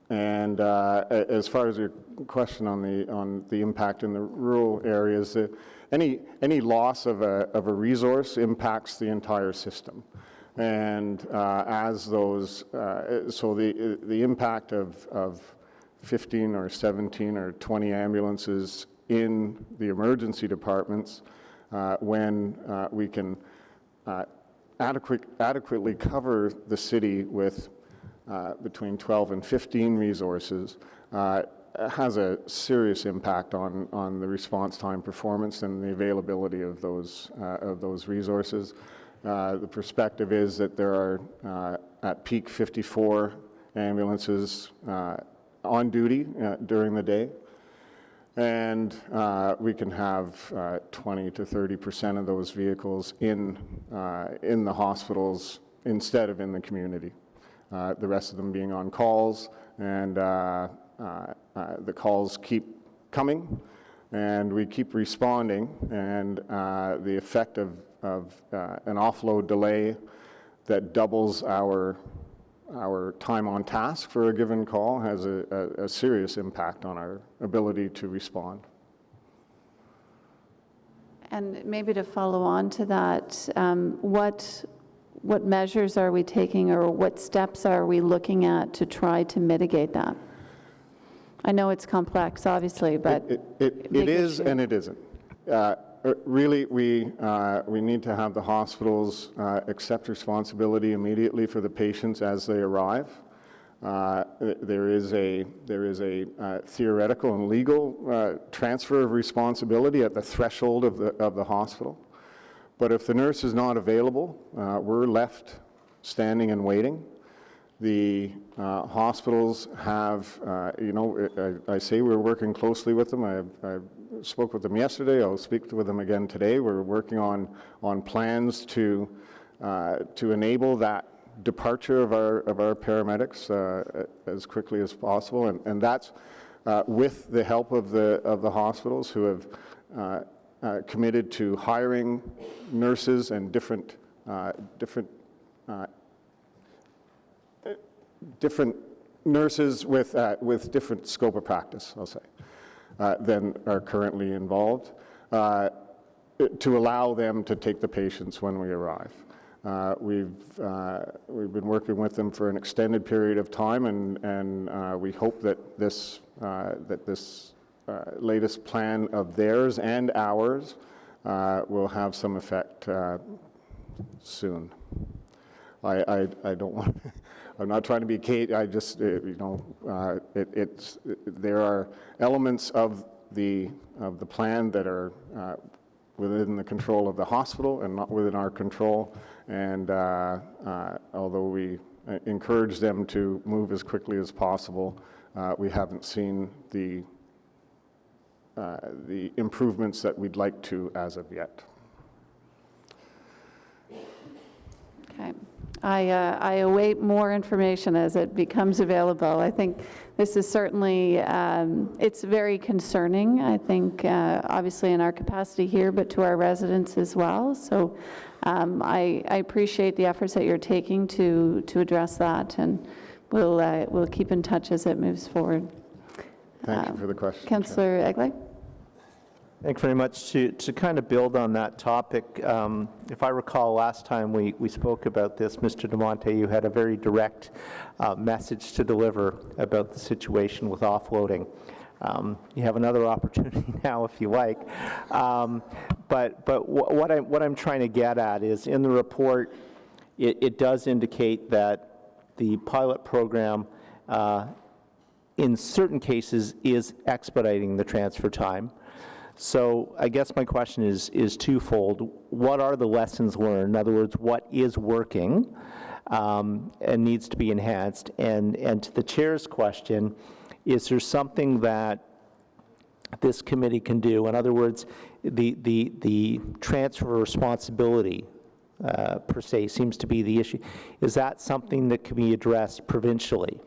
And as far as your question on the impact in the rural areas, any loss of a resource impacts the entire system. And as those, so the impact of 15 or 17 or 20 ambulances in the emergency departments, when we can adequately cover the city with between 12 and 15 resources, has a serious impact on the response time performance and the availability of those resources. The perspective is that there are at peak 54 ambulances on duty during the day, and we can have 20 to 30% of those vehicles in the hospitals instead of in the community. The rest of them being on calls, and the calls keep coming, and we keep responding, and the effect of an offload delay that doubles our time on task for a given call has a serious impact on our ability to respond. And maybe to follow on to that, what measures are we taking, or what steps are we looking at to try to mitigate that? I know it's complex, obviously, but it is and it isn't. Really, we need to have the hospitals accept responsibility immediately for the patients as they arrive. There is a theoretical and legal transfer of responsibility at the threshold of the hospital. But if the nurse is not available, we're left standing and waiting. The hospitals have, I say we're working closely with them. I spoke with them yesterday. I'll speak with them again today. We're working on plans to enable that departure of our paramedics as quickly as possible, and that's with the help of the hospitals who have committed to hiring nurses and different nurses with different scope of practice, I'll say, than are currently involved, to allow them to take the patients when we arrive. We've been working with them for an extended period of time, and we hope that this latest plan of theirs and ours will have some effect soon. I don't want. I'm not trying to be Kate. I just there are elements of the plan that are within the control of the hospital and not within our control. And although we encourage them to move as quickly as possible, we haven't seen the improvements that we'd like to as of yet. Okay. I await more information as it becomes available. I think this is certainly, it's very concerning, I think, obviously in our capacity here, but to our residents as well. So I appreciate the efforts that you're taking to address that, and we'll keep in touch as it moves forward. Thank you for the question. Councillor Egley? Thank you very much. To kind of build on that topic, if I recall last time we spoke about this, Mr. DeMonte, you had a very direct message to deliver about the situation with offloading. You have another opportunity now if you like. But what I'm trying to get at is in the report, it does indicate that the pilot program in certain cases is expediting the transfer time. So I guess my question is twofold. What are the lessons learned? In other words, what is working and needs to be enhanced? And to the chair's question, is there something that this committee can do? In other words, the transfer of responsibility per se seems to be the issue. Is that something that can be addressed provincially?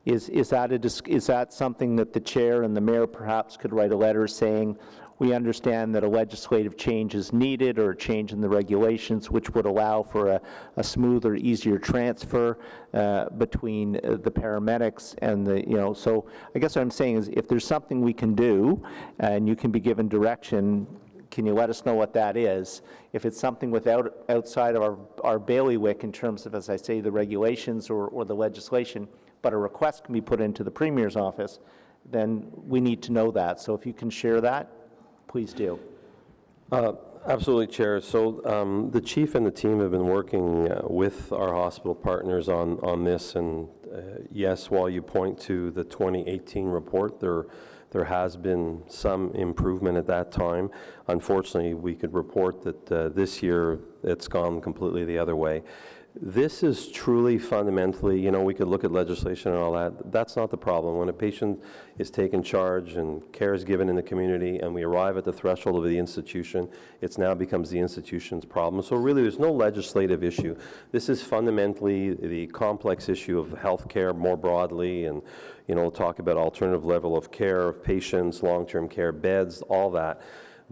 Is that something that the chair and the mayor perhaps could write a letter saying, we understand that a legislative change is needed or a change in the regulations which would allow for a smoother, easier transfer between the paramedics and the, so I guess what I'm saying is if there's something we can do and you can be given direction, can you let us know what that is? If it's something outside of our bailiwick in terms of, as I say, the regulations or the legislation, but a request can be put into the Premier's office, then we need to know that. So if you can share that, please do. Absolutely, Chair. So the chief and the team have been working with our hospital partners on this, and yes, while you point to the 2018 report, there has been some improvement at that time. Unfortunately, we could report that this year it's gone completely the other way. This is truly fundamentally, we could look at legislation and all that. That's not the problem. When a patient is taken charge and care is given in the community and we arrive at the threshold of the institution, it now becomes the institution's problem. So really there's no legislative issue. This is fundamentally the complex issue of healthcare more broadly, and we'll talk about alternative level of care of patients, long-term care beds, all that.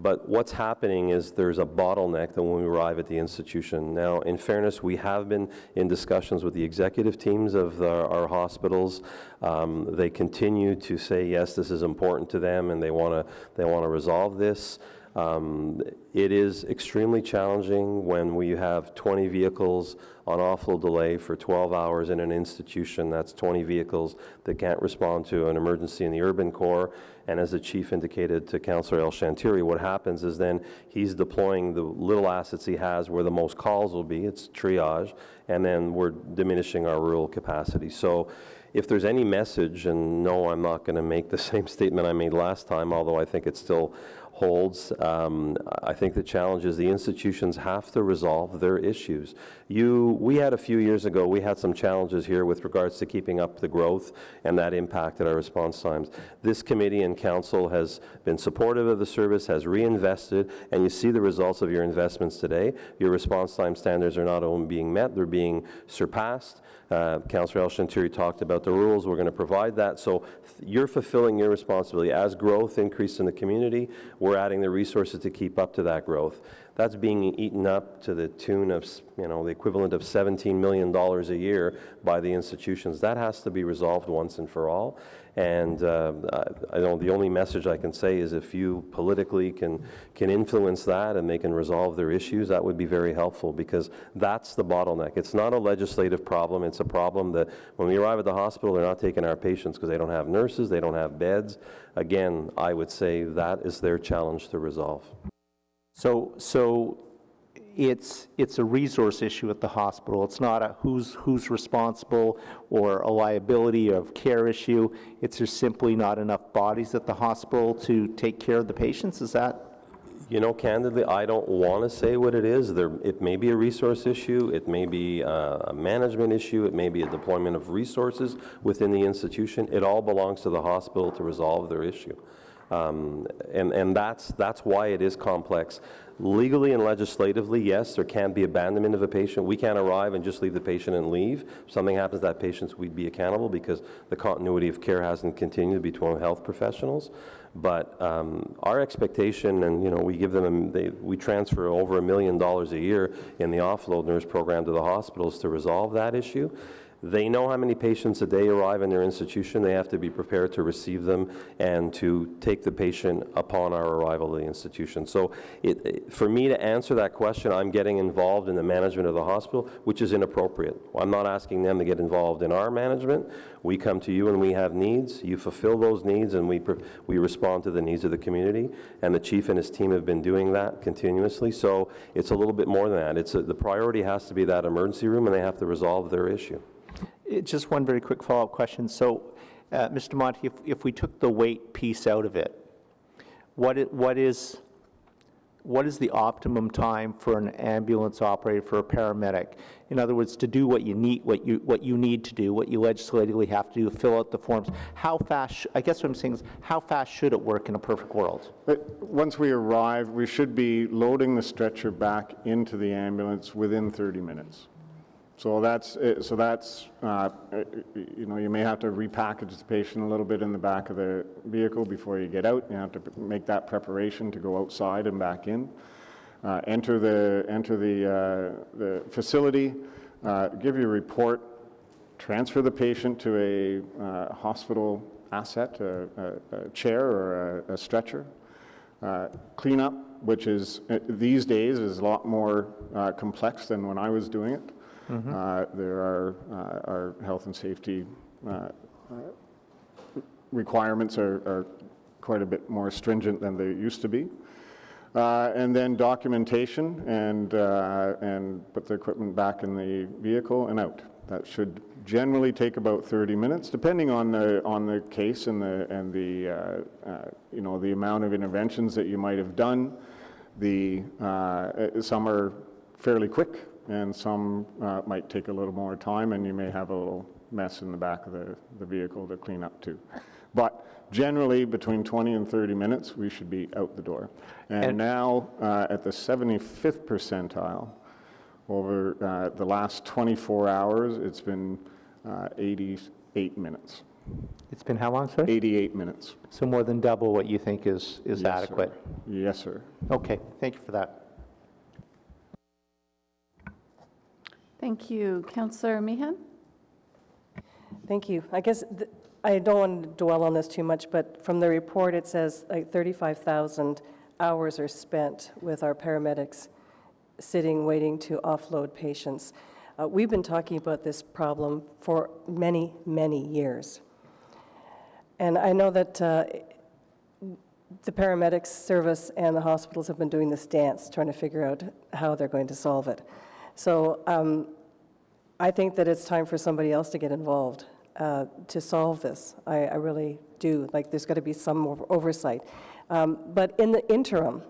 But what's happening is there's a bottleneck that when we arrive at the institution. Now, in fairness, we have been in discussions with the executive teams of our hospitals. They continue to say, yes, this is important to them, and they want to resolve this. It is extremely challenging when we have 20 vehicles on offload delay for 12 hours in an institution. That's 20 vehicles that can't respond to an emergency in the urban core. And as the chief indicated to Councillor El-Shantiri, what happens is then he's deploying the little assets he has where the most calls will be, it's triage, and then we're diminishing our rural capacity. So if there's any message, and no, I'm not going to make the same statement I made last time, although I think it still holds, I think the challenge is the institutions have to resolve their issues. We had a few years ago, we had some challenges here with regards to keeping up the growth, and that impacted our response times. This committee and council has been supportive of the service, has reinvested, and you see the results of your investments today. Your response time standards are not only being met, they're being surpassed. Councillor El-Shantiri talked about the rules. We're going to provide that. So you're fulfilling your responsibility. As growth increases in the community, we're we're adding the resources to keep up to that growth. That's being eaten up to the tune of, the equivalent of $17 million a year by the institutions. That has to be resolved once and for all. And I know the only message I can say is if you politically can influence that and they can resolve their issues, that would be very helpful, because that's the bottleneck. It's not a legislative problem. It's a problem that when we arrive at the hospital, they're not taking our patients because they don't have nurses, they don't have beds. Again, I would say that is their challenge to resolve. So it's a resource issue at the hospital. It's not a who's responsible or a liability of care issue. It's just simply not enough bodies at the hospital to take care of the patients. Is that? Candidly, I don't want to say what it is. It may be a resource issue, it may be a management issue, it may be a deployment of resources within the institution. It all belongs to the hospital to resolve their issue. And that's why it is complex. Legally and legislatively, yes, there can be abandonment of a patient. We can't arrive and just leave the patient and leave. If something happens to that patient, we'd be accountable because the continuity of care hasn't continued between health professionals. But our expectation, and we give them, we transfer over $1 million a year in the offload nurse program to the hospitals to resolve that issue. They know how many patients a day arrive in their institution. They have to be prepared to receive them and to take the patient upon our arrival to the institution. So for me to answer that question, I'm getting involved in the management of the hospital, which is inappropriate. I'm not asking them to get involved in our management. We come to you and we have needs. You fulfill those needs and we respond to the needs of the community. And the chief and his team have been doing that continuously. So it's a little bit more than that. The priority has to be that emergency room, and they have to resolve their issue. Just one very quick follow-up question. So, Mr. Monti, if we took the weight piece out of it, what is the optimum time for an ambulance operator, for a paramedic? In other words, to do what you need to do, what you legislatively have to do, fill out the forms. How fast? I guess what I'm saying is, how fast should it work in a perfect world? Once we arrive, we should be loading the stretcher back into the ambulance within 30 minutes. So that's you may have to repackage the patient a little bit in the back of the vehicle before you get out. You have to make that preparation to go outside and back in. Enter the facility, give your report, transfer the patient to a hospital asset, a chair or a stretcher. Cleanup, which is these days is a lot more complex than when I was doing it. There are our health and safety requirements are quite a bit more stringent than they used to be. And then documentation and put the equipment back in the vehicle and out. That should generally take about 30 minutes, depending on the case and the amount of interventions that you might have done. Some are fairly quick, and some might take a little more time, and you may have a little mess in the back of the vehicle to clean up too. But generally, between 20 and 30 minutes, we should be out the door. And now, at the 75th percentile, over the last 24 hours, it's been 88 minutes. It's been how long, sir? 88 minutes. So more than double what you think is Yes, adequate? Sir. Yes, sir. Okay, thank you for that. Thank you. Councillor Meehan? Thank you. I guess I don't want to dwell on this too much, but from the report, it says like 35,000 hours are spent with our paramedics sitting, waiting to offload patients. We've been talking about this problem for many, many years. And I know that the paramedics service and the hospitals have been doing this dance, trying to figure out how they're going to solve it. So I think that it's time for somebody else to get involved to solve this. I really do. Like, there's got to be some oversight. But in the interim,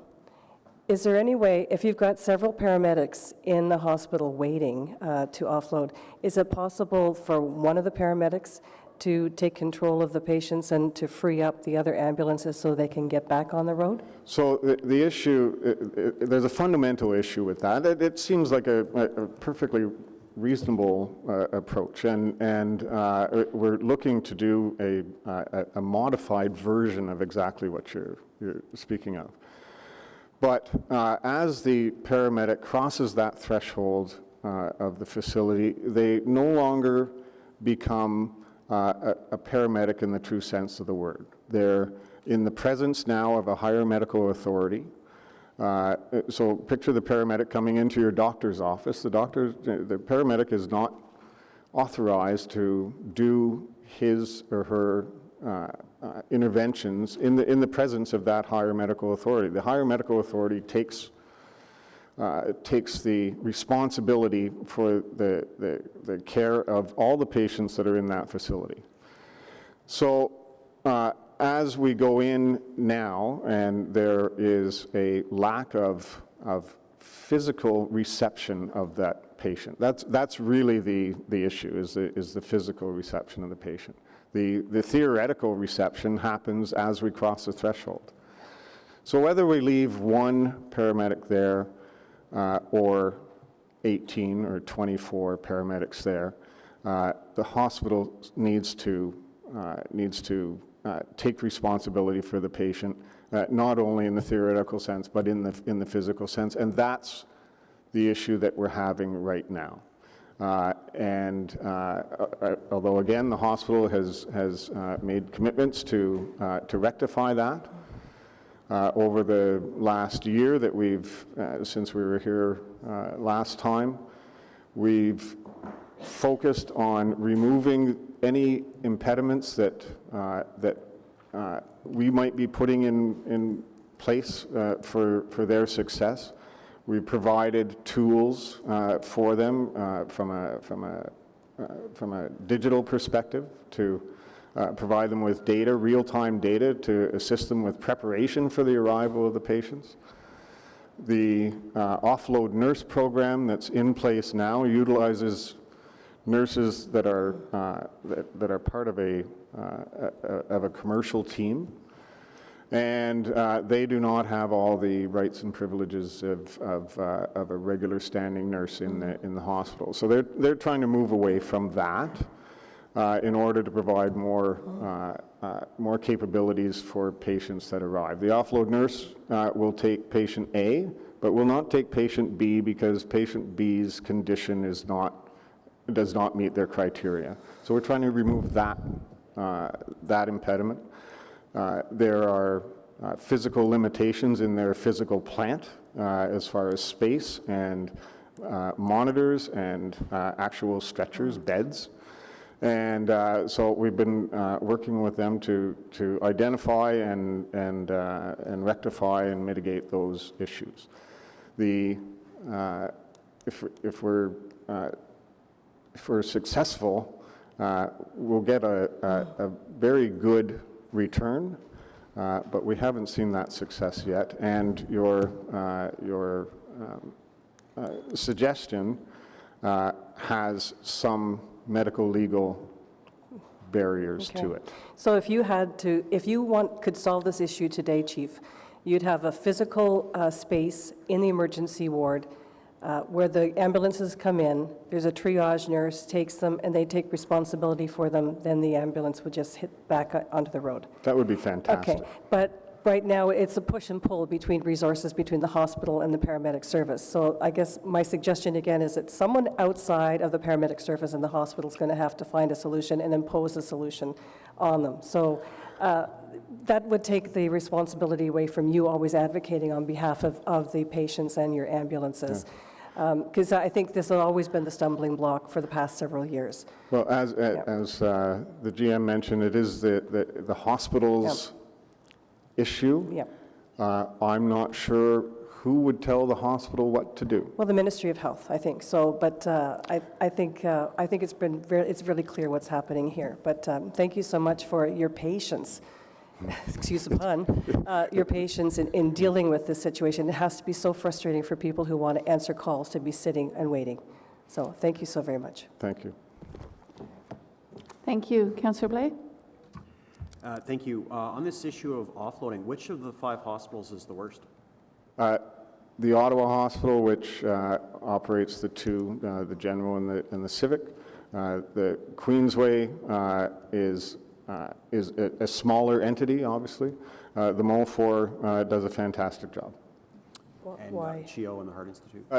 is there any way, if you've got several paramedics in the hospital waiting to offload, is it possible for one of the paramedics to take control of the patients and to free up the other ambulances so they can get back on the road? So the issue, there's a fundamental issue with that. It seems like a perfectly reasonable approach, and we're looking to do a modified version of exactly what you're speaking of. But as the paramedic crosses that threshold of the facility, they no longer become a paramedic in the true sense of the word. They're in the presence now of a higher medical authority. So picture the paramedic coming into your doctor's office. The paramedic is not authorized to do his or her interventions in the presence of that higher medical authority. The higher medical authority takes the responsibility for the care of all the patients that are in that facility. So as we go in now, and there is a lack of physical reception of that patient, that's really the issue, is the physical reception of the patient. The theoretical reception happens as we cross the threshold. So whether we leave one paramedic there or 18 or 24 paramedics there, the hospital needs to take responsibility for the patient, not only in the theoretical sense, but in the physical sense, and that's the issue that we're having right now. Although again, the hospital has made commitments to rectify that over the last year that we've, since we were here last time, we've focused on removing any impediments that we might be putting in place for their success. We provided tools for them from a digital perspective to provide them with data, real-time data, to assist them with preparation for the arrival of the patients. The offload nurse program that's in place now utilizes nurses that are part of a commercial team, and they do not have all the rights and privileges of a regular standing nurse in the hospital. So they're trying to move away from that in order to provide more capabilities for patients that arrive. The offload nurse will take patient A, but will not take patient B because patient B's condition does not meet their criteria. So we're trying to remove that impediment. There are physical limitations in their physical plant as far as space and monitors and actual stretchers, beds. And so we've been working with them to identify and rectify and mitigate those issues. If we're successful, we'll get a very good return, but we haven't seen that success yet. And your suggestion has some medical legal barriers to it. So if you could solve this issue today, Chief, you'd have a physical space in the emergency ward where the ambulances come in, there's a triage nurse, takes them, and they take responsibility for them, then the ambulance would just hit back onto the road. That would be fantastic. Okay, but right now it's a push and pull between resources between the hospital and the paramedic service. So I guess my suggestion again is that someone outside of the paramedic service in the hospital is going to have to find a solution and impose a solution on them. So that would take the responsibility away from you always advocating on behalf of the patients and your ambulances. Because I think this has always been the stumbling block for the past several years. Well, as the GM mentioned, it is the hospital's issue. I'm not sure who would tell the hospital what to do. Well, the Ministry of Health, I think so. But I think it's really clear what's happening here. But thank you so much for your patience. Excuse the pun, your patience in dealing with this situation. It has to be so frustrating for people who want to answer calls to be sitting and waiting. So thank you so very much. Thank you. Thank you. Councillor Blais? Thank you. On this issue of offloading, which of the 5 hospitals is the worst? the Ottawa Hospital, which operates the two, the General and the Civic. The Queensway is a smaller entity, obviously. The MOL4 does a fantastic job. And Why? CHEO and the Heart Institute?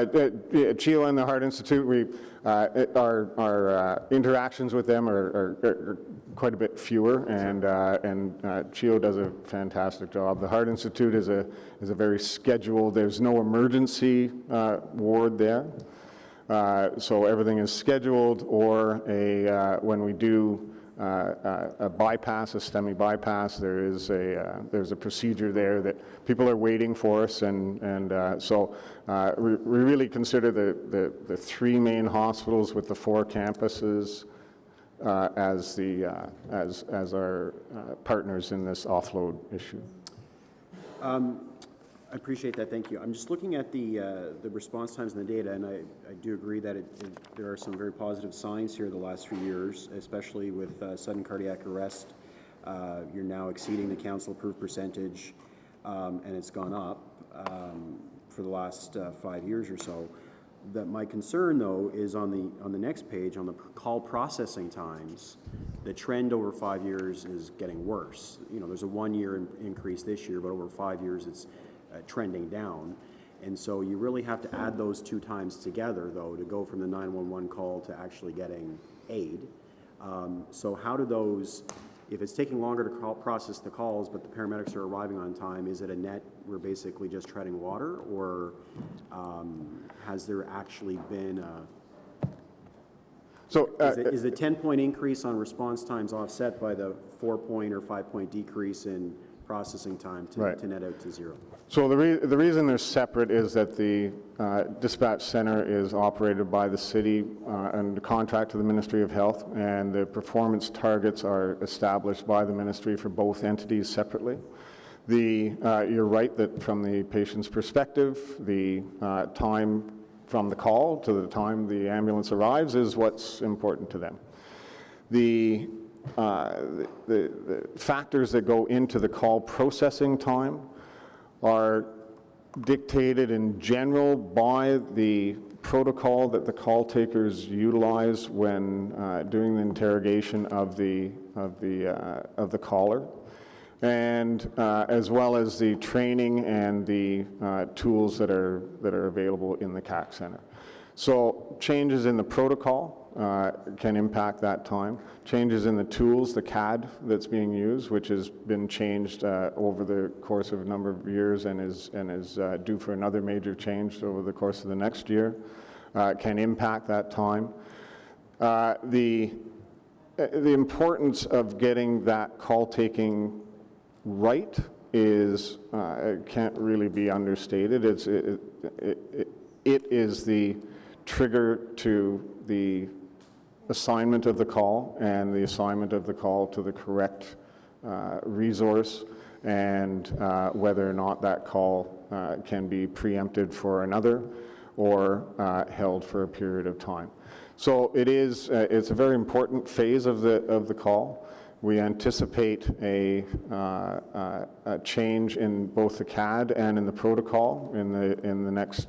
CHEO and the Heart Institute, our interactions with them are quite a bit fewer, and CHEO does a fantastic job. The Heart Institute is a very scheduled. There's no emergency ward there, so everything is scheduled. Or when we do a bypass, a STEMI bypass, there's a procedure there that people are waiting for us, and so we really consider the three main hospitals with the 4 campuses as our partners in this offload issue. I appreciate that, thank you. I'm just looking at the response times and the data, and I do agree that there are some very positive signs here the last few years, especially with sudden cardiac arrest. You're now exceeding the council-approved percentage, and it's gone up for the last 5 years or so. My concern, though, is on the next page, on the call processing times, the trend over 5 years is getting worse. You know, there's a 1-year increase this year, but over 5 years it's trending down. And so you really have to add those 2 times together, though, to go from the 911 call to actually getting aid. So how do those, if it's taking longer to process the calls, but the paramedics are arriving on time, is it a net we're basically just treading water, or has there actually been a... So is the 10-point increase on response times offset by the 4-point or 5-point decrease in processing time to net out to 0? So the reason they're separate is that the dispatch center is operated by the city and contract to the Ministry of Health, and the performance targets are established by the ministry for both entities separately. You're right that from the patient's perspective, the time from the call to the time the ambulance arrives is what's important to them. The factors that go into the call processing time are dictated in general by the protocol that the call takers utilize when doing the interrogation of the caller, and as well as the training and the tools that are available in the CAC Center. So changes in the protocol can impact that time. Changes in the tools, the CAD that's being used, which has been changed over the course of a number of years and is due for another major change over the course of the next year, can impact that time. The importance of getting that call taking right is can't really be understated. It is the trigger to the assignment of the call and the assignment of the call to the correct resource, and whether or not that call can be preempted for another or held for a period of time. So it's a very important phase of the call. We anticipate a change in both the CAD and in the protocol in the next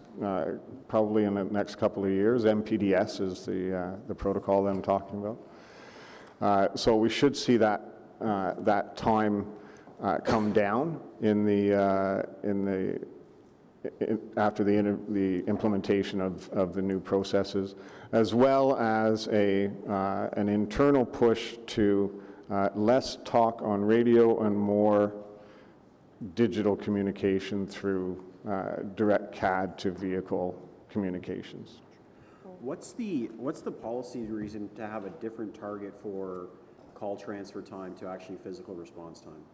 probably in the next couple of years. MPDS is the protocol that I'm talking about. So we should see that time come down after the implementation of the new processes, as well as an internal push to less talk on radio and more digital communication through direct CAD to vehicle communications. What's the policy reason to have a different target for call transfer time to actually physical response time?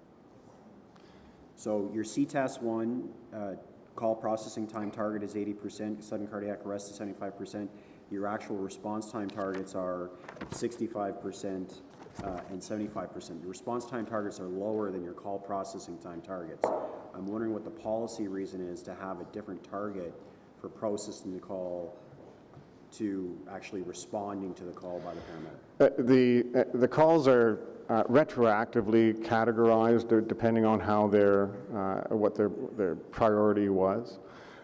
So your CTAS 1 call processing time target is 80%, sudden cardiac arrest is 75%. Your actual response time targets are 65%. And 75%. Your response time targets are lower than your call processing time targets. I'm wondering what the policy reason is to have a different target for processing the call to actually responding to the call by the paramedic. The calls are retroactively categorized depending on how what their priority was.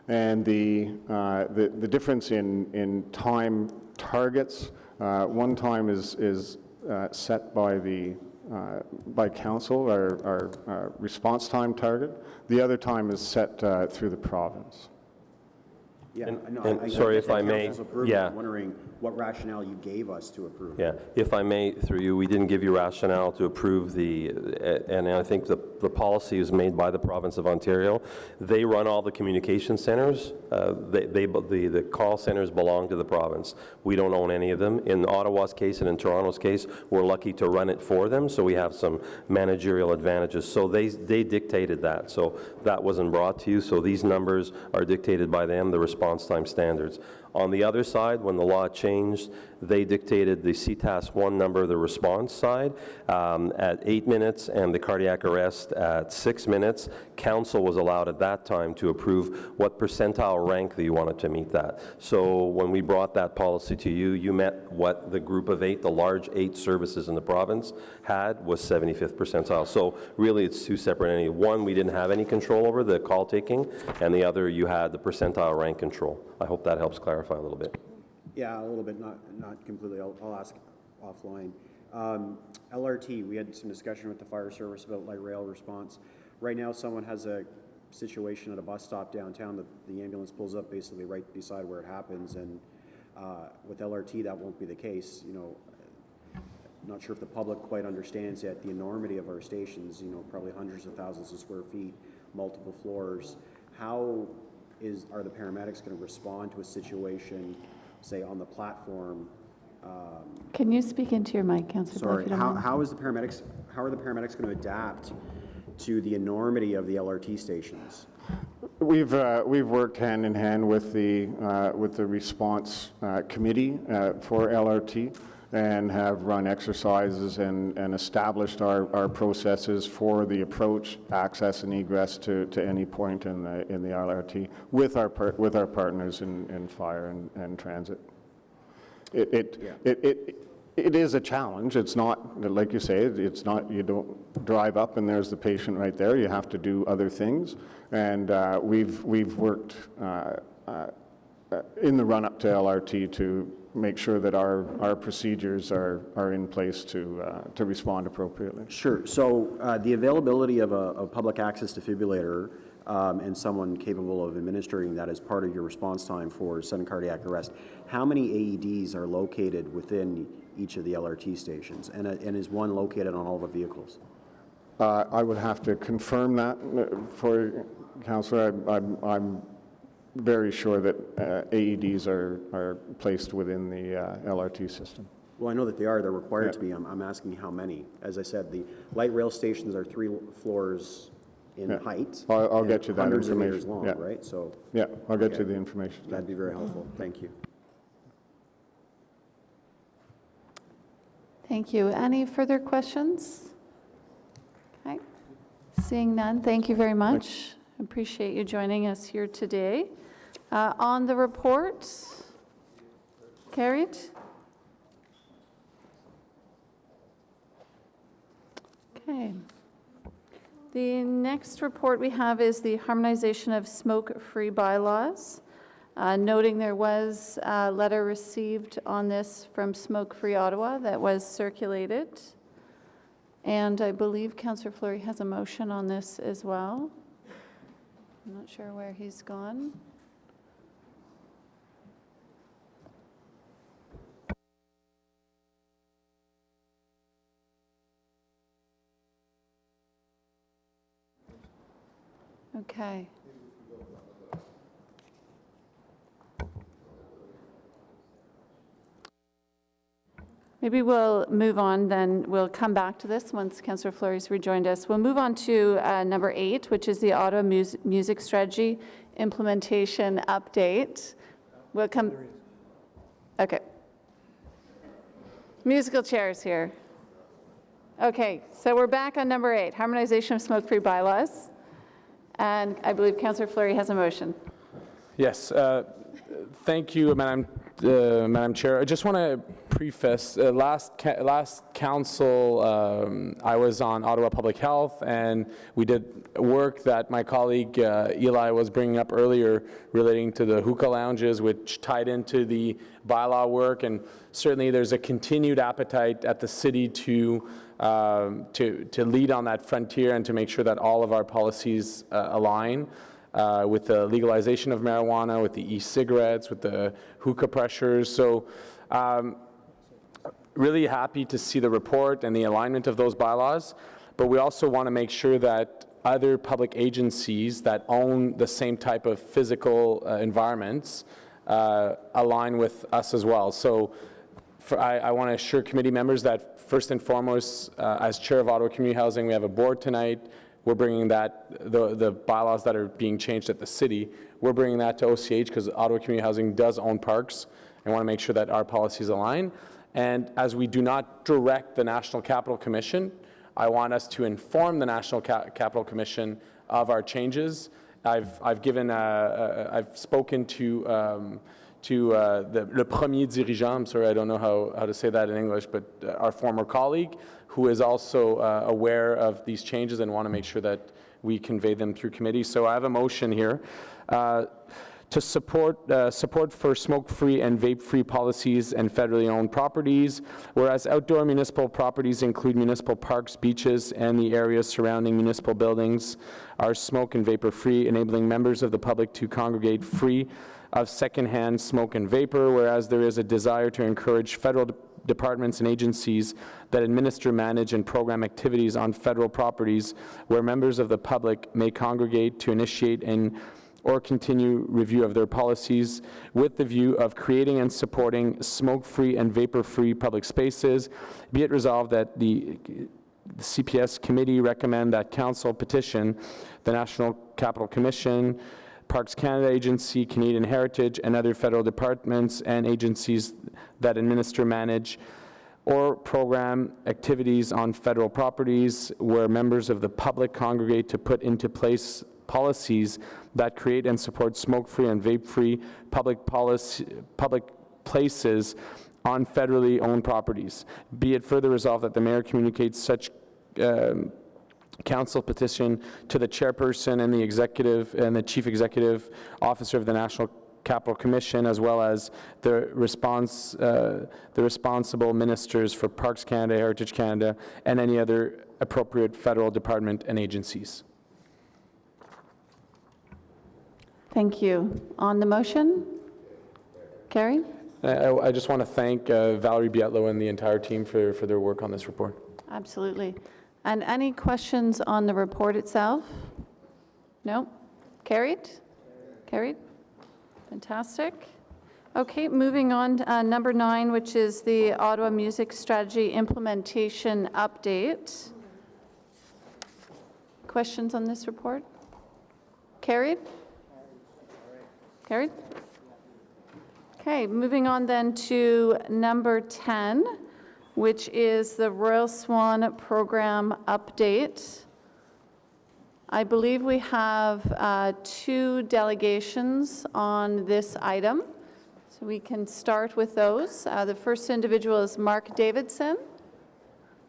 And the difference in time targets, one time is set by council, our response time target. The other time is set through the province. Yeah, And sorry if I may, yeah. I'm wondering what rationale you gave us to approve. Yeah, if I may, through you, we didn't give you rationale to approve and I think the policy is made by the province of Ontario. They run all the communication centers. The call centers belong to the province. We don't own any of them. In Ottawa's case and in Toronto's case, we're lucky to run it for them, so we have some managerial advantages. So they dictated that, so that wasn't brought to you. So these numbers are dictated by them, the response time standards. On the other side, when the law changed, they dictated the CTAS 1 number, the response side, at 8 minutes and the cardiac arrest at 6 minutes. Council was allowed at that time to approve what percentile rank that you wanted to meet that. So when we brought that policy to you, you met what the group of 8, the large 8 services in the province had, was 75th percentile. So really it's two separate entities. One, we didn't have any control over the call taking, and the other, you had the percentile rank control. I hope that helps clarify a little bit. Yeah, a little bit, not completely. I'll ask offline. LRT, we had some discussion with the fire service about light rail response. Right now, someone has a situation at a bus stop downtown, the ambulance pulls up basically right beside where it happens, and with LRT, that won't be the case. You know, I'm not sure if the public quite understands yet the enormity of our stations, you know, probably hundreds of thousands of square feet, multiple floors. How are the paramedics going to respond to a situation, say, on the platform? Can you speak into your mic, Councillor? Sorry, how are the paramedics going to adapt to the enormity of the LRT stations? We've worked hand in hand with the response committee for LRT, and have run exercises and established our processes for the approach, access, and egress to any point in the LRT with our partners in fire and transit. It is a challenge. It's not, like you say, it's not, you don't drive up and there's the patient right there. You have to do other things. And we've worked in the run-up to LRT to make sure that our procedures are in place to respond appropriately. Sure. So the availability of a public access defibrillator and someone capable of administering that as part of your response time for sudden cardiac arrest, how many AEDs are located within each of the LRT stations? And is one located on all the vehicles? I would have to confirm that for Councillor. I'm very sure that AEDs are placed within the LRT system. Well, I know that they are. They're required to be. I'm asking how many. As I said, the light rail stations are 3 floors in height. I'll get you that hundreds of information. meters long, Yeah. right? So yeah, I'll get you the information. That'd be very helpful. Thank you. Thank you. Any further questions? Okay. Seeing none, thank you very much. Appreciate you joining us here today. On the report, carried. Okay. The next report we have is the harmonization of smoke-free bylaws. Noting there was a letter received on this from Smoke Free Ottawa that was circulated. And I believe Councillor Fleury has a motion on this as well. I'm not sure where he's gone. Okay. Maybe we'll move on, then we'll come back to this once Councillor Fleury's rejoined us. We'll move on to number 8, which is the Ottawa Music Strategy Implementation Update. We'll come. Okay. Musical chairs here. Okay, so we're back on number 8, harmonization of smoke-free bylaws. And I believe Councillor Fleury has a motion. Yes. Thank you, Madam Chair. I just want to preface, last council, I was on Ottawa Public Health, and we did work that my colleague Eli was bringing up earlier relating to the hookah lounges, which tied into the bylaw work, and certainly there's a continued appetite at the city to lead on that frontier and to make sure that all of our policies align. With the legalization of marijuana, with the e-cigarettes, with the hookah pressures. So really happy to see the report and the alignment of those bylaws, but we also want to make sure that other public agencies that own the same type of physical environments align with us as well. So I want to assure committee members that first and foremost, as chair of Ottawa Community Housing, we have a board tonight. We're bringing that, the bylaws that are being changed at the city, we're bringing that to OCH because Ottawa Community Housing does own parks and want to make sure that our policies align. And as we do not direct the National Capital Commission, I want us to inform the National Capital Commission of our changes. I've spoken to le premier dirigeant, I'm sorry, I don't know how to say that in English, but our former colleague, who is also aware of these changes and want to make sure that we convey them through committee. So I have a motion here to support for smoke-free and vape-free policies and federally owned properties, whereas outdoor municipal properties include municipal parks, beaches, and the areas surrounding municipal buildings are smoke and vapor-free, enabling members of the public to congregate free of secondhand smoke and vapor, whereas there is a desire to encourage federal departments and agencies that administer, manage, and program activities on federal properties where members of the public may congregate to initiate or continue review of their policies with the view of creating and supporting smoke-free and vapor-free public spaces. Be it resolved that the CPS committee recommend that council petition the National Capital Commission, Parks Canada Agency, Canadian Heritage, and other federal departments and agencies that administer, manage, or program activities on federal properties where members of the public congregate to put into place policies that create and support smoke-free and vape-free public places on federally owned properties. Be it further resolved that the mayor communicates such council petition to the chairperson and the executive and the chief executive officer of the National Capital Commission, as well as the responsible ministers for Parks Canada, Heritage Canada, and any other appropriate federal department and agencies. Thank you. On the motion? Carrie? I just want to thank Valerie Bietlo and the entire team for their work on this report. Absolutely. And any questions on the report itself? No? Carried? Carried? Fantastic. Okay, moving on to number 9, which is the Ottawa Music Strategy Implementation Update. Questions on this report? Carried? Carried? Okay, moving on then to number 10, which is the Royal Swan Program Update. I believe we have 2 delegations on this item, so we can start with those. The first individual is Mark Davidson.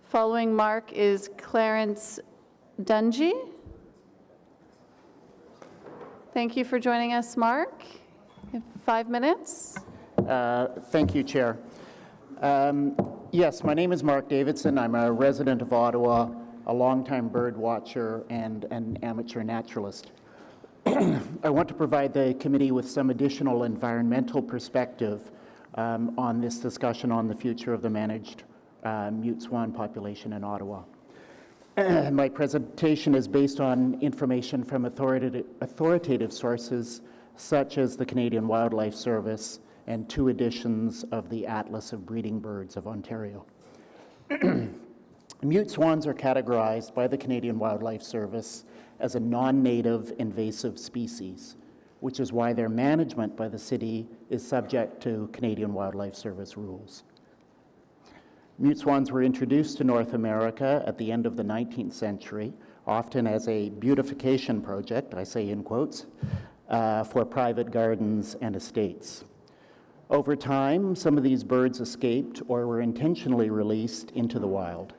Following Mark is Clarence Dungy. Thank you for joining us, Mark. You have 5 minutes. Thank you, Chair. Yes, my name is Mark Davidson. I'm a resident of Ottawa, a longtime bird watcher, and an amateur naturalist. I want to provide the committee with some additional environmental perspective on this discussion on the future of the managed mute swan population in Ottawa. My presentation is based on information from authoritative sources such as the Canadian Wildlife Service and 2 editions of the Atlas of Breeding Birds of Ontario. Mute swans are categorized by the Canadian Wildlife Service as a non-native invasive species, which is why their management by the city is subject to Canadian Wildlife Service rules. Mute swans were introduced to North America at the end of the 19th century, often as a beautification project, I say in quotes, for private gardens and estates. Over time, some of these birds escaped or were intentionally released into the wild.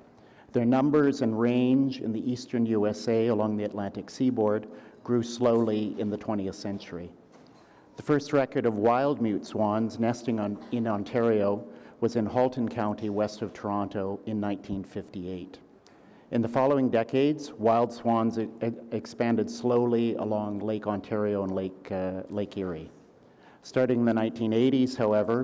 Their numbers and range in the eastern USA along the Atlantic seaboard grew slowly in the 20th century. The first record of wild mute swans nesting in Ontario was in Halton County, west of Toronto, in 1958. In the following decades, wild swans expanded slowly along Lake Ontario and Lake Erie. Starting in the 1980s, however,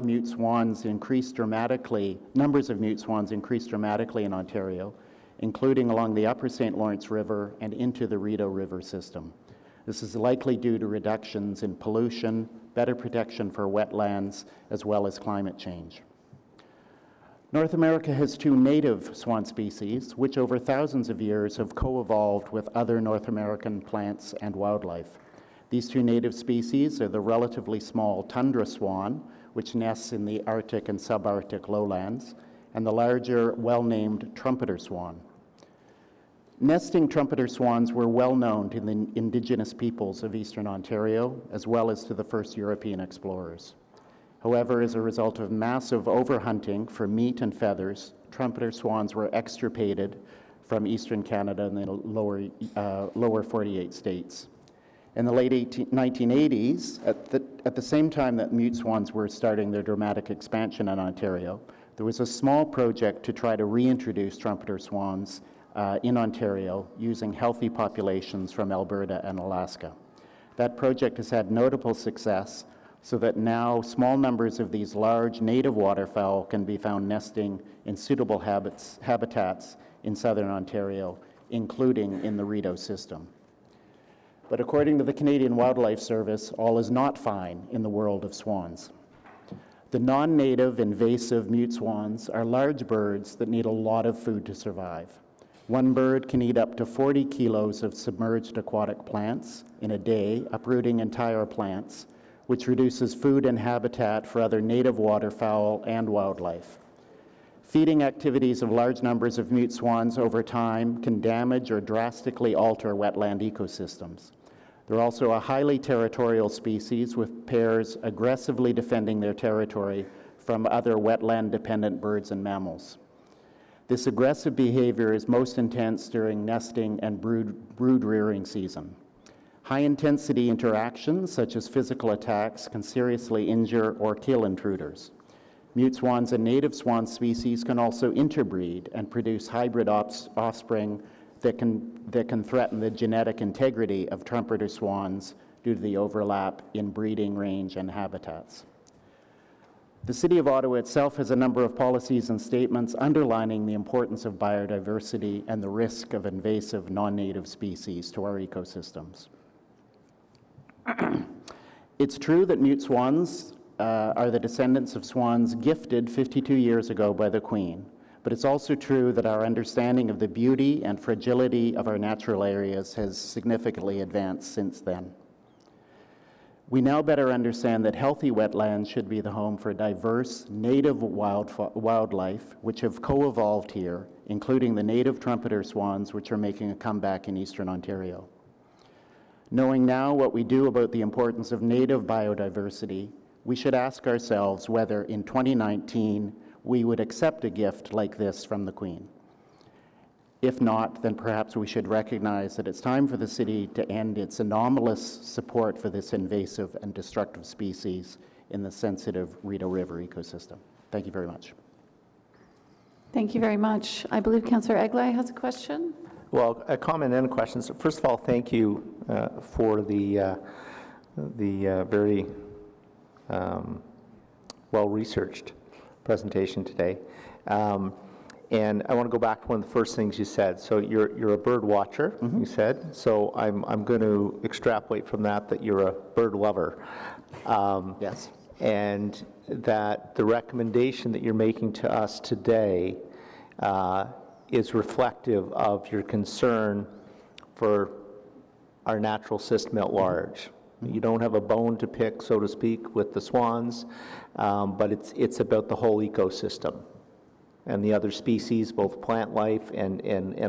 numbers of mute swans increased dramatically in Ontario, including along the upper St. Lawrence River and into the Rideau River system. This is likely due to reductions in pollution, better protection for wetlands, as well as climate change. North America has two native swan species, which over thousands of years have co-evolved with other North American plants and wildlife. These two native species are the relatively small tundra swan, which nests in the Arctic and subarctic lowlands, and the larger, well-named trumpeter swan. Nesting trumpeter swans were well known to the Indigenous peoples of Eastern Ontario, as well as to the first European explorers. However, as a result of massive overhunting for meat and feathers, trumpeter swans were extirpated from Eastern Canada and the lower 48 states. In the late 1980s, at the same time that mute swans were starting their dramatic expansion in Ontario, there was a small project to try to reintroduce trumpeter swans in Ontario using healthy populations from Alberta and Alaska. That project has had notable success, so that now small numbers of these large native waterfowl can be found nesting in suitable habitats in southern Ontario, including in the Rideau system. But according to the Canadian Wildlife Service, all is not fine in the world of swans. The non-native invasive mute swans are large birds that need a lot of food to survive. One bird can eat up to 40 kilos of submerged aquatic plants in a day, uprooting entire plants, which reduces food and habitat for other native waterfowl and wildlife. Feeding activities of large numbers of mute swans over time can damage or drastically alter wetland ecosystems. They're also a highly territorial species, with pairs aggressively defending their territory from other wetland-dependent birds and mammals. This aggressive behavior is most intense during nesting and brood rearing season. High-intensity interactions, such as physical attacks, can seriously injure or kill intruders. Mute swans and native swan species can also interbreed and produce hybrid offspring that can threaten the genetic integrity of trumpeter swans due to the overlap in breeding range and habitats. The City of Ottawa itself has a number of policies and statements underlining the importance of biodiversity and the risk of invasive non-native species to our ecosystems. It's true that mute swans are the descendants of swans gifted 52 years ago by the Queen, but it's also true that our understanding of the beauty and fragility of our natural areas has significantly advanced since then. We now better understand that healthy wetlands should be the home for diverse native wildlife which have co-evolved here, including the native trumpeter swans, which are making a comeback in Eastern Ontario. Knowing now what we do about the importance of native biodiversity, we should ask ourselves whether in 2019 we would accept a gift like this from the Queen. If not, then perhaps we should recognize that it's time for the city to end its anomalous support for this invasive and destructive species in the sensitive Rideau River ecosystem. Thank you very much. Thank you very much. I believe Councillor Eglay has a question. Well, a comment and a question. So first of all, thank you for the very well-researched presentation today. And I want to go back to one of the first things you said. So you're a bird watcher, you said. So I'm going to extrapolate from that you're a bird lover. Yes. And that the recommendation that you're making to us today is reflective of your concern for our natural system at large. You don't have a bone to pick, so to speak, with the swans, but it's about the whole ecosystem and the other species, both plant life and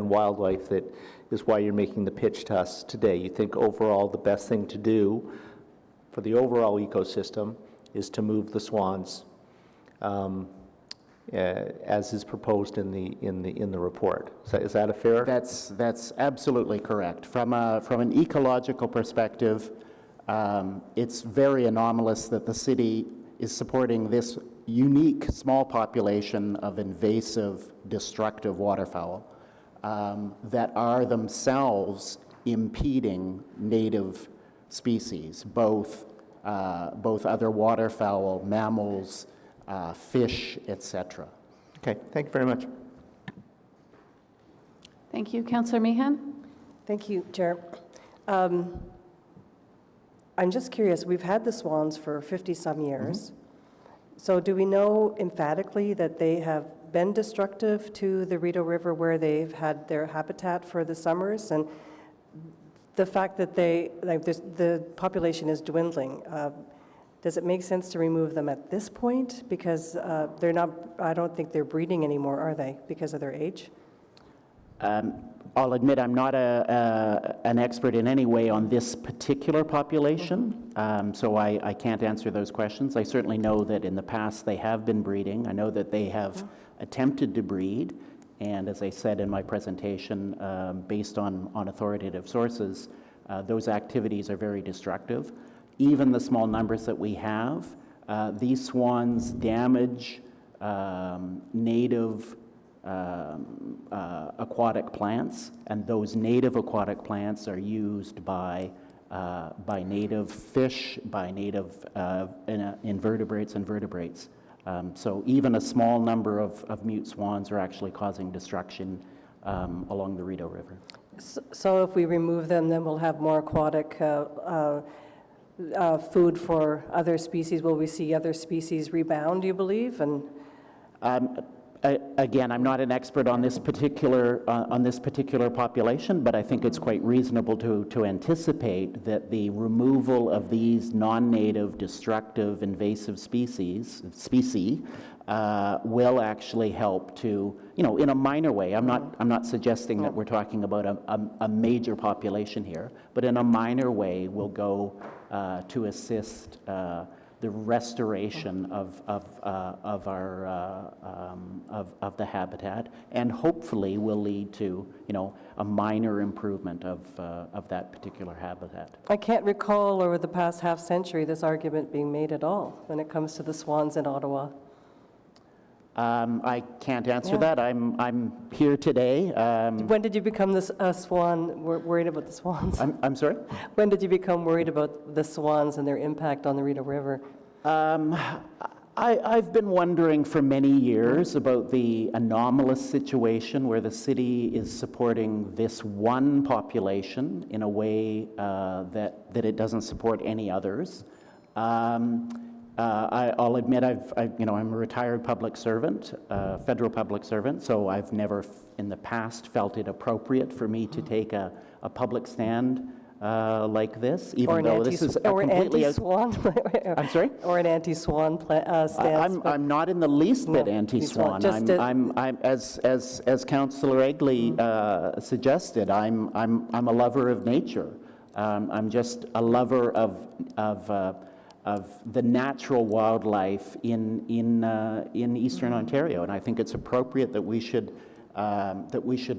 wildlife. That is why you're making the pitch to us today. You think overall the best thing to do for the overall ecosystem is to move the swans as is proposed in the report. Is that a fair? That's absolutely correct. From an ecological perspective, it's very anomalous that the city is supporting this unique small population of invasive, destructive waterfowl that are themselves impeding native species, both other waterfowl, mammals, fish, etc. Okay, thank you very much. Thank you. Councillor Meehan? Thank you, Chair. I'm just curious, we've had the swans for 50-some years. So do we know emphatically that they have been destructive to the Rideau River where they've had their habitat for the summers? And the fact that the population is dwindling, does it make sense to remove them at this point? Because they're not, I don't think they're breeding anymore, are they, because of their age? I'll admit I'm not an expert in any way on this particular population, so I can't answer those questions. I certainly know that in the past they have been breeding. I know that they have attempted to breed, and as I said in my presentation, based on authoritative sources, those activities are very destructive. Even the small numbers that we have, these swans damage native aquatic plants, and those native aquatic plants are used by native fish, by native invertebrates and vertebrates. So even a small number of mute swans are actually causing destruction along the Rideau River. So if we remove them, then we'll have more aquatic food for other species. Will we see other species rebound, do you believe? And again, I'm not an expert on this particular population, but I think it's quite reasonable to anticipate that the removal of these non-native, destructive, invasive species will actually help to, in a minor way. I'm not suggesting that we're talking about a major population here, but in a minor way will go to assist the restoration of the habitat, and hopefully will lead to a minor improvement of that particular habitat. I can't recall over the past half century this argument being made at all when it comes to the swans in Ottawa. I can't answer that. I'm here today. When did you become worried about the swans? I'm sorry? When did you become worried about the swans and their impact on the Rideau River? I've been wondering for many years about the anomalous situation where the city is supporting this one population in a way that it doesn't support any others. I'll admit I'm a retired public servant, federal public servant, so I've never in the past felt it appropriate for me to take a public stand like this, even though this is a completely anti-swan. I'm sorry? Or an anti-swan stance. I'm not in the least bit anti-swan. I'm as Councillor Egley suggested, I'm a lover of nature. I'm just a lover of the natural wildlife in Eastern Ontario, and I think it's appropriate that we should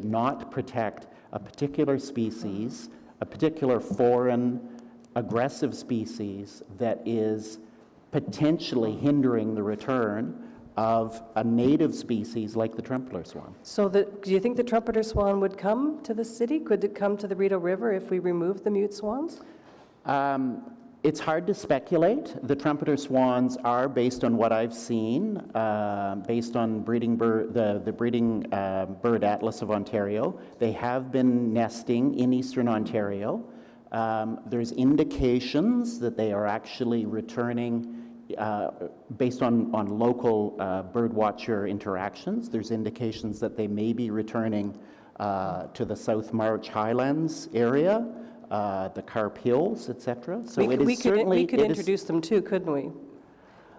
not protect a particular species, a particular foreign aggressive species that is potentially hindering the return of a native species like the trumpeter swan. So do you think the trumpeter swan would come to the city? Could it come to the Rideau River if we removed the mute swans? It's hard to speculate. The trumpeter swans are, based on what I've seen, based on the Breeding Bird Atlas of Ontario, they have been nesting in Eastern Ontario. There's indications that they are actually returning, based on local birdwatcher interactions, there's indications that they may be returning to the South March Highlands area, the Carp Hills, etc. So we could introduce them too, couldn't we?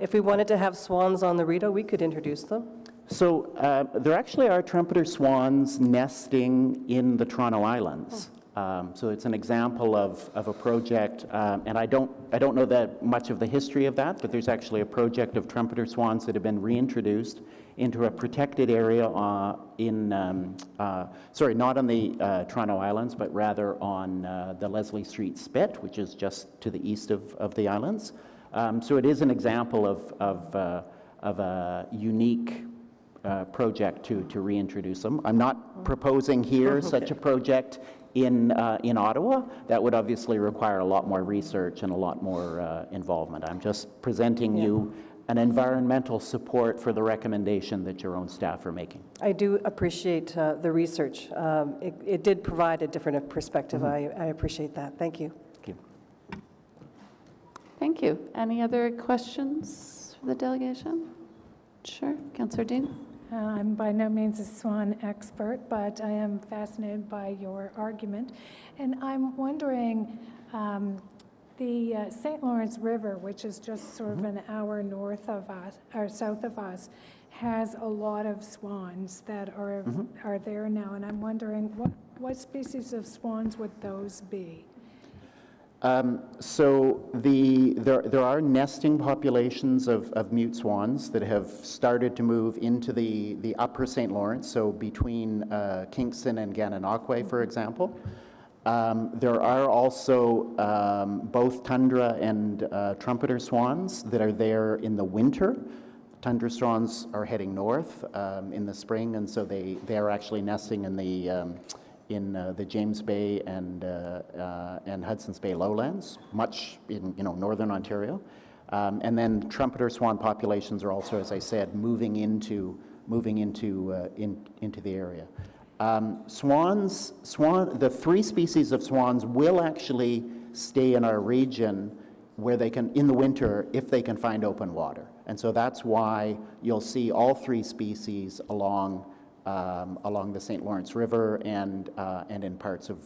If we wanted to have swans on the Rideau, we could introduce them. So there actually are trumpeter swans nesting in the Toronto Islands. So it's an example of a project, and I don't know that much of the history of that, but there's actually a project of trumpeter swans that have been reintroduced into a protected area not on the Toronto Islands, but rather on the Leslie Street Spit, which is just to the east of the islands. So it is an example of a unique project to reintroduce them. I'm not proposing here such a project in Ottawa. That would obviously require a lot more research and a lot more involvement. I'm just presenting you an environmental support for the recommendation that your own staff are making. I do appreciate the research. It did provide a different perspective. I appreciate that. Thank you. Thank you. Thank you. Any other questions for the delegation? Sure. Councillor Dean? I'm by no means a swan expert, but I am fascinated by your argument. And I'm wondering, the St. Lawrence River, which is just sort of an hour north of us, or south of us, has a lot of swans that are there now. And I'm wondering, what species of swans would those be? So there are nesting populations of mute swans that have started to move into the upper St. Lawrence, so between Kingston and Gananoque, for example. There are also both tundra and trumpeter swans that are there in the winter. Tundra swans are heading north in the spring, and so they are actually nesting in the James Bay and Hudson's Bay lowlands, much in northern Ontario, and then trumpeter swan populations are also, as I said, moving into the area. The three species of swans will actually stay in our region where they can, in the winter, if they can find open water, and so that's why you'll see all three species along the St. Lawrence River and in parts of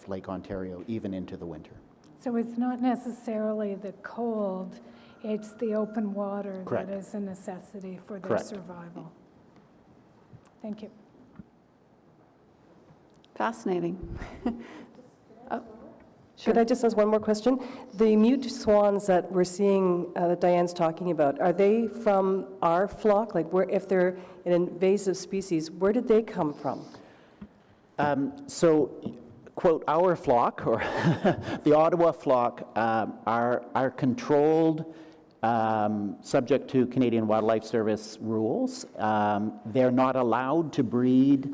Lake Ontario, even into the winter. So it's not necessarily the cold, it's the open water Correct. that is a necessity for their Correct. survival. Thank you. Fascinating. Could I just ask one more question? The mute swans that we're seeing, that Diane's talking about, are they from our flock? Like, if they're an invasive species, where did they come from? So, quote, our flock, or the Ottawa flock, are controlled, subject to Canadian Wildlife Service rules. They're not allowed to breed.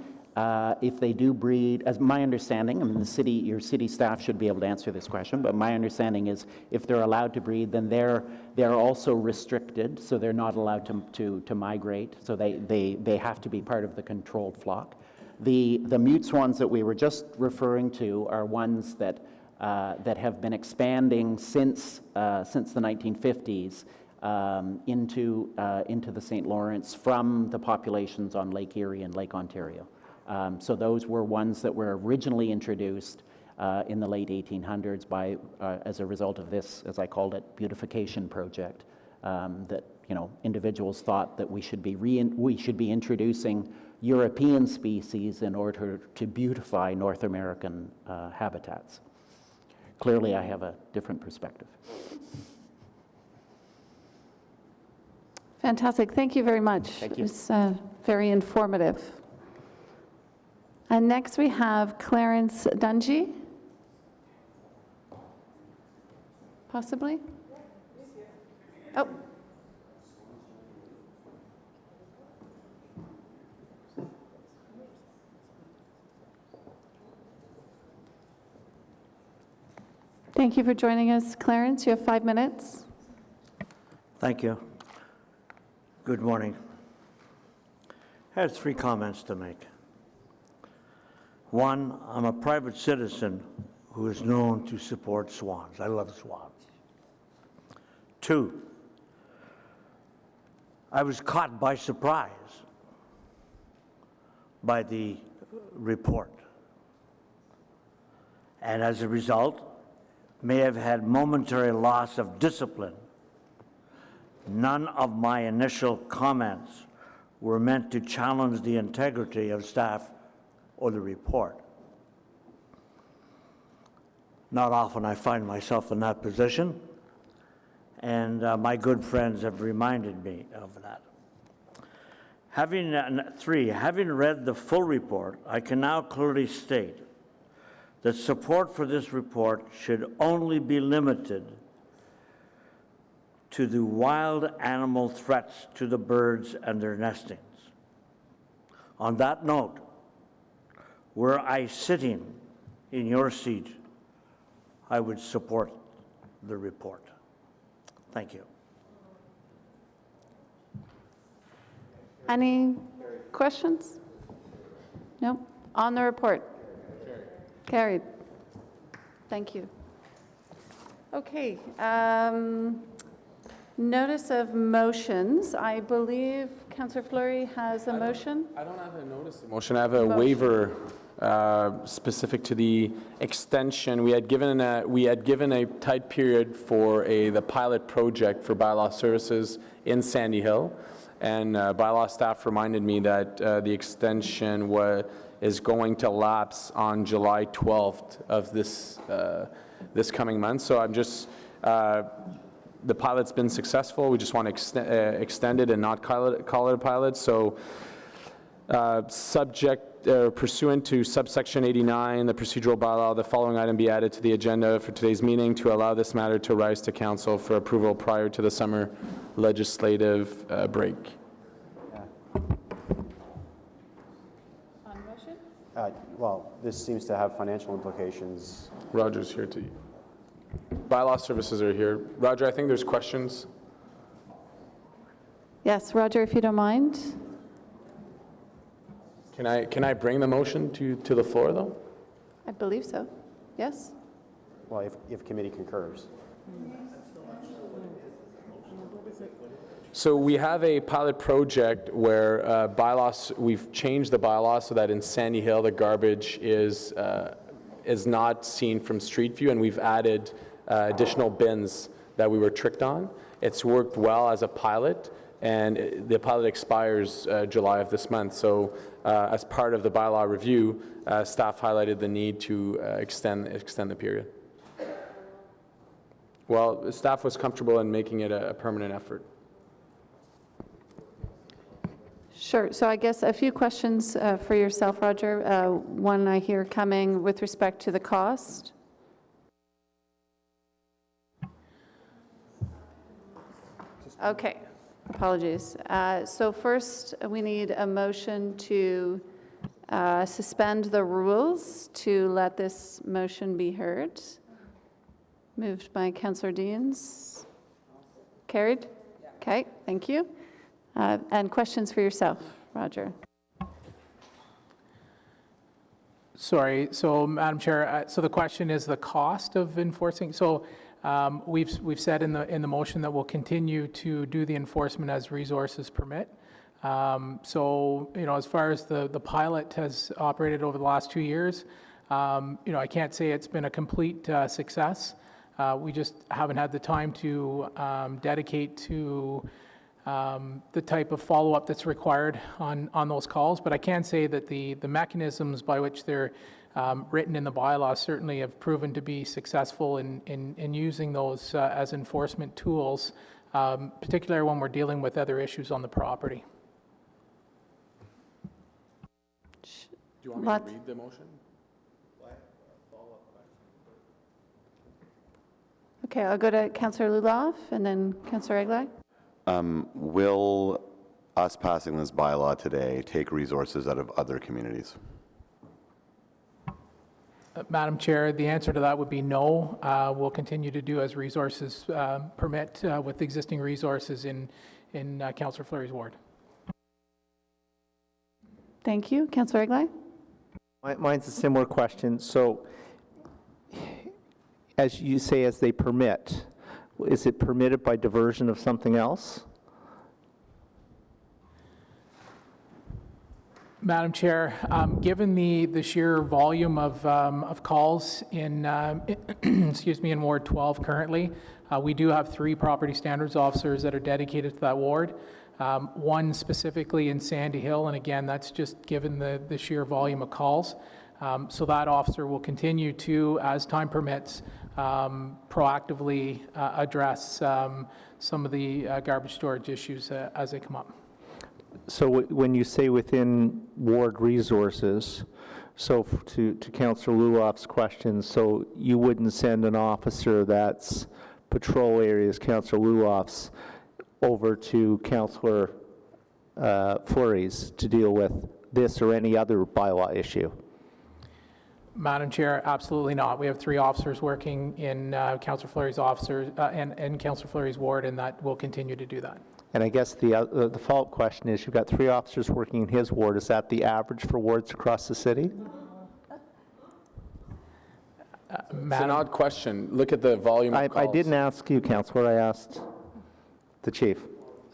If they do breed, as my understanding, I mean, your city staff should be able to answer this question, but my understanding is if they're allowed to breed, then they're also restricted, so they're not allowed to migrate, so they have to be part of the controlled flock. The mute swans that we were just referring to are ones that have been expanding since the 1950s into the St. Lawrence from the populations on Lake Erie and Lake Ontario. So those were ones that were originally introduced in the late 1800s as a result of this, as I called it, beautification project. That individuals thought that we should be introducing European species in order to beautify North American habitats. Clearly, I have a different perspective. Fantastic. Thank you very much. Thank you. It was very informative. And next we have Clarence Dungy. Possibly? Oh. Thank you for joining us, Clarence. You have 5 minutes. Thank you. Good morning. I have 3 comments to make. One, I'm a private citizen who is known to support swans. I love swans. 2, I was caught by surprise by the report, and as a result, may have had momentary loss of discipline. None of my initial comments were meant to challenge the integrity of staff or the report. Not often I find myself in that position, and my good friends have reminded me of that. Having read the full report, I can now clearly state that support for this report should only be limited to the wild animal threats to the birds and their nestings. On that note, were I sitting in your seat, I would support the report. Thank you. Any questions? No? On the report? Carried. Thank you. Okay. Notice of motions. I believe Councillor Fleury has a motion. I don't have a notice of motion. I have a waiver specific to the extension. We had given a tight period for the pilot project for bylaw services in Sandy Hill, and bylaw staff reminded me that the extension is going to lapse on July 12th of this coming month. So I'm just the pilot's been successful. We just want to extend it and not call it a pilot. So pursuant to subsection 89, the procedural bylaw, the following item be added to the agenda for today's meeting to allow this matter to rise to council for approval prior to the summer legislative break. On motion? Well, this seems to have financial implications. Roger's here too. Bylaw services are here. Roger, I think there's questions. Yes, Roger, if you don't mind. Can I bring the motion to the floor, though? I believe so. Yes? Well, if committee concurs. So we have a pilot project where we've changed the bylaw so that in Sandy Hill, the garbage is not seen from street view, and we've added additional bins that we were tricked on. It's worked well as a pilot, and the pilot expires July of this month. So as part of the bylaw review, staff highlighted the need to extend the period. Well, staff was comfortable in making it a permanent effort. Sure. So I guess a few questions for yourself, Roger. One I hear coming with respect to the cost. Okay. Apologies. So first, we need a motion to suspend the rules to let this motion be heard. Moved by Councillor Deans. Carried? Okay, thank you. And questions for yourself, Roger. Sorry, so Madam Chair, so the question is the cost of enforcing. So we've said in the motion that we'll continue to do the enforcement as resources permit. So as far as the pilot has operated over the last 2 years, I can't say it's been a complete success. We just haven't had the time to dedicate to the type of follow-up that's required on those calls. But I can say that the mechanisms by which they're written in the bylaws certainly have proven to be successful in using those as enforcement tools, particularly when we're dealing with other issues on the property. Do you want me to read the motion? Okay, I'll go to Councillor Luloff and then Councillor Eglai. Will us passing this bylaw today take resources out of other communities? Madam Chair, the answer to that would be no. We'll continue to do as resources permit with existing resources in Councillor Fleury's ward. Thank you. Councillor Eglai? Mine's a similar question. So, as you say, as they permit, is it permitted by diversion of something else? Madam Chair, given the sheer volume of calls in, excuse me, in Ward 12 currently, we do have 3 property standards officers that are dedicated to that ward. One specifically in Sandy Hill, and again, that's just given the sheer volume of calls. So that officer will continue to, as time permits, proactively address some of the garbage storage issues as they come up. So when you say within ward resources, so to Councillor Luloff's question, so you wouldn't send an officer that's patrol areas, Councillor Luloff's, over to Councillor Fleury's to deal with this or any other bylaw issue? Madam Chair, absolutely not. We have 3 officers working in Councillor Fleury's officers and Councillor Fleury's ward, and that will continue to do that. And I guess the follow-up question is, you've got 3 officers working in his ward. Is that the average for wards across the city? It's an odd question. Look at the volume of calls. I didn't ask you, Councillor. I asked the chief.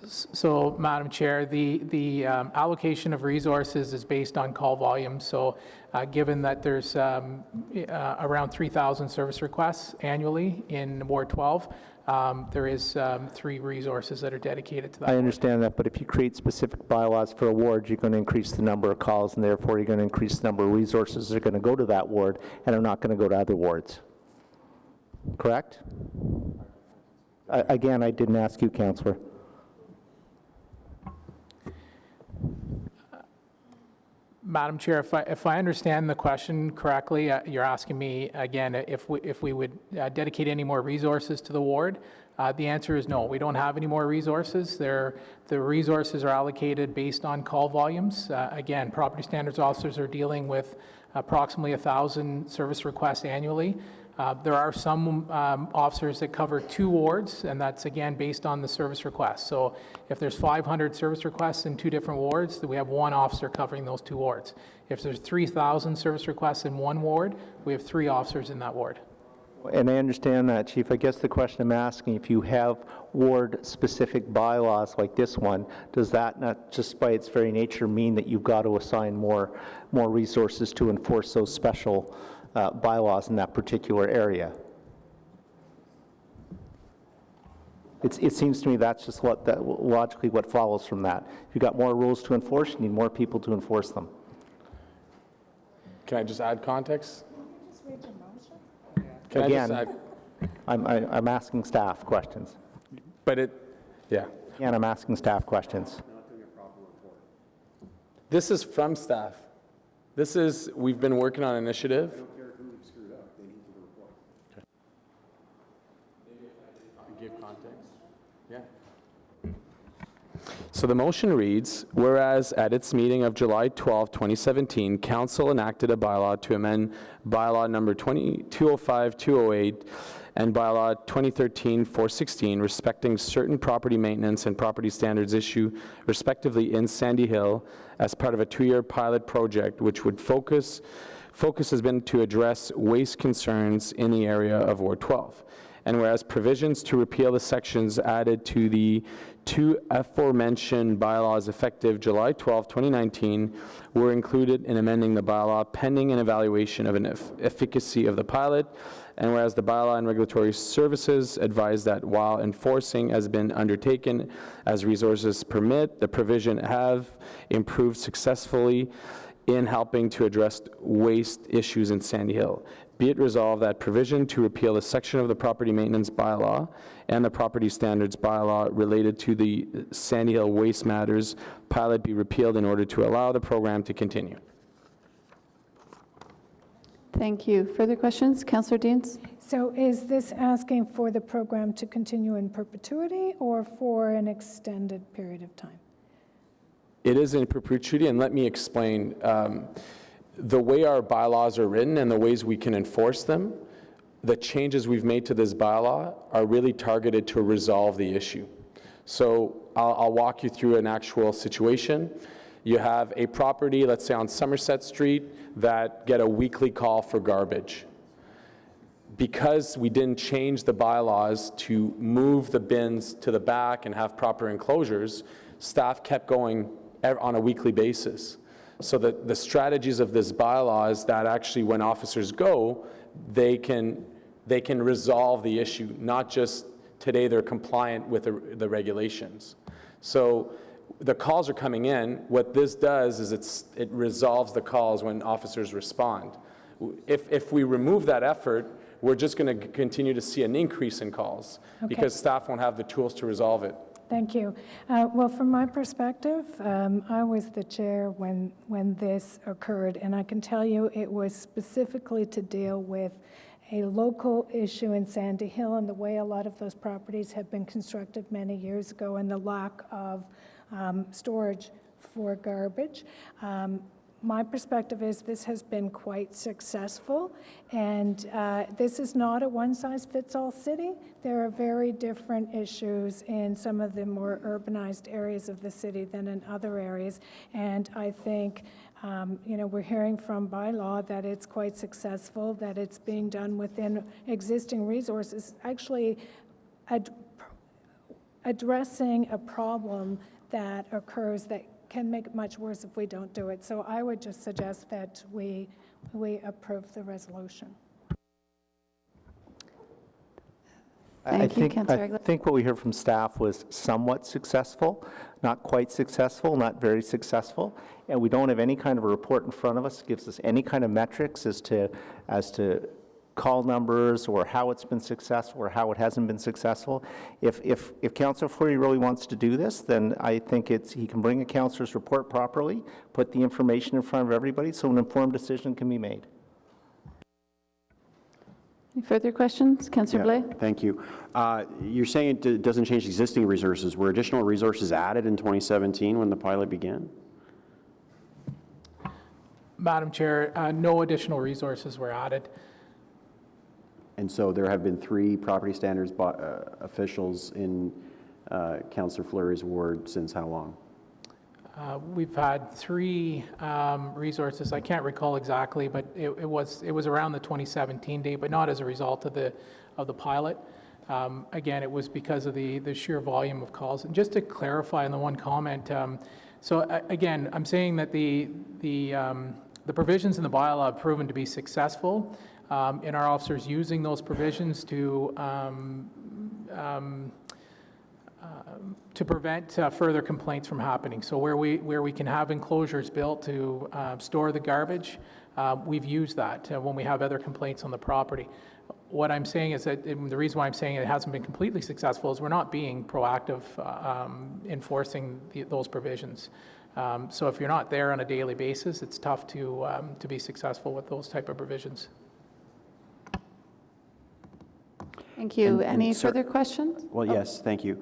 So, Madam Chair, the allocation of resources is based on call volume. So, given that there's around 3,000 service requests annually in Ward 12, there is 3 resources that are dedicated to that. I understand that, but if you create specific bylaws for a ward, you're going to increase the number of calls, and therefore you're going to increase the number of resources that are going to go to that ward and are not going to go to other wards. Correct? Again, I didn't ask you, Councillor. Madam Chair, if I understand the question correctly, you're asking me, again, if we would dedicate any more resources to the ward. The answer is no. We don't have any more resources. The resources are allocated based on call volumes. Again, property standards officers are dealing with approximately 1,000 service requests annually. There are some officers that cover 2 wards, and that's, again, based on the service requests. So if there's 500 service requests in 2 different wards, then we have 1 officer covering those 2 wards. If there's 3,000 service requests in 1 ward, we have 3 officers in that ward. And I understand that, Chief. I guess the question I'm asking, if you have ward-specific bylaws like this one, does that not, just by its very nature, mean that you've got to assign more resources to enforce those special bylaws in that particular area? It seems to me that's just logically what follows from that. If you've got more rules to enforce, you need more people to enforce them. Can I just add context? Again, I'm asking staff questions. Yeah. Again, I'm asking staff questions. This is from staff. We've been working on an initiative. Give context? Yeah. So the motion reads, whereas at its meeting of July 12, 2017, Council enacted a bylaw to amend bylaw number 205-208 and bylaw 2013-416 respecting certain property maintenance and property standards issue respectively in Sandy Hill as part of a 2-year pilot project which would focus has been to address waste concerns in the area of Ward 12. And whereas provisions to repeal the sections added to the 2 aforementioned bylaws effective July 12, 2019 were included in amending the bylaw pending an evaluation of an efficacy of the pilot. And whereas the bylaw and regulatory services advise that while enforcing has been undertaken as resources permit, the provision have improved successfully in helping to address waste issues in Sandy Hill. Be it resolved that provision to repeal a section of the property maintenance bylaw and the property standards bylaw related to the Sandy Hill waste matters pilot be repealed in order to allow the program to continue. Thank you. Further questions? Councillor Deans? So is this asking for the program to continue in perpetuity or for an extended period of time? It is in perpetuity, and let me explain. The way our bylaws are written and the ways we can enforce them, the changes we've made to this bylaw are really targeted to resolve the issue. So I'll walk you through an actual situation. You have a property, let's say on Somerset Street, that get a weekly call for garbage. Because we didn't change the bylaws to move the bins to the back and have proper enclosures, staff kept going on a weekly basis. So the strategies of this bylaw is that actually when officers go, they can resolve the issue, not just today they're compliant with the regulations. So the calls are coming in. What this does is it resolves the calls when officers respond. If we remove that effort, we're just going to continue to see an increase in calls because staff won't have the tools to resolve it. Thank you. Well, from my perspective, I was the chair when this occurred, and I can tell you it was specifically to deal with a local issue in Sandy Hill and the way a lot of those properties have been constructed many years ago and the lack of storage for garbage. My perspective is this has been quite successful, and this is not a one-size-fits-all city. There are very different issues in some of the more urbanized areas of the city than in other areas, and I think we're hearing from bylaw that it's quite successful, that it's being done within existing resources, actually addressing a problem that occurs that can make it much worse if we don't do it. So I would just suggest that we approve the resolution. I think what we heard from staff was somewhat successful, not quite successful, not very successful, and we don't have any kind of a report in front of us that gives us any kind of metrics as to call numbers or how it's been successful or how it hasn't been successful. If Councillor Fleury really wants to do this, then I think he can bring a councillor's report properly, put the information in front of everybody so an informed decision can be made. Any further questions? Councillor Blais? Thank you. You're saying it doesn't change existing resources. Were additional resources added in 2017 when the pilot began? Madam Chair, no additional resources were added. And so there have been 3 property standards officials in Councillor Fleury's ward since how long? We've had 3 resources. I can't recall exactly, but it was around the 2017 date, but not as a result of the pilot. Again, it was because of the sheer volume of calls. And just to clarify on the one comment, again, I'm saying that the provisions in the bylaw have proven to be successful in our officers using those provisions to prevent further complaints from happening. So where we can have enclosures built to store the garbage, we've used that when we have other complaints on the property. What I'm saying is that the reason why I'm saying it hasn't been completely successful is we're not being proactive enforcing those provisions. So if you're not there on a daily basis, it's tough to be successful with those type of provisions. Thank you. Any further questions? Well, yes, thank you.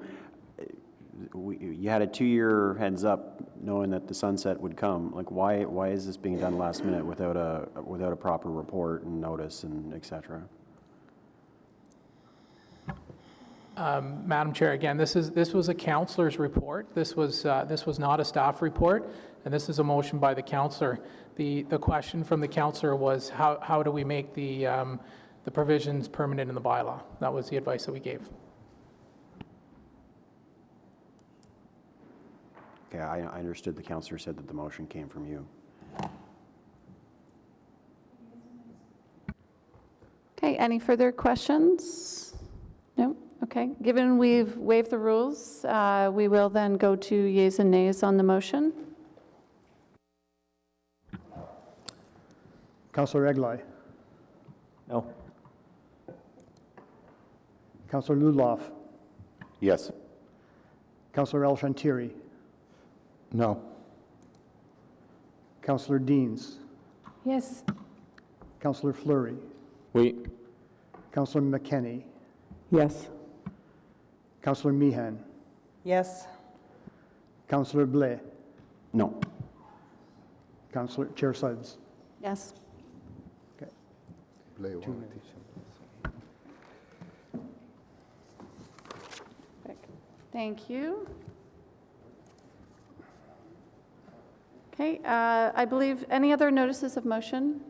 You had a 2-year heads up knowing that the sunset would come. Like, why is this being done last minute without a proper report and notice and et cetera? Madam Chair, again, this was a councillor's report. This was not a staff report, and this is a motion by the councillor. The question from the councillor was how do we make the provisions permanent in the bylaw? That was the advice that we gave. Okay, I understood the councillor said that the motion came from you. Okay, any further questions? No? Okay, given we've waived the rules, we will then go to yeas and nays on the motion. Councillor Eglai. No. Councillor Ludloff. Yes. Councillor El Shantiri. No. Councillor Deans. Yes. Councillor Fleury. Oui. Councillor McKenney. Yes. Councillor Meehan. Yes. Councillor Blais. No. Councillor Chair Suds. Yes. Okay. Thank you. Okay, I believe any other notices of motion?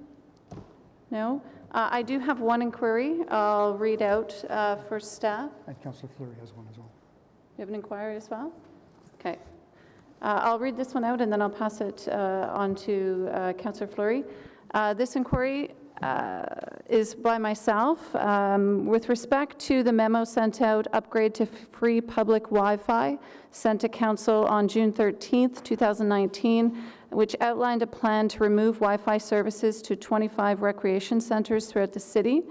No? I do have one inquiry I'll read out for staff. And Councillor Fleury has one as well. You have an inquiry as well? Okay. I'll read this one out and then I'll pass it on to Councillor Fleury. This inquiry is by myself. With respect to the memo sent out, upgrade to free public Wi-Fi, sent to Council on June 13th, 2019, which outlined a plan to remove Wi-Fi services to 25 recreation centers throughout the city.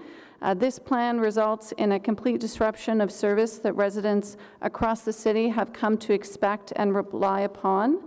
This plan results in a complete disruption of service that residents across the city have come to expect and rely upon.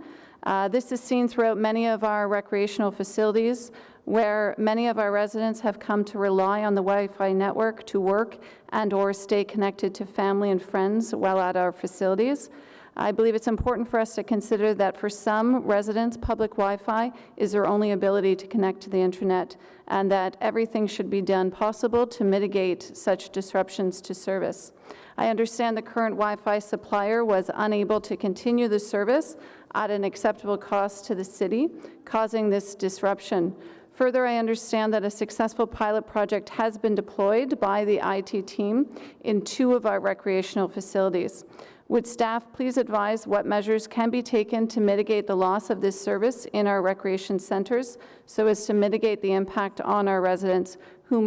This is seen throughout many of our recreational facilities, where many of our residents have come to rely on the Wi-Fi network to work and/or stay connected to family and friends while at our facilities. I believe it's important for us to consider that for some residents, public Wi-Fi is their only ability to connect to the internet, and that everything should be done possible to mitigate such disruptions to service. I understand the current Wi-Fi supplier was unable to continue the service at an acceptable cost to the city, causing this disruption. Further, I understand that a successful pilot project has been deployed by the IT team in 2 of our recreational facilities. Would staff please advise what measures can be taken to mitigate the loss of this service in our recreation centers so as to mitigate the impact on our residents who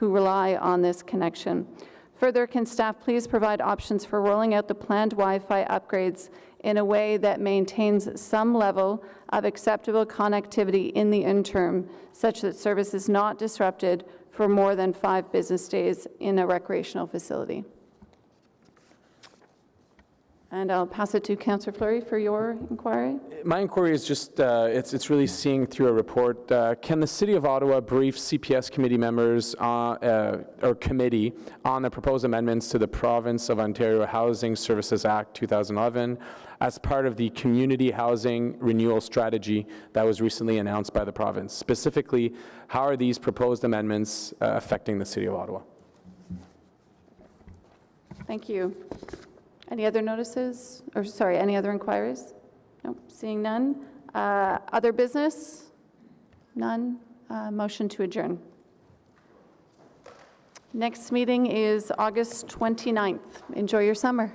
rely on this connection? Further, can staff please provide options for rolling out the planned Wi-Fi upgrades in a way that maintains some level of acceptable connectivity in the interim, such that service is not disrupted for more than 5 business days in a recreational facility? And I'll pass it to Councillor Fleury for your inquiry. My inquiry is just, it's really seeing through a report. Can the City of Ottawa brief CPS committee members or committee on the proposed amendments to the Province of Ontario Housing Services Act 2011 as part of the community housing renewal strategy that was recently announced by the province? Specifically, how are these proposed amendments affecting the City of Ottawa? Thank you. Any other notices, or sorry, any other inquiries? Nope, seeing none. Other business? None. Motion to adjourn. Next meeting is August 29th. Enjoy your summer.